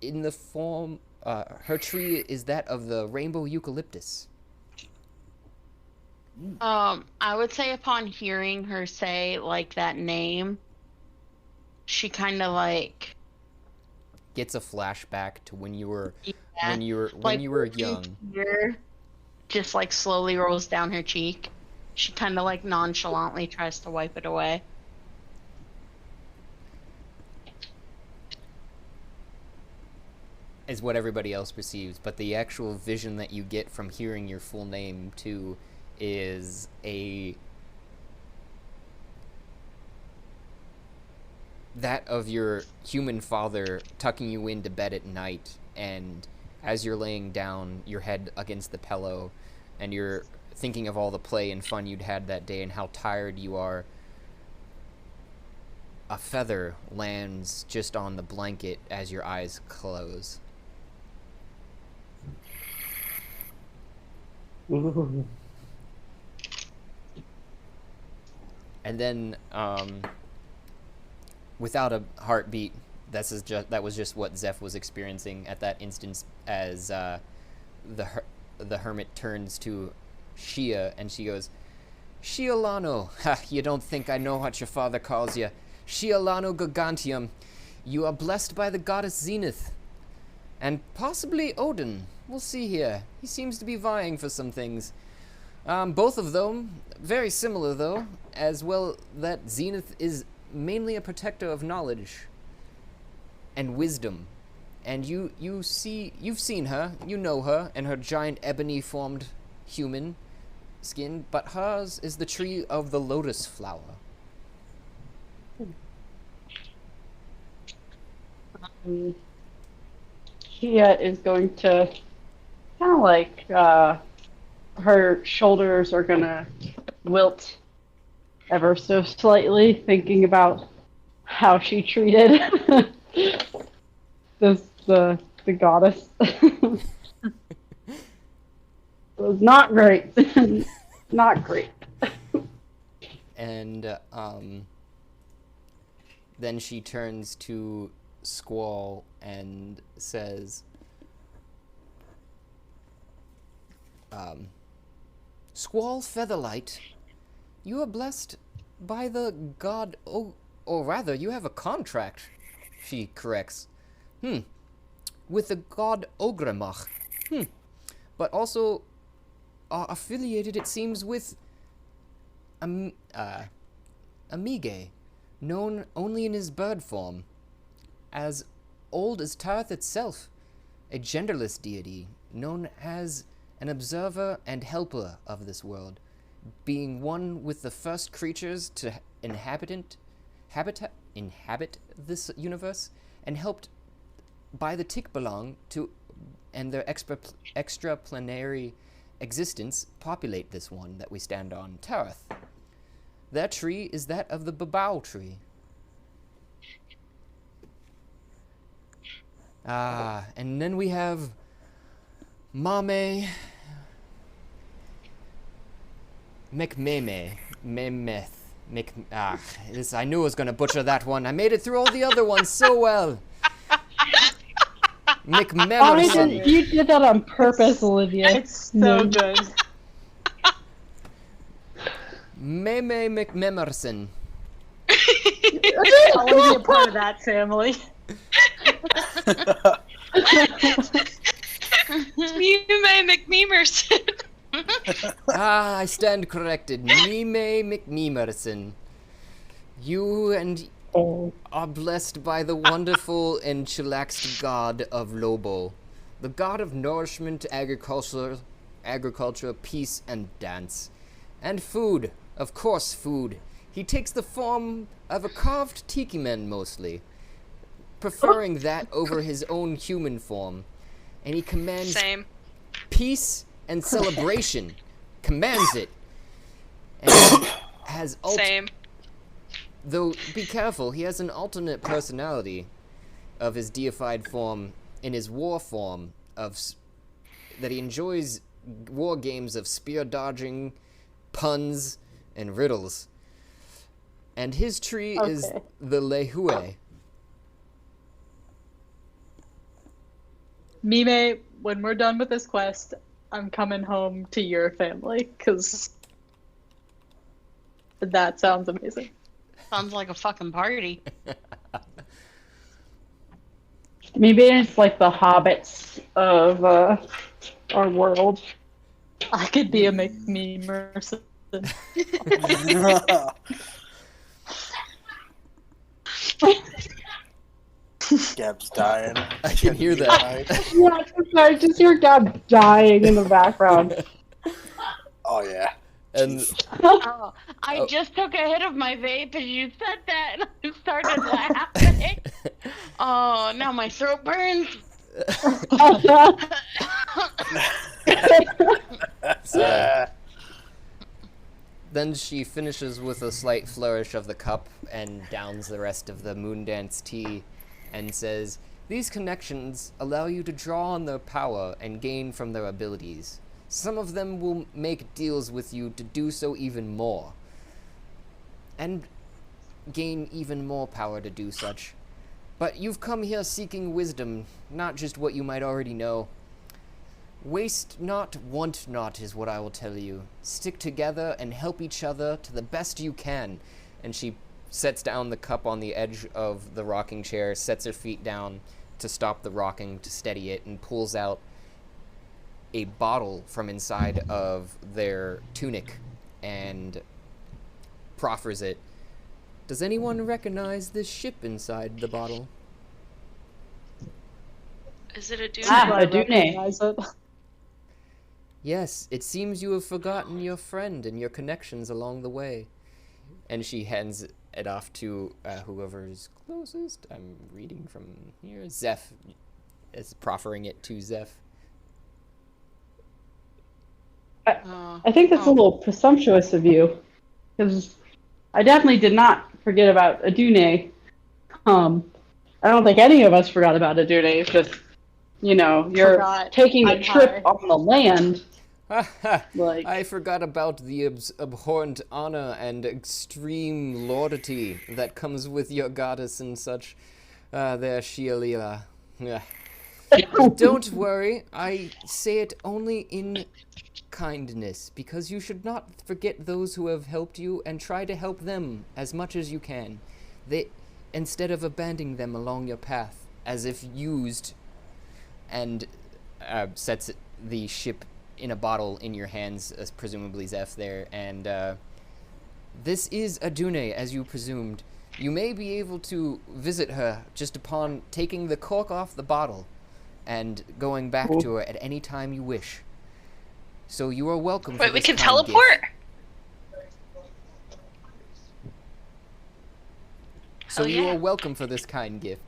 in the form, her tree is that of the rainbow eucalyptus." I would say upon hearing her say like that name, she kind of like Gets a flashback to when you were Yeah. when you were young. tear just like slowly rolls down her cheek. She kind of like nonchalantly tries to wipe it away. is what everybody else perceives, but the actual vision that you get from hearing your full name too is that of your human father tucking you into bed at night, and as you're laying down, your head against the pillow, and you're thinking of all the play and fun you'd had that day and how tired you are, a feather lands just on the blanket as your eyes close. Ooh. And then, without a heartbeat, that was just what Zeph was experiencing at that instance as the hermit turns to Shia, and she goes, Shiolano, ha, you don't think I know what your father calls you. Shiolano Gigantium, you are blessed by the goddess Zenith. And possibly Odin. We'll see here. He seems to be vying for some things. Both of them, very similar though, as well that Zenith is mainly a protector of knowledge and wisdom. And you've seen her, you know her, and her giant ebony-formed human skin, but hers is the tree of the lotus flower. Kia is going to kind of like her shoulders are gonna wilt ever so slightly, thinking about how she treated the goddess. It was not great. Not great. And then she turns to Squall and says, Squall Featherlight, you are blessed by the god, or rather, you have a contract, she corrects. With the god Ogremach. But also are affiliated, it seems, with Amige, known only in his bird form, as old as Tarth itself, a genderless deity, known as an observer and helper of this world, being one with the first creatures to inhabit this universe, and helped by the Tikbalang to and their extraplanetary existence populate this one that we stand on, Tarth. Their tree is that of the Babao tree. And then we have Mame McMeme. I knew I was gonna butcher that one. I made it through all the other ones so well. McMemerson. You did that on purpose, Olivia. It's so good. Meme McMemerson. I want to be a part of that family. Mime McMemerson. I stand corrected. Mime McMemerson. You and are blessed by the wonderful and chillaxed god of Lobo, the god of nourishment, agriculture, peace, and dance. And food, of course food. He takes the form of a carved tiki man mostly, preferring that over his own human form. And he commands peace and celebration. Commands it. And has though, be careful, he has an alternate personality of his deified form in his war form that he enjoys war games of spear dodging, puns, and riddles. And his tree is the Lehue. Mime, when we're done with this quest, I'm coming home to your family, because that sounds amazing. Sounds like a fucking party. Maybe it's like the hobbits of our world. I could be a McMemerson. Gab's dying. I can hear that. Yeah, I just hear Gab dying in the background. Oh yeah. And Jeez. Oh, I Oh. just took a hit of my vape as you said that, and I started laughing. Oh, now my throat burns. then she finishes with a slight flourish of the cup and downs the rest of the Moondance tea and says, "These connections allow you to draw on their power and gain from their abilities. Some of them will make deals with you to do so even more, and gain even more power to do such. But you've come here seeking wisdom, not just what you might already know. Waste not, want not, is what I will tell you. Stick together and help each other to the best you can." And she sets down the cup on the edge of the rocking chair, sets her feet down to stop the rocking, to steady it, and pulls out a bottle from inside of their tunic and proffers it. "Does anyone recognize this ship inside the bottle?" Is it a Dune? Ah, I a Dune. recognize it. "Yes, it seems you have forgotten your friend and your connections along the way." And she hands it off to whoever's closest. I'm reading from here. Zeph is proffering it to Zeph. I think that's a little presumptuous of you, because I definitely did not forget about Adune. I don't think any of us forgot about Adune. It's just, you're Forgot. taking a I'm trip high. on the land. Like, I forgot about the abhorrent honor and extreme lordity that comes with your goddess and such. There, Shialila. Don't worry, I say it only in kindness, because you should not forget those who have helped you and try to help them as much as you can. Instead of abandoning them along your path, as if used, and sets the ship in a bottle in your hands, presumably Zeph there, and this is Adune, as you presumed. You may be able to visit her just upon taking the cork off the bottle and going back to her at any time you wish. So you are welcome. Wait, for we this can kind teleport? gift. So Hell you yeah. are welcome for this kind gift.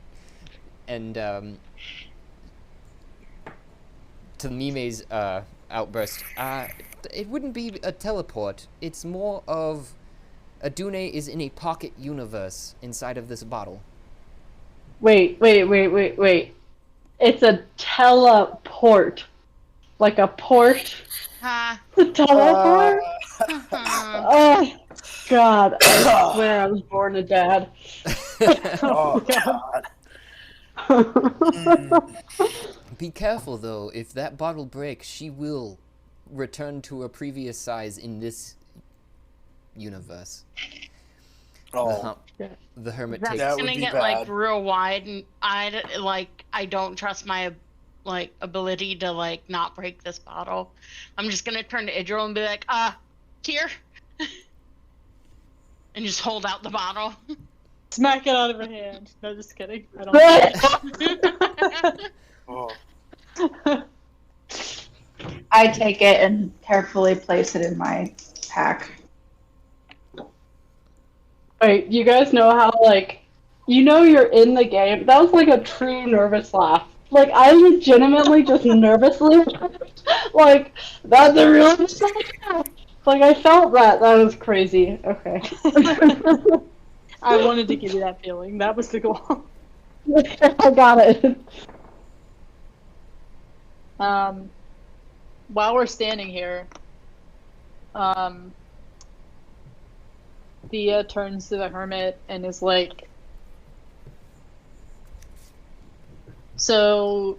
And to Mime's outburst, it wouldn't be a teleport. It's more of Adune is in a pocket universe inside of this bottle. Wait. It's a teleport. Like a port. Ha. A teleport? Oh, God. I swear I was born a dad. Oh God. Be careful, though. If that bottle breaks, she will return to her previous size in this universe. Oh. The hermit That's takes... That would gonna be get bad. real wide, and I don't trust my ability to not break this bottle. I'm just gonna turn to Idril and be like, here, and just hold out the bottle. Smack it out of her hand. No, just kidding. I Oh. don't. I take it and carefully place it in my pack. Wait, you guys know how, you're in the game? That was like a true nervous laugh. I legitimately just nervously, that's a real mistake. I felt that. That was crazy. Okay. I wanted to give you that feeling. That was the goal. I got it. While we're standing here, Thea turns to the hermit and is like, "So,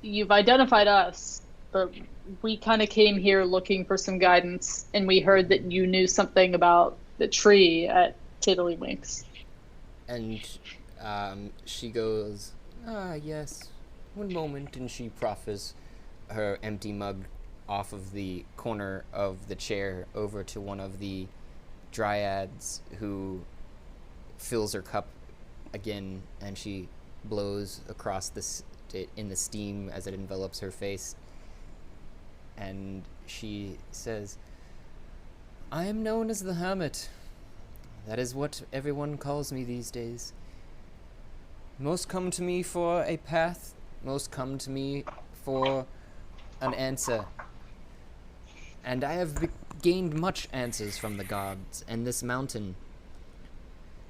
you've identified us, but we kind of came here looking for some guidance, and we heard that you knew something about the tree at Tiddlywinks." And she goes, yes, one moment, and she proffers her empty mug off of the corner of the chair over to one of the dryads, who fills her cup again, and she blows across in the steam as it envelops her face. And she says, I am known as the Hermit. That is what everyone calls me these days. Most come to me for a path. Most come to me for an answer. And I have gained much answers from the gods and this mountain.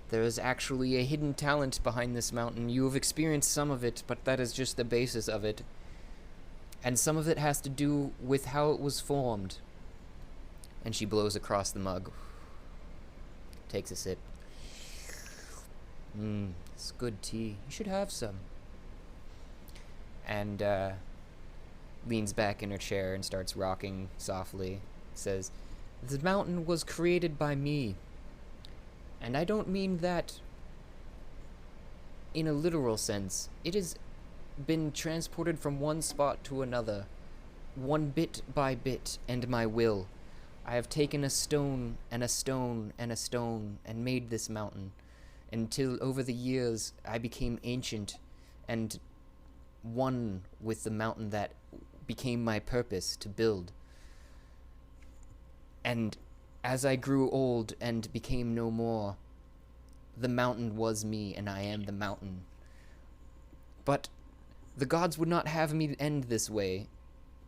There is actually a hidden talent behind this mountain. You have experienced some of it, but that is just the basis of it. And some of it has to do with how it was formed. And she blows across the mug. Takes a sip. It's good tea. You should have some. And leans back in her chair and starts rocking softly. Says, the mountain was created by me. And I don't mean that in a literal sense. It has been transported from one spot to another, one bit by bit, and my will. I have taken a stone and a stone and a stone and made this mountain, until over the years I became ancient and one with the mountain that became my purpose to build. And as I grew old and became no more, the mountain was me and I am the mountain. But the gods would not have me end this way,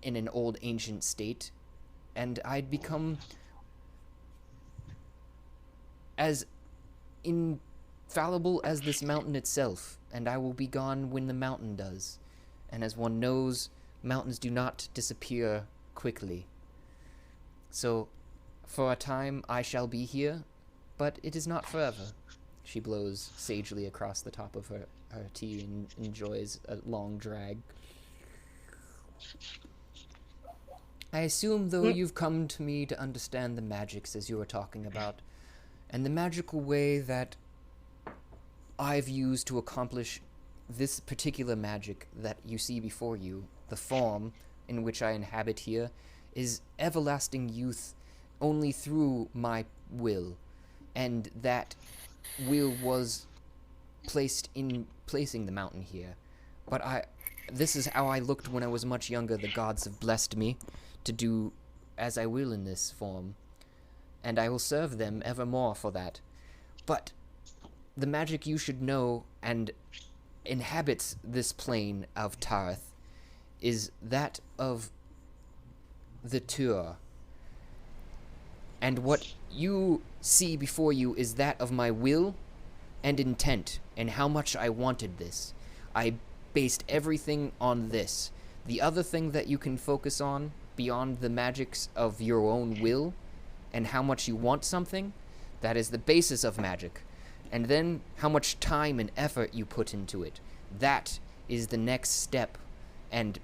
in an old ancient state, and I'd become as infallible as this mountain itself, and I will be gone when the mountain does. And as one knows, mountains do not disappear quickly. So, for a time I shall be here, but it is not forever. She blows sagely across the top of her tea and enjoys a long drag. I assume, though, you've come to me to understand the magics as you were talking about, and the magical way that I've used to accomplish this particular magic that you see before you, the form in which I inhabit here, is everlasting youth only through my will, and that will was placed in placing the mountain here. But this is how I looked when I was much younger. The gods have blessed me to do as I will in this form, and I will serve them evermore for that. But the magic you should know and inhabits this plane of Tarth is that of the Tur. And what you see before you is that of my will and intent, and how much I wanted this. I based everything on this. The other thing that you can focus on, beyond the magics of your own will, and how much you want something, that is the basis of magic. And then how much time and effort you put into it. That is the next step and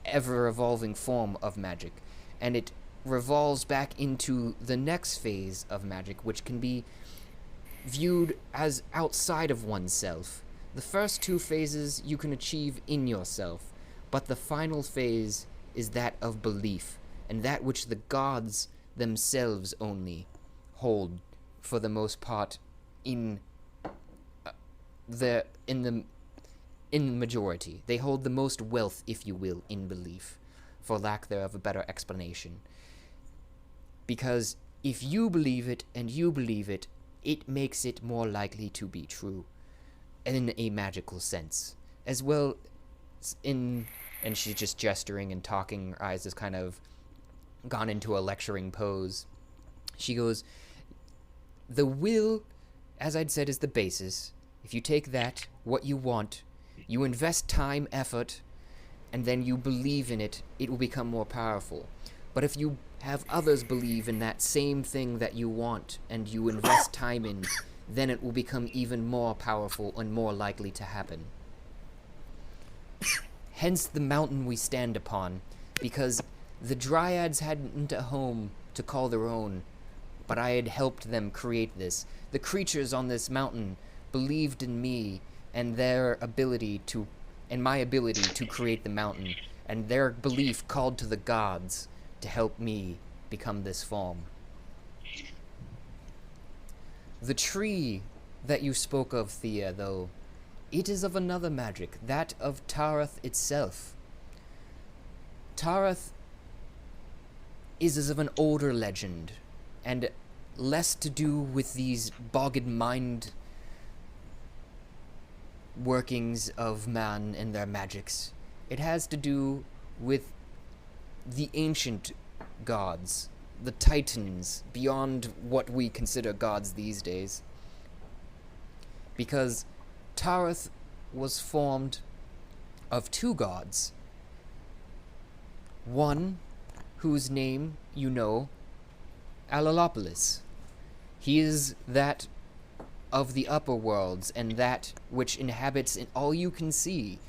ever-evolving form of magic. And it revolves back into the next phase of magic, which can be viewed as outside of oneself. The first two phases you can achieve in yourself, but the final phase is that of belief, and that which the gods themselves only hold, for the most part, in the majority. They hold the most wealth, if you will, in belief, for lack thereof a better explanation. Because if you believe it and you believe it, it makes it more likely to be true, in a magical sense, as well in. And she's just gesturing and talking. Her eyes has kind of gone into a lecturing pose. She goes, the will, as I'd said, is the basis. If you take that, what you want, you invest time, effort, and then you believe in it, it will become more powerful. But if you have others believe in that same thing that you want, and you invest time in, then it will become even more powerful and more likely to happen. Hence the mountain we stand upon, because the Dryads hadn't a home to call their own, but I had helped them create this. The creatures on this mountain believed in me and their ability to, and my ability to create the mountain, and their belief called to the gods to help me become this form. The tree that you spoke of, Thea, though, it is of another magic, that of Tarath itself. Tarath is as of an older legend, and less to do with these bogged mind workings of man and their magics. It has to do with the ancient gods, the titans, beyond what we consider gods these days. Because Tarath was formed of two gods. One, whose name you know, Alalopolis. He is that of the upper worlds, and that which inhabits in all you can see,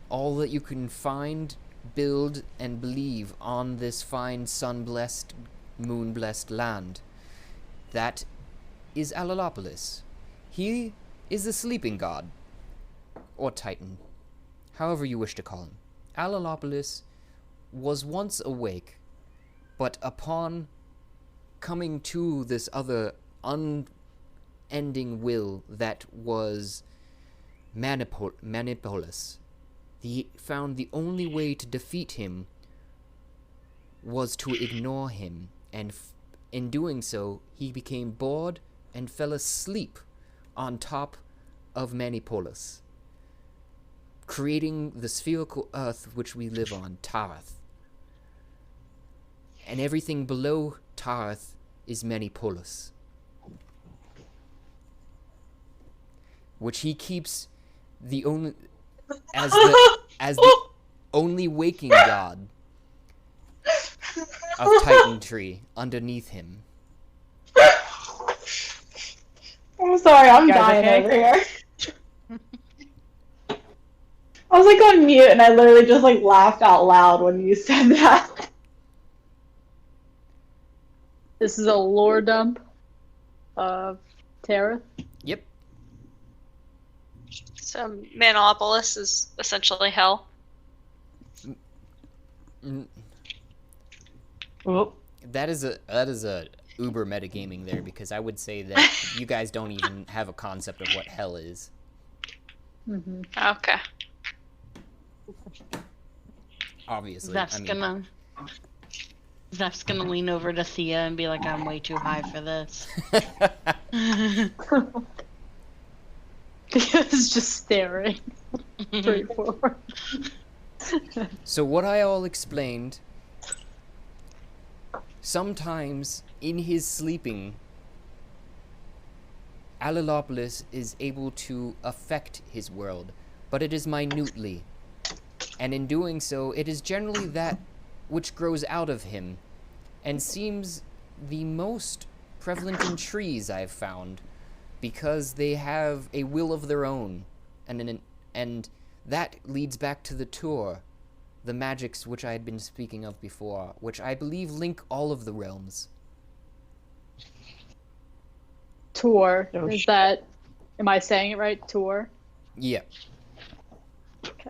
all that you can find, build, and believe on this fine sun-blessed, moon-blessed land. That is Alalopolis. He is the sleeping god, or titan, however you wish to call him. Alalopolis was once awake, but upon coming to this other unending will that was Manipulus, he found the only way to defeat him was to ignore him, and in doing so, he became bored and fell asleep on top of Manipulus, creating the spherical earth which we live on, Tarath. And everything below Tarath is Manipulus, which he keeps the only as the only waking god of Titan Tree underneath him. I'm sorry, I'm dying over here. I was like on mute and I literally just like laughed out loud when you said that. This is a lore dump of Terra. Yep. So Manalopolis is essentially hell. Oh. That is a uber metagaming there, because I would say that you guys don't even have a concept of what hell is. Mm-hmm. Okay. Obviously. Zeph's gonna lean over to Thea and be like, I'm way too high for this. Thea's just staring straight forward. So what I all explained, sometimes in his sleeping, Alalopolis is able to affect his world, but it is minutely. And in doing so, it is generally that which grows out of him, and seems the most prevalent in trees I've found, because they have a will of their own, and that leads back to the tour, the magics which I had been speaking of before, which I believe link all of the realms. Tour. Is that... Am I saying it right? Tour? Yeah. Okay.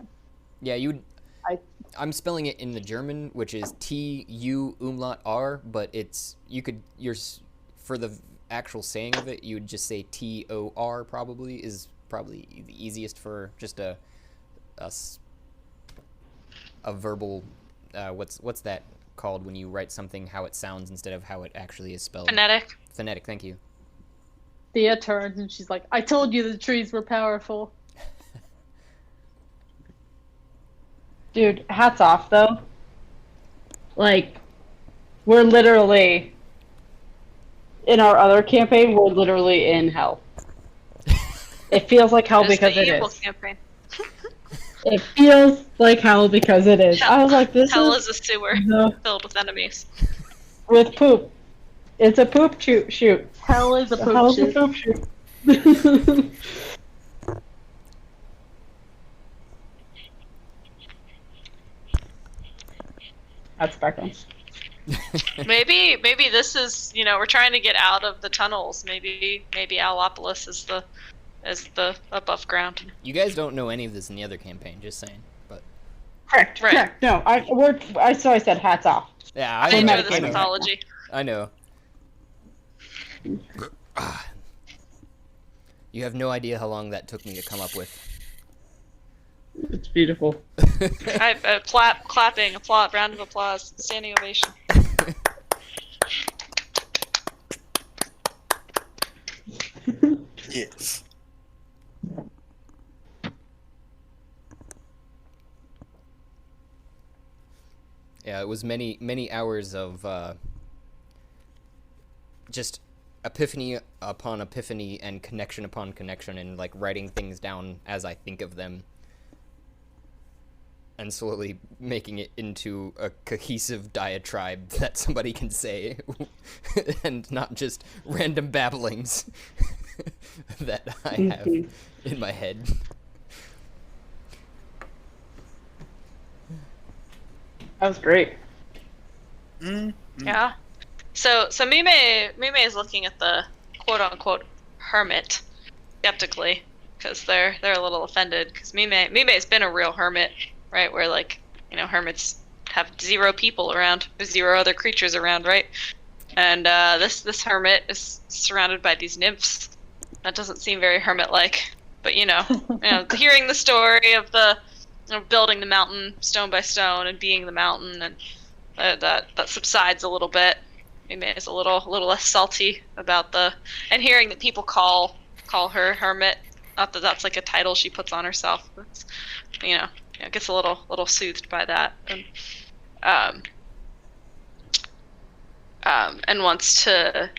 Yeah, I'm spelling it in the German, which is T-U umlaut R, but for the actual saying of it, you would just say T-O-R probably, is probably the easiest for just a verbal, what's that called when you write something how it sounds instead of how it actually is spelled? Phonetic. Phonetic, thank you. Thea turns and she's like, I told you the trees were powerful. Dude, hats off though. Like, we're literally in our other campaign. We're literally in hell. It feels like hell because it is. Campaign. It feels like hell because it is. I was like, this hell is a sewer filled with enemies. With poop. It's a poop shoot. Hell is a poop shoot. A poop shoot. That's background. maybe this is, we're trying to get out of the tunnels. Maybe Allopolis is the above ground. You guys don't know any of this in the other campaign, just saying. But correct. Right. Correct. No, I said hats off. yeah, I I enjoy know. this mythology. I know. You have no idea how long that took me to come up with. It's beautiful. Clapping, applause, round of applause, standing ovation. Yes. Yeah, it was many hours of just epiphany upon epiphany and connection upon connection, and like writing things down as I think of them, and slowly making it into a cohesive diatribe that somebody can say, and not just random babblings that I have in my head. That was great. Yeah. So Mime is looking at the quote unquote hermit skeptically, because they're a little offended, because Mime's been a real hermit, right? Where, like, you know, hermits have 0 people around, there's 0 other creatures around, right? And this hermit is surrounded by these nymphs. That doesn't seem very hermit-like, but hearing the story of the building the mountain stone by stone and being the mountain, and that subsides a little bit. Maybe it's a little less salty about and hearing that people call her hermit. Not that that's like a title she puts on herself. It's, gets a little soothed by that, and wants to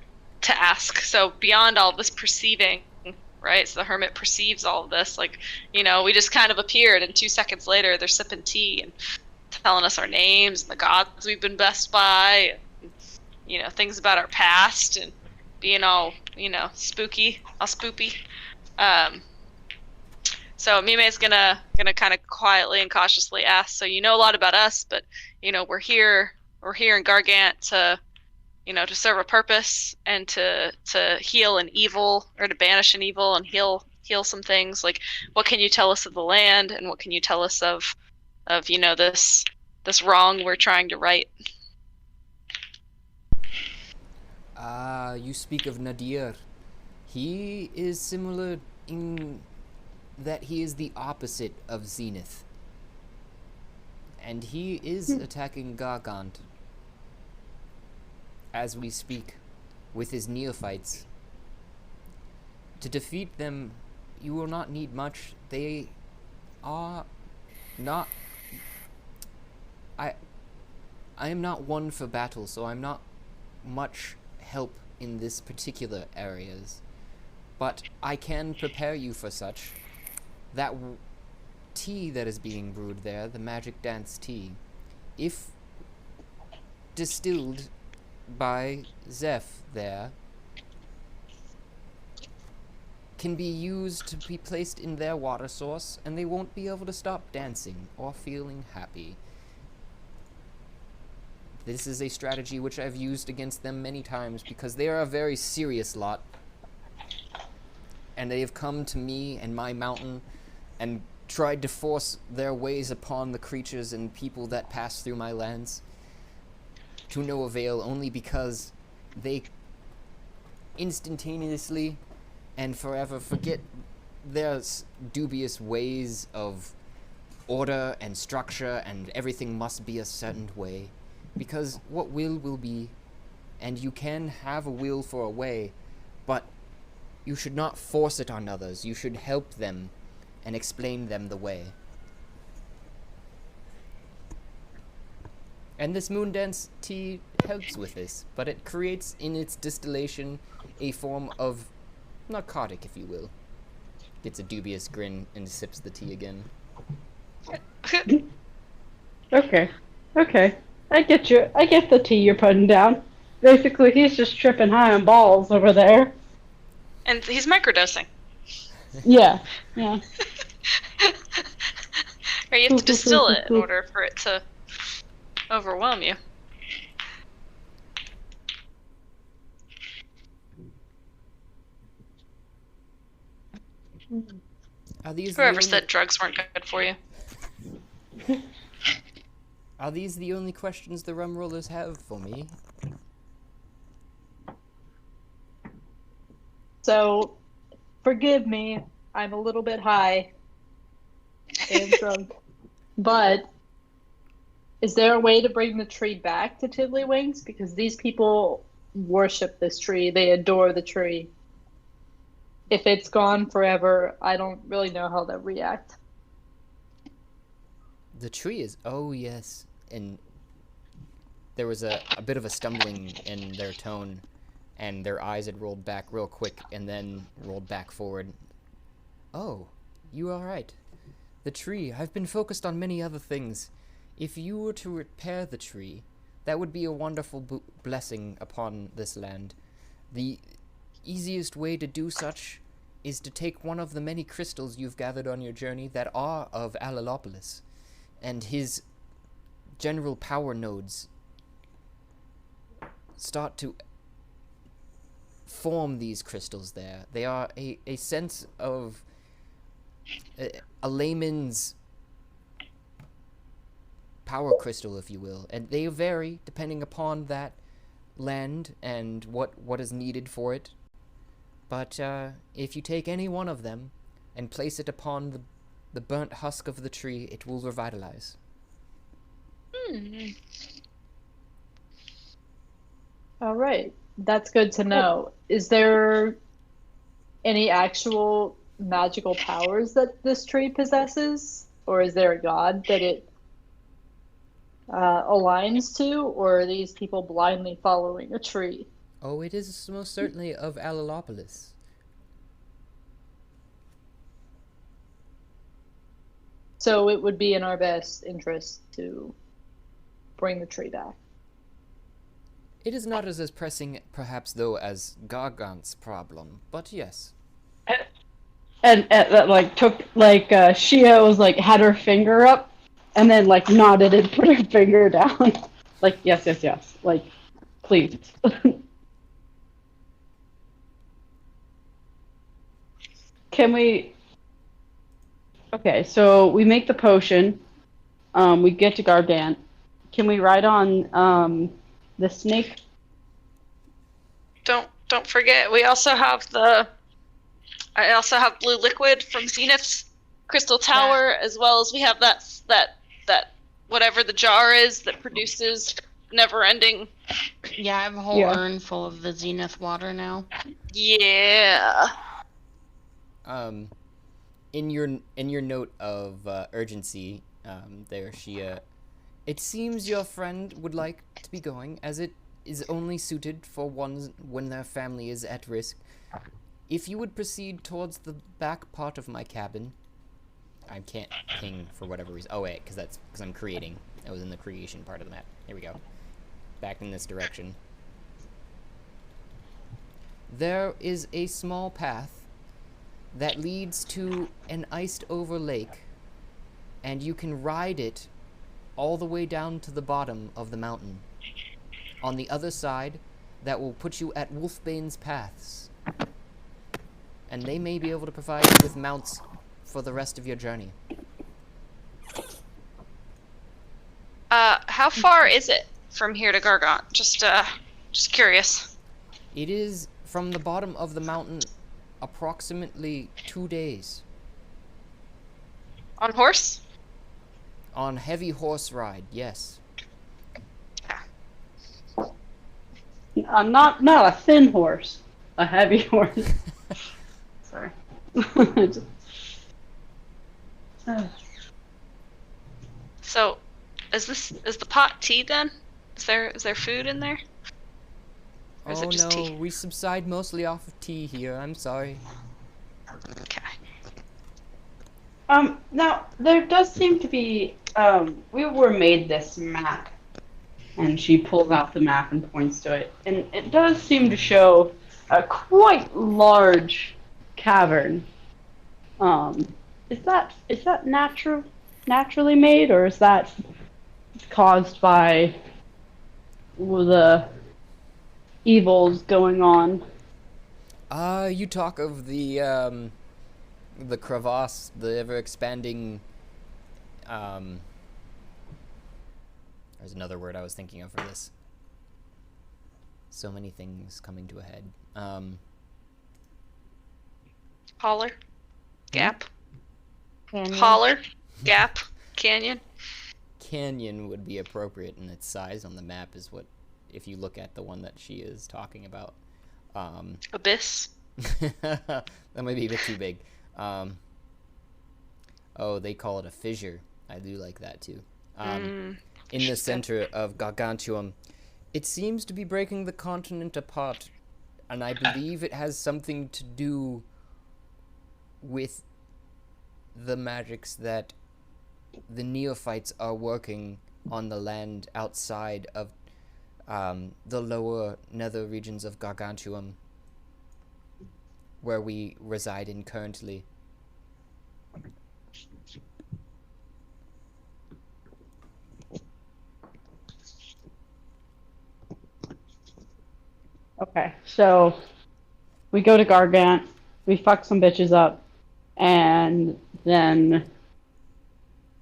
ask. So beyond all this perceiving, right? So the hermit perceives all of this. Like, we just kind of appeared, and 2 seconds later they're sipping tea and telling us our names and the gods we've been blessed by, and, things about our past, and being all, spooky, all spoopy. So Mime's gonna kind of quietly and cautiously ask, so you know a lot about us, but, we're here in Gargant to serve a purpose, and to heal an evil, or to banish an evil and heal some things. Like, what can you tell us of the land, and what can you tell us of this wrong we're trying to right? You speak of Nadir. He is similar in that he is the opposite of Zenith. And he is attacking Gargant as we speak with his neophytes. To defeat them, you will not need much. They are not... I am not one for battle, so I'm not much help in this particular areas. But I can prepare you for such. That tea that is being brewed there, the magic dance tea, if distilled by Zeph there, can be used to be placed in their water source, and they won't be able to stop dancing or feeling happy. This is a strategy which I've used against them many times, because they are a very serious lot, and they have come to me and my mountain and tried to force their ways upon the creatures and people that pass through my lands, to no avail, only because they instantaneously and forever forget their dubious ways of order and structure, and everything must be a certain way. Because what will be, and you can have a will for a way, but you should not force it on others. You should help them and explain them the way. And this moon dance tea helps with this, but it creates in its distillation a form of narcotic, if you will. Gets a dubious grin and sips the tea again. Okay. I get you. I get the tea you're putting down. Basically, he's just tripping high on balls over there. And he's microdosing. Yeah. Or you have to distill it in order for it to overwhelm you. Are these Whoever said drugs weren't good for you. Are these the only questions the Rum Rollers have for me? So, forgive me, I'm a little bit high. I am drunk. But is there a way to bring the tree back to Tiddlywinks? Because these people worship this tree. They adore the tree. If it's gone forever, I don't really know how they'll react. The tree is... Oh, yes. And there was a bit of a stumbling in their tone, and their eyes had rolled back real quick and then rolled back forward. Oh, you all right? The tree. I've been focused on many other things. If you were to repair the tree, that would be a wonderful blessing upon this land. The easiest way to do such is to take one of the many crystals you've gathered on your journey that are of Alalopolis, and his general power nodes start to form these crystals there. They are a sense of a layman's power crystal, if you will, and they vary depending upon that land and what is needed for it. But if you take any one of them and place it upon the burnt husk of the tree, it will revitalize. All right. That's good to know. Is there any actual magical powers that this tree possesses? Or is there a god that it aligns to? Or are these people blindly following a tree? Oh, it is most certainly of Alalopolis. So it would be in our best interest to bring the tree back. It is not as pressing, perhaps, though, as Gargant's problem, but yes. And that like took like Shia was like had her finger up, and then like nodded and put her finger down, like yes, like please. Can we? Okay, so we make the potion. We get to Gargant. Can we ride on the snake? Don't forget, we also have I also have blue liquid from Zenith's Crystal Tower, as well as we have that whatever the jar is that produces never-ending. Yeah, I have a whole urn full of the Zenith water now. Yeah. In your note of urgency, there, Shia, it seems your friend would like to be going, as it is only suited for ones when their family is at risk. If you would proceed towards the back part of my cabin, I can't ping for whatever reason. Oh wait, because I'm creating. I was in the creation part of the map. Here we go. Back in this direction. There is a small path that leads to an iced-over lake, and you can ride it all the way down to the bottom of the mountain. On the other side, that will put you at Wolfbane's Paths, and they may be able to provide you with mounts for the rest of your journey. How far is it from here to Gargant? Just curious. It is from the bottom of the mountain approximately 2 days. On horse? On heavy horse ride, yes. Not a thin horse, a heavy horse. Sorry. So, is the pot tea then? Is there food in there? Or is Oh it just no, tea? we subside mostly off of tea here. I'm sorry. Okay. Now there does seem to be we were made this map, and she pulls out the map and points to it, and it does seem to show a quite large cavern. Is that naturally made, or is that caused by the evils going on? You talk of the crevasse, the ever-expanding, there's another word I was thinking of for this. So many things coming to a head. Holler? Gap? Canyon. Holler? Gap? Canyon? Canyon would be appropriate in its size on the map, is what, if you look at the one that she is talking about. Abyss? That might be a bit too big. Oh, they call it a fissure. I do like that too. In the center of Gargantuan, it seems to be breaking the continent apart, and I believe it has something to do with the magics that the neophytes are working on the land outside of the lower nether regions of Gargantuan, where we reside in currently. Okay, so we go to Gargant, we fuck some bitches up, and then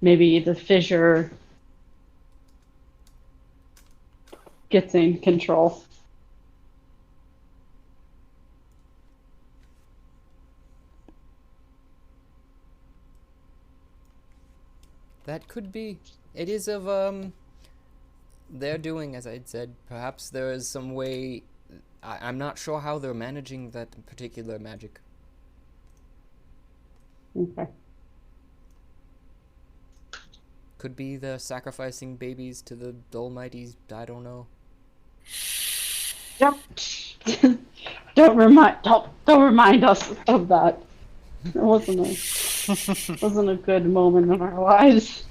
maybe the fissure gets in control. That could be. It is of their doing, as I said. Perhaps there is some way. I'm not sure how they're managing that particular magic. Okay. Could be they're sacrificing babies to the Almighties. I don't know. Don't remind us of that. It wasn't a good moment in our lives.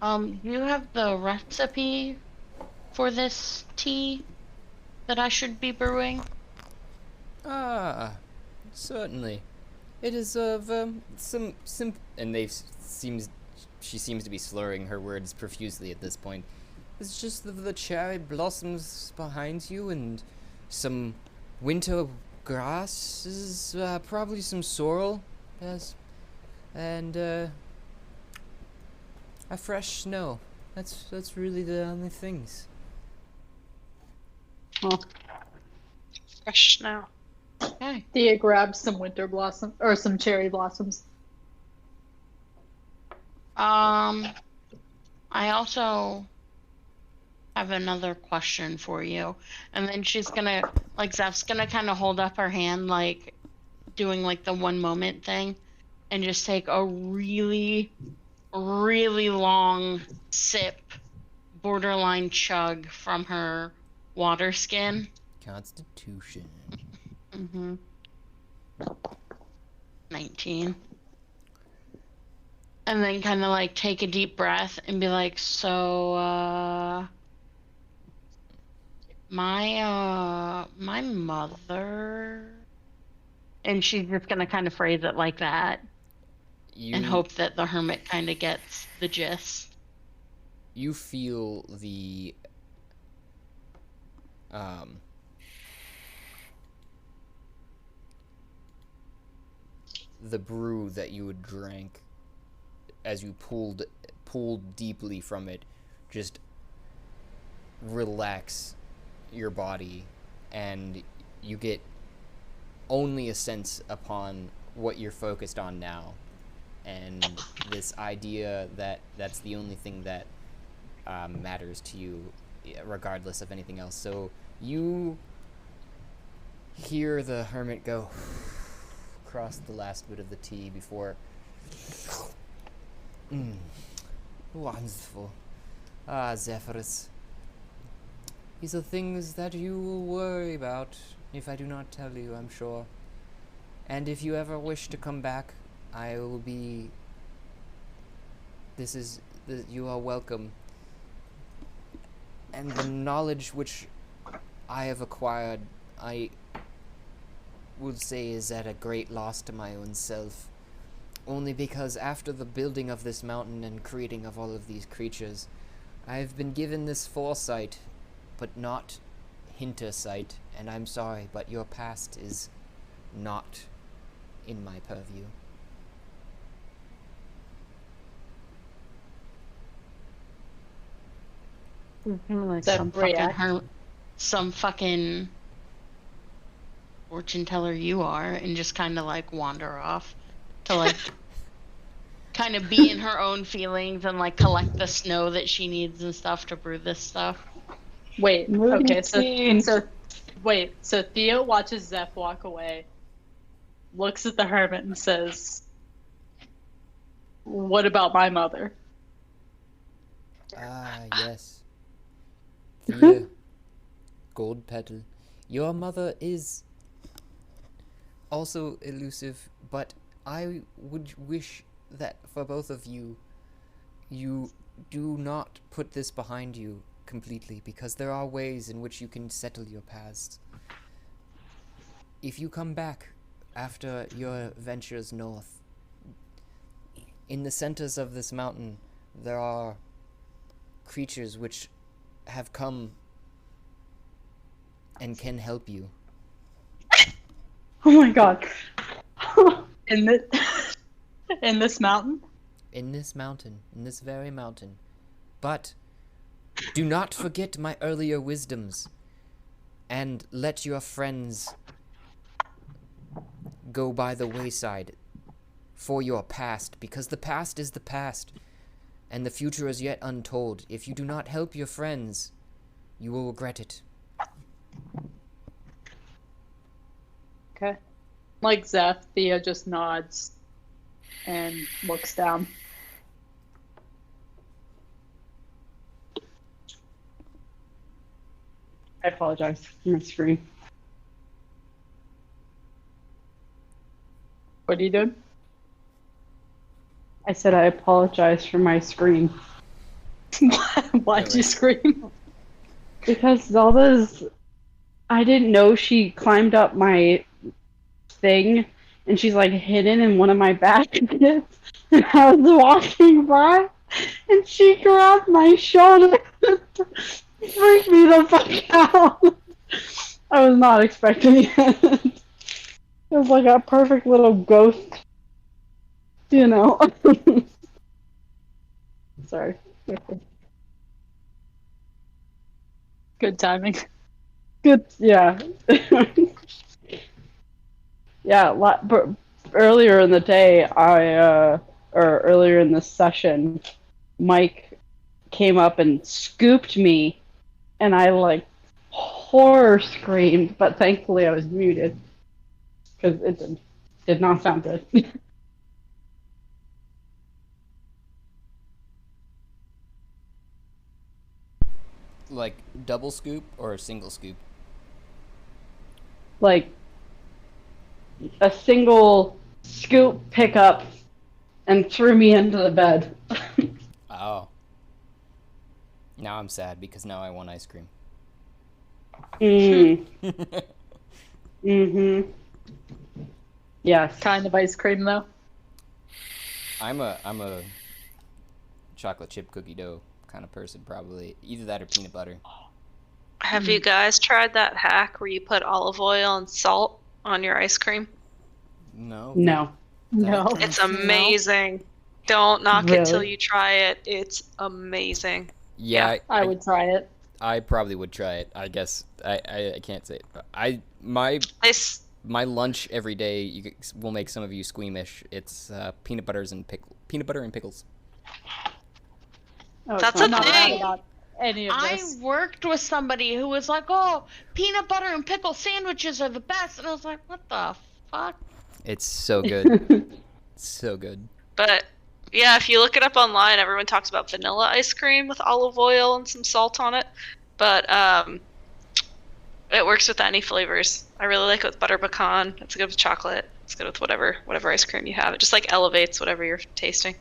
Do you have the recipe for this tea that I should be brewing? Ah, certainly. It is of some and she seems to be slurring her words profusely at this point. It's just the cherry blossoms behind you and some winter grasses, probably some sorrel, yes, and a fresh snow. That's really the only things. Huh. Fresh snow. Okay. Thea grabs some winter blossom or some cherry blossoms. I also have another question for you. And then she's gonna, like, Zeph's gonna kind of hold up her hand, like, doing, like, the one moment thing, and just take a really, really long sip, borderline chug from her water skin. Constitution. 19. And then kind of like take a deep breath and be like, so, my mother. And she's just gonna kind of phrase it like that and hope that the hermit kind of gets the gist. You feel the brew that you had drank as you pulled deeply from it just relax your body, and you get only a sense upon what you're focused on now, and this idea that that's the only thing that matters to you regardless of anything else. So you hear the hermit go across the last bit of the tea before wonderful. Ah, Zephyrus. These are things that you will worry about if I do not tell you, I'm sure. And if you ever wish to come back, I will be... you are welcome. And the knowledge which I have acquired, I would say is at a great loss to my own self. Only because after the building of this mountain and creating of all of these creatures, I have been given this foresight, but not hintersight, and I'm sorry, but your past is not in my purview. Like Zeph some fucking react. some fucking fortune teller you are, and just kind of like wander off to like kind of be in her own feelings and like collect the snow that she needs and stuff to brew this stuff. Wait, Moody okay, scene. so Theo watches Zeph walk away, looks at the hermit and says, "What about my mother?" Ah, yes. Thea, Gold Petal, your mother is also elusive, but I would wish that for both of you, you do not put this behind you completely, because there are ways in which you can settle your past. If you come back after your ventures north, in the centers of this mountain, there are creatures which have come and can help you. Oh my god. In the in this mountain? In this mountain, in this very mountain. But do not forget my earlier wisdoms, and let your friends go by the wayside for your past, because the past is the past, and the future is yet untold. If you do not help your friends, you will regret it. Okay. Like Zeph, Theo just nods and looks down. I apologize for my screen. What are you doing? I said I apologize for my screen. Why'd you scream? Because Zelda's... I didn't know she climbed up my thing, and she's like hidden in one of my baskets. And I was walking by, and she grabbed my shoulder. Freaked me the fuck out. I was not expecting it. It was like a perfect little ghost, you know. Sorry. Good timing. Good, yeah. Yeah, but earlier in the day, or earlier in the session, Mike came up and scooped me, and I like horror screamed, but thankfully I was muted because it did not sound good. Like double scoop or a single scoop? Like a single scoop pickup and threw me into the bed. Oh. Now I'm sad because now I want ice cream. Mm-hmm. Yes. Kind of ice cream though. I'm a chocolate chip cookie dough kind of person, probably. Either that or peanut butter. Have you guys tried that hack where you put olive oil and salt on your ice cream? No. No. No. It's amazing. Don't knock it till Really? you try it. It's amazing. Yeah, I would try it. I probably would try it. I guess I can't say it. My lunch every day will make some of you squeamish. It's peanut butter and pickles. Oh, That's so a I'm not thing. mad about any of I this. worked with somebody who was like, "Oh, peanut butter and pickle sandwiches are the best," and I was like, "What the fuck?" It's so good. So good. But yeah, if you look it up online, everyone talks about vanilla ice cream with olive oil and some salt on it. But it works with any flavors. I really like it with butter pecan. It's good with chocolate. It's good with whatever ice cream you have. It just like elevates whatever you're tasting.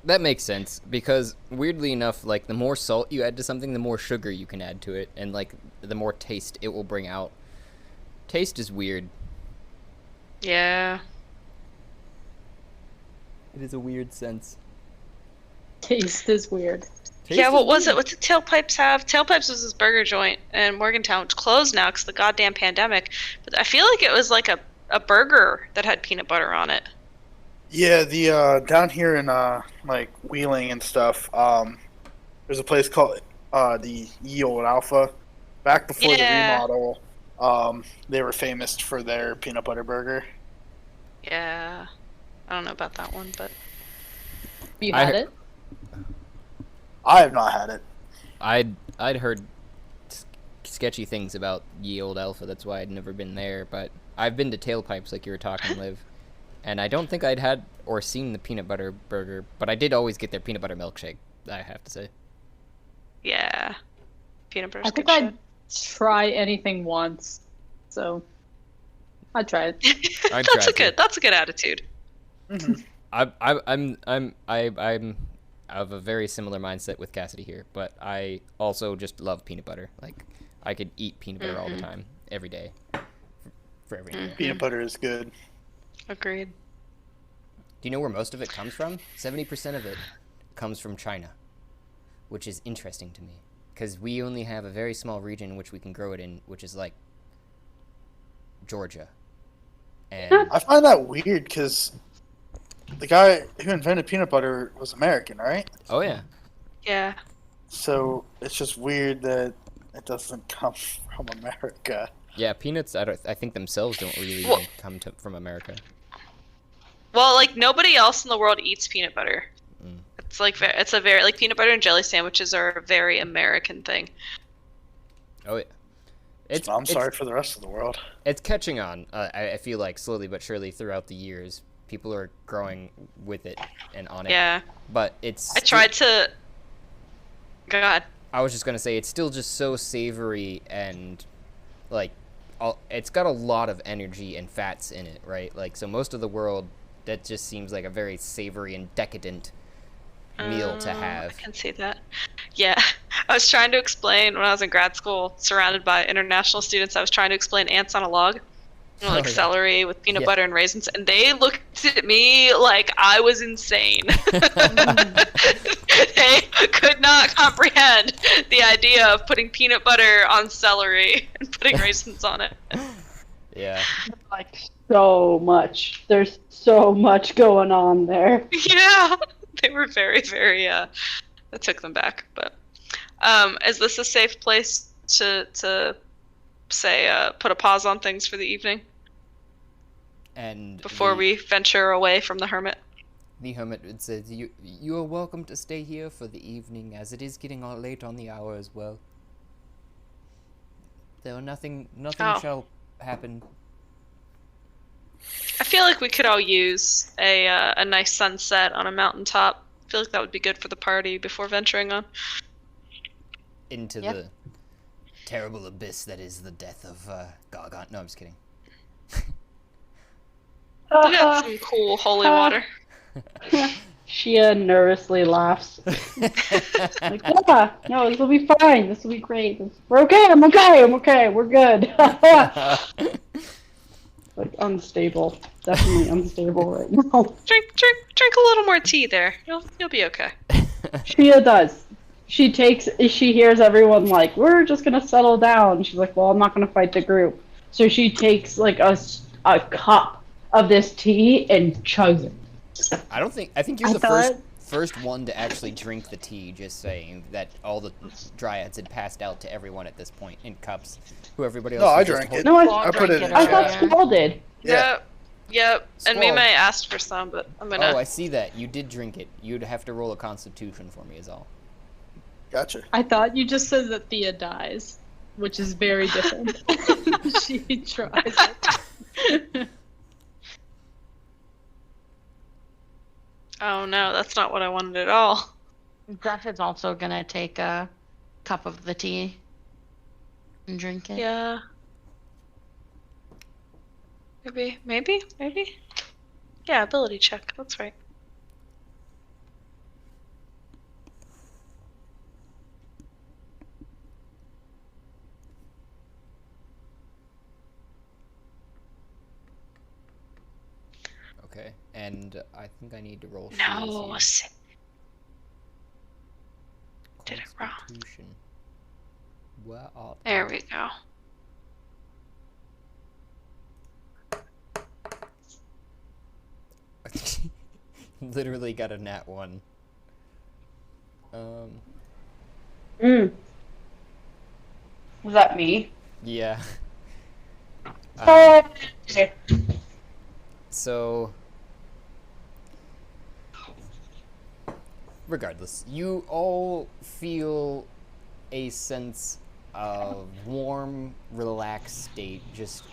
That makes sense, because weirdly enough, like, the more salt you add to something, the more sugar you can add to it, and, like, the more taste it will bring out. Taste is weird. Yeah. It is a weird sense. Taste is weird. Yeah, what was it? What did Tailpipes have? Tailpipes was this burger joint in Morgantown. It's closed now because of the goddamn pandemic. But I feel like it was like a burger that had peanut butter on it. Yeah, the down here in like Wheeling and stuff, there's a place called the Ye Old Alpha. Back before the Yeah. remodel, they were famous for their peanut butter burger. Yeah. I don't know about that one, but You had it? I have not had it. I'd heard sketchy things about Ye Old Alpha. That's why I'd never been there. But I've been to Tailpipes, like you were talking, Liv, and I don't think I'd had or seen the peanut butter burger. But I did always get their peanut butter milkshake. I have to say. yeah. Peanut butter's I think good I'd try anything once, so I'd try it. shit. I'd That's try a good. That's a good attitude. I'm of a very similar mindset with Cassidy here, but I also just love peanut butter. Like, I could eat peanut butter all the time, every day, for every meal. Peanut butter is good. Agreed. Do you know where most of it comes from? 70% of it comes from China, which is interesting to me, because we only have a very small region in which we can grow it in, which is like Georgia. And I find that weird because the guy who invented peanut butter was American, right? oh yeah, Yeah. So it's just weird that it doesn't come from America. yeah, peanuts. I think themselves don't really Well- even come from America. Well, like nobody else in the world eats peanut butter. Mm. It's like it's a very like peanut butter and jelly sandwiches are a very American thing. Oh yeah, I'm sorry for the rest of the world. It's catching on. I feel like slowly but surely throughout the years, people are growing with it and on it. Yeah. But it's. I tried to. God. I was just gonna say it's still just so savory and, like, it's got a lot of energy and fats in it, right? Like, so most of the world, that just seems like a very savory and decadent meal to have. I can see that. Yeah. I was trying to explain when I was in grad school, surrounded by international students, I was trying to explain ants on a log. You know, like Oh, yeah. celery with peanut Yeah. butter and raisins, and they looked at me like I was insane. They could not comprehend the idea of putting peanut butter on celery and putting raisins on it. Yeah. Like so much. There's so much going on there. Yeah, they were very, very. That took them back. But is this a safe place to say put a pause on things for the evening And before we venture away from the hermit? The hermit says, "You are welcome to stay here for the evening, as it is getting late on the hour as well. Though nothing Oh. shall happen." I feel like we could all use a nice sunset on a mountaintop. I feel like that would be good for the party before venturing on. Into Yep. the terrible abyss that is the death of Gargant. No, I'm just kidding. We got some cool holy water. Shia nervously laughs. Like, yeah, no, this will be fine. This will be great. We're okay. I'm okay. We're good. Like unstable. Definitely unstable right now. Drink a little more tea there. You'll be okay. Shia does. She hears everyone like, we're just gonna settle down. She's like, well, I'm not gonna fight the group. So she takes like a cup of this tea and chugs it. I think you're I the thought- first one to actually drink the tea, just saying that all the dryads had passed out to everyone at this point in cups, who everybody else No, I was just drank it. No, I put it in I chat. thought Squall did. Yeah. Yep. And Squall. Mimei asked for some, but I'm gonna. Oh, I see that. You did drink it. You'd have to roll a constitution for me is all. Gotcha. I thought you just said that Thea dies, which is very different. She tries it. Oh no, that's not what I wanted at all. Jeff is also gonna take a cup of the tea and drink it. Yeah. Maybe. Yeah, ability check. That's right. Okay. And I think I need to roll. No, Shields here. did it wrong. Constitution. Where art There thou? we go. Literally got a nat 1. Was that me? Yeah. Okay. So, regardless, you all feel a sense of warm, relaxed state just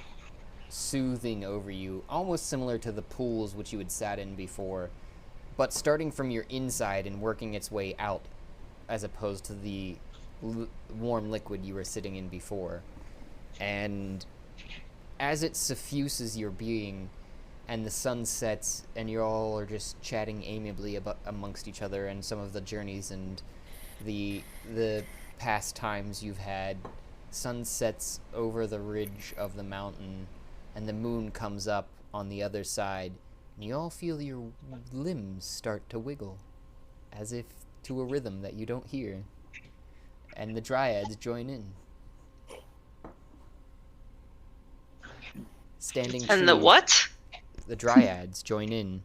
soothing over you, almost similar to the pools which you had sat in before, but starting from your inside and working its way out, as opposed to the warm liquid you were sitting in before. And as it suffuses your being, and the sun sets, and you all are just chatting amiably amongst each other and some of the journeys and the past times you've had, sun sets over the ridge of the mountain, and the moon comes up on the other side, and you all feel your limbs start to wiggle, as if to a rhythm that you don't hear. And the dryads join in. Standing true. And the what? The dryads join in,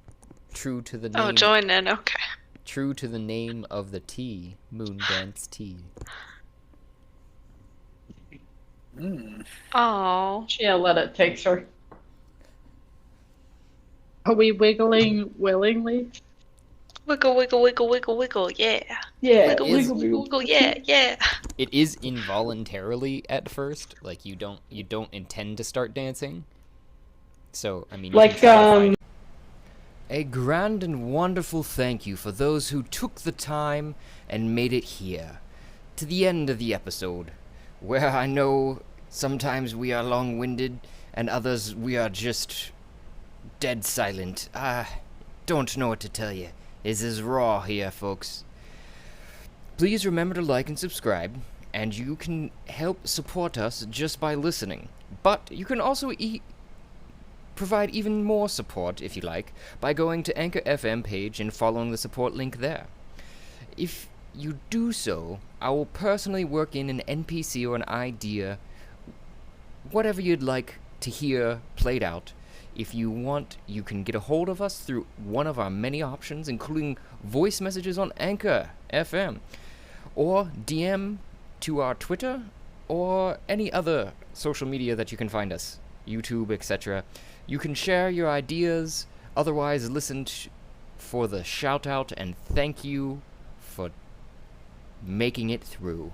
true to the name. Oh, join in. Okay. True to the name of the tea, Moon Dance Tea. Oh. Yeah, let it take her. Are we wiggling willingly? Wiggle, wiggle, wiggle, wiggle, wiggle, yeah. Yeah, Wiggle, wiggle, wiggle, wiggle, yeah, yeah. It is involuntarily at first, like you don't intend to start dancing. So, I mean, you like can try to find a grand and wonderful thank you for those who took the time and made it here, to the end of the episode, where I know sometimes we are long-winded, and others we are just dead silent. Don't know what to tell you. This is raw here, folks. Please remember to like and subscribe, and you can help support us just by listening. But you can also provide even more support, if you like, by going to Anchor FM page and following the support link there. If you do so, I will personally work in an NPC or an idea, whatever you'd like to hear played out. If you want, you can get a hold of us through one of our many options, including voice messages on Anchor FM, or DM to our Twitter, or any other social media that you can find us, YouTube, etc. You can share your ideas, otherwise listen for the shout out and thank you for making it through.